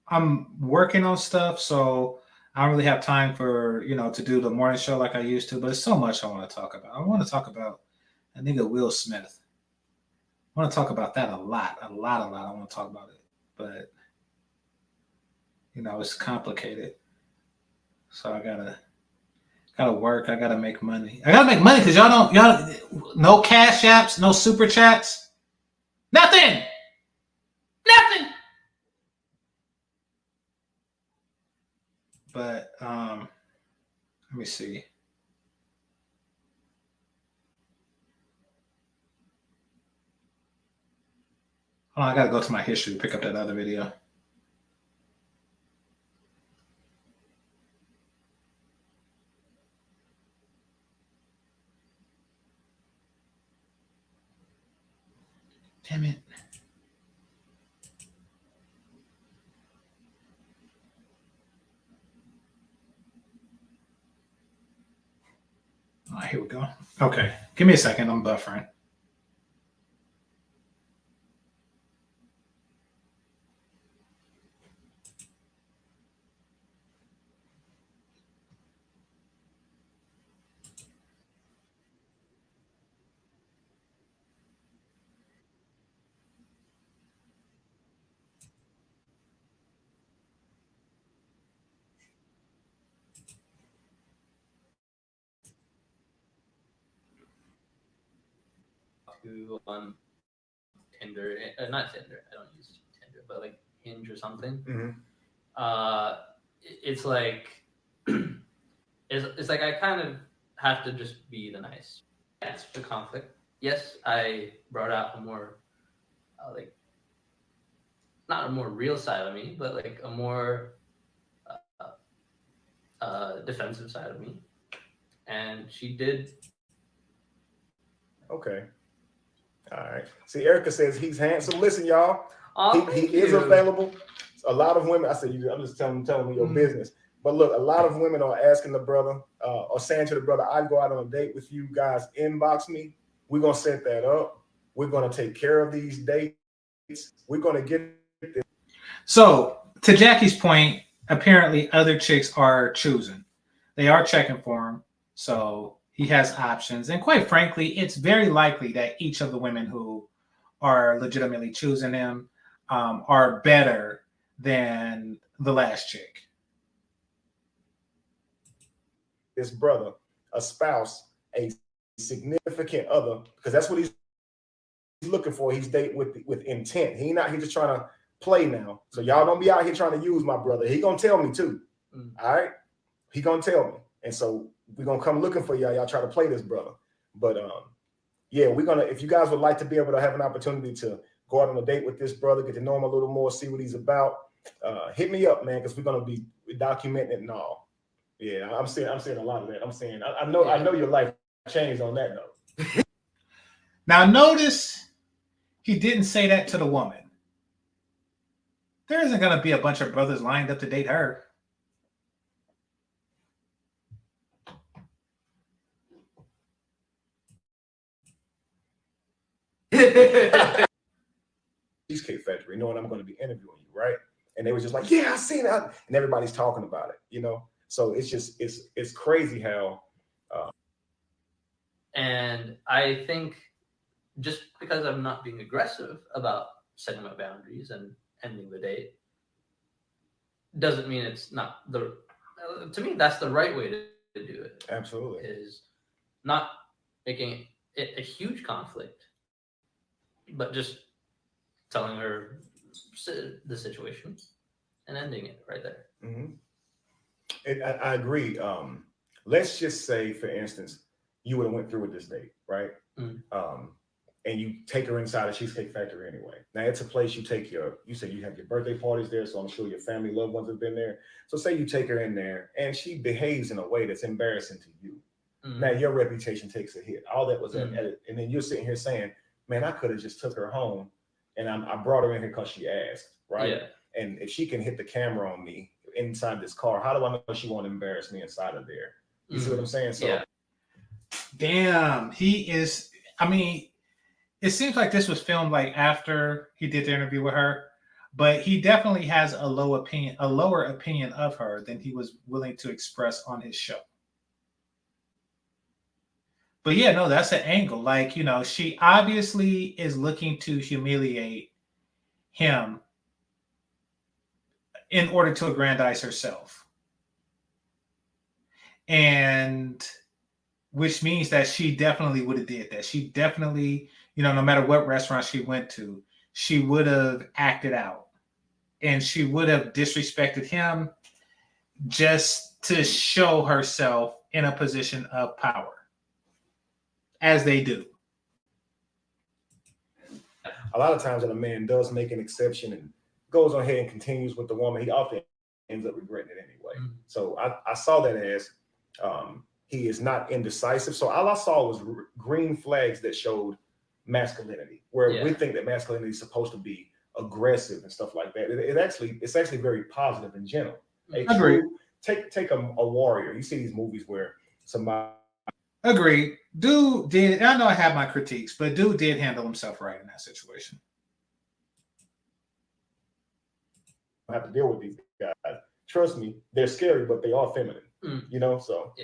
I'm working on stuff, so I don't really have time for to do the morning show like I used to. But it's so much I want to talk about. I want to talk about a nigga Will Smith. I want to talk about that a lot. I want to talk about it, but it's complicated. So I gotta work. I gotta make money. I gotta make money because y'all no cash apps, no super chats, nothing. But let me see. Oh, I gotta go to my history to pick up that other video. Damn it. All right, here we go. Okay, give me a second. I'm buffering. to on Tinder, not Tinder. I don't use Tinder, but like Hinge or something. It's like it's like I kind of have to just be the nice. That's the conflict. Yes, I brought out a more like not a more real side of me, but like a more defensive side of me, and she did. Okay. All right. See, Erica says he's handsome. Listen, y'all, Oh, he is available. A lot of women. I said, I'm just telling me your business. But look, a lot of women are asking the brother or saying to the brother, "I'd go out on a date with you guys. Inbox me. We're gonna set that up. We're gonna take care of these dates. We're gonna get this." So, to Jackie's point, apparently other chicks are choosing. They are checking for him. So he has options. And quite frankly, it's very likely that each of the women who are legitimately choosing him are better than the last chick. This brother, a spouse, a significant other, because that's what he's looking for. He's dating with intent. He's just trying to play now. So y'all don't be out here trying to use my brother. He gonna tell me too. All right, he gonna tell me, and so we're gonna come looking for y'all. Y'all try to play this brother, but yeah, we're gonna. If you guys would like to be able to have an opportunity to go out on a date with this brother, get to know him a little more, see what he's about, hit me up, man, because we're gonna be documenting it and all. Yeah, I'm seeing a lot of that. I'm saying I know your life changed on that note. Now notice he didn't say that to the woman. There isn't going to be a bunch of brothers lined up to date her. Cheesecake Factory, knowing I'm going to be interviewing you, right? And they were just like, "Yeah, I seen that," and everybody's talking about it, you know. So it's just it's crazy how. And I think just because I'm not being aggressive about setting my boundaries and ending the date doesn't mean it's not the. To me, that's the right way to do it. Absolutely. Is not making it a huge conflict, but just telling her the situation and ending it right there. I agree. Let's just say, for instance, you would have went through with this date, right? And you take her inside a Cheesecake Factory anyway. Now it's a place you take you said you have your birthday parties there, so I'm sure your family, loved ones have been there. So say you take her in there and she behaves in a way that's embarrassing to you. Now your reputation takes a hit. All that was at it. And then you're sitting here saying, "Man, I could have just took her home and I brought her in here because she asked," right? Yeah. And if she can hit the camera on me inside this car, how do I know she won't embarrass me inside of there? You see what I'm saying? So damn, he is. I mean, it seems like this was filmed like after he did the interview with her, but he definitely has a lower opinion of her than he was willing to express on his show. But yeah, no, that's an angle. Like, you know, she obviously is looking to humiliate him in order to aggrandize herself. And which means that she definitely would have did that. She definitely, you know, no matter what restaurant she went to, she would have acted out. And she would have disrespected him just to show herself in a position of power. As they do. A lot of times when a man does make an exception and goes on ahead and continues with the woman, he often ends up regretting it anyway. So I saw that as he is not indecisive. So all I saw was green flags that showed masculinity, where we think that masculinity is supposed to be aggressive and stuff like that. It's actually very positive and gentle. Take a warrior. You see these movies where somebody. Agreed. Dude did. I know I have my critiques, but dude did handle himself right in that situation. I have to deal with these guys. Trust me, they're scary, but they are feminine. You know, so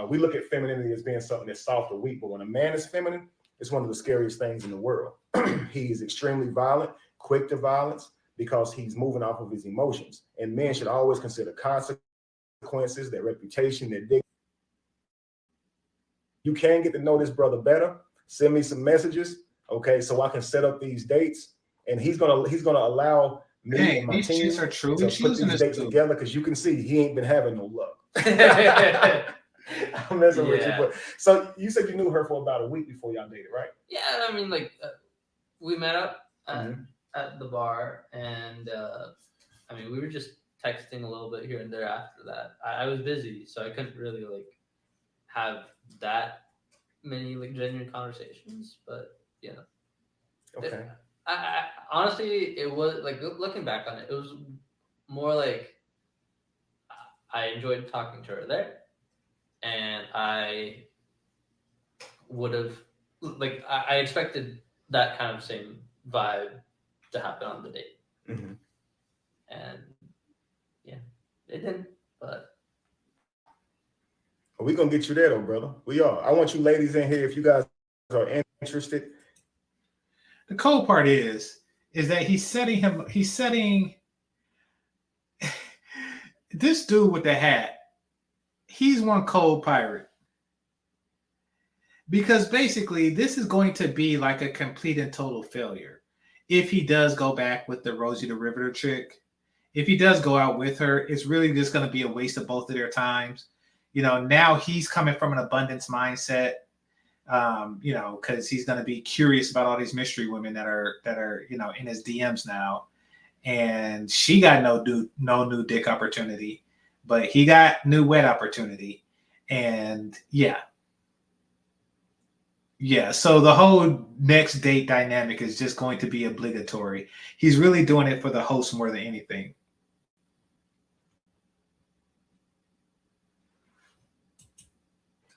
we look at femininity as being something that's soft or weak, but when a man is feminine, it's one of the scariest things in the world. He is extremely violent, quick to violence, because he's moving off of his emotions. And men should always consider consequences, their reputation, their dignity. You can get to know this brother better. Send me some messages. Okay, so I can set up these dates, and he's gonna allow me Hey, and my these team chicks are truly to put choosing these this dates dude. together, because you can see he ain't been having no luck. I'm messing with you, Yeah. but so you said you knew her for about a week before y'all dated, right? Yeah, I mean, like we met up Mhm. at the bar, and I mean, we were just texting a little bit here and there after that. I was busy, so I couldn't really like have that many like genuine conversations. But you know, Okay. I honestly, it was like looking back on it, it was more like I enjoyed talking to her there, and I would have like I expected that kind of same vibe to happen on the date, Mm-hmm. and yeah, it didn't. But We gonna get you there though, brother. We are. I want you ladies in here, if you guys are interested. The cold part is that he's setting this dude with the hat. He's one cold pirate. Because basically, this is going to be like a complete and total failure. If he does go back with the Rosie the Riveter chick, if he does go out with her, it's really just going to be a waste of both of their times. You know, now he's coming from an abundance mindset. You know, because he's going to be curious about all these mystery women that are you know in his DMs now, and she got no new dick opportunity, but he got new wet opportunity, and yeah. So the whole next date dynamic is just going to be obligatory. He's really doing it for the host more than anything.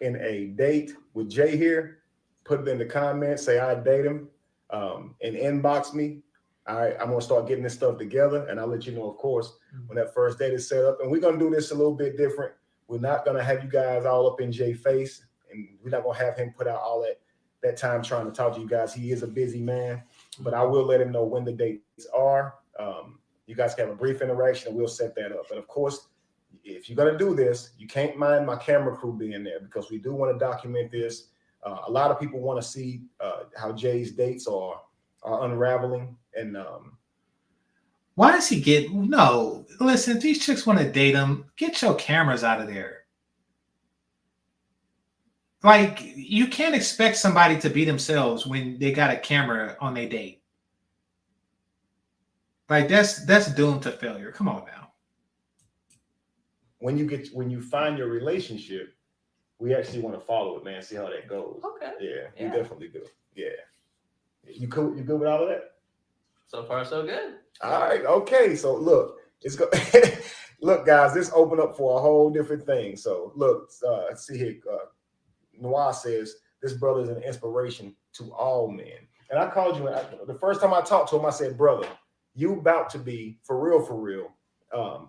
In a date with Jay here, put it in the comments, say I date him, and inbox me. All right, I'm gonna start getting this stuff together, and I'll let you know, of course, when that first date is set up. And we're gonna do this a little bit different. We're not gonna have you guys all up in Jay's face, and we're not gonna have him put out all that time trying to talk to you guys. He is a busy man, but I will let him know when the dates are. You guys can have a brief interaction, and we'll set that up. And of course, if you're going to do this, you can't mind my camera crew being there, because we do want to document this. A lot of people want to see how Jay's dates are unraveling. And Why does he get no? Listen, if these chicks want to date him, get your cameras out of there. Like, you can't expect somebody to be themselves when they got a camera on their date. Like, that's doomed to failure. Come on now. when you find your relationship, we actually want to follow it, man. See how that goes. okay, Yeah, we Yeah. definitely do. Yeah. You cool? You good with all of that? so far so good. All right. Okay. So look, it's go. Look, guys, this opened up for a whole different thing. So look, see here. Noir says this brother is an inspiration to all men. And I called you the first time I talked to him. I said, brother, you about to be for real,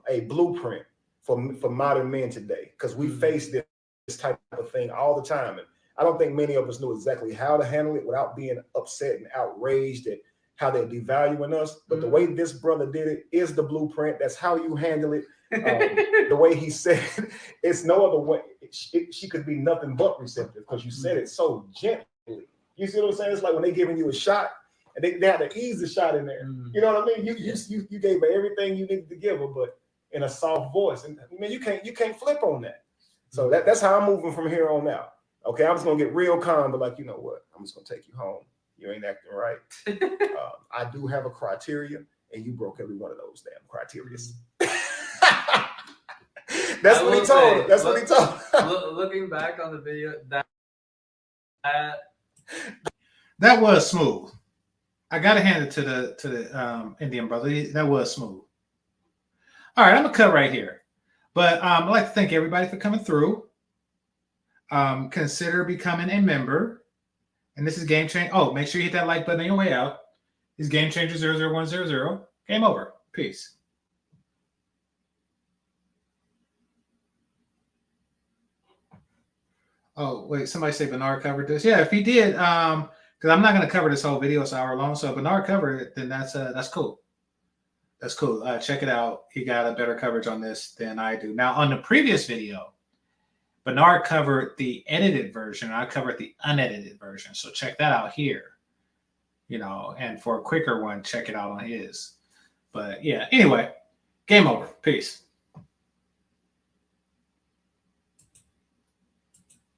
a blueprint for modern men today, because we face this type of thing all the time, and I don't think many of us know exactly how to handle it without being upset and outraged at how they're devaluing us. But the way this brother did it is the blueprint. That's how you handle it. The way he said it, it's no other way. She could be nothing but receptive, because you said it so gently. You see what I'm saying? It's like when they giving you a shot and they had to ease the shot in there. You know what I mean? You gave her everything you needed to give her, but in a soft voice. And I mean, you can't flip on that. So that's how I'm moving from here on out. Okay, I'm just gonna get real calm, but like, you know what? I'm just gonna take you home. You ain't acting right. I do have a criteria, and you broke every one of those damn criteria. That's what he told her. That's what he told her. Looking back on the video, That was smooth. I gotta hand it to the Indian brother. That was smooth. All right, I'm gonna cut right here. But I'd like to thank everybody for coming through. Consider becoming a member. And this is GameChanger. Oh, make sure you hit that like button on your way out. This is GameChanger 00100. Game over. Peace. Oh, wait, somebody say Bernard covered this. Yeah, if he did, because I'm not going to cover this whole video, it's an hour long. So if Bernard covered it, then that's cool. That's cool. Check it out. He got a better coverage on this than I do. Now, on the previous video, Bernard covered the edited version. I covered the unedited version. So check that out here. and for a quicker one, check it out on his. But yeah, anyway, game over. Peace.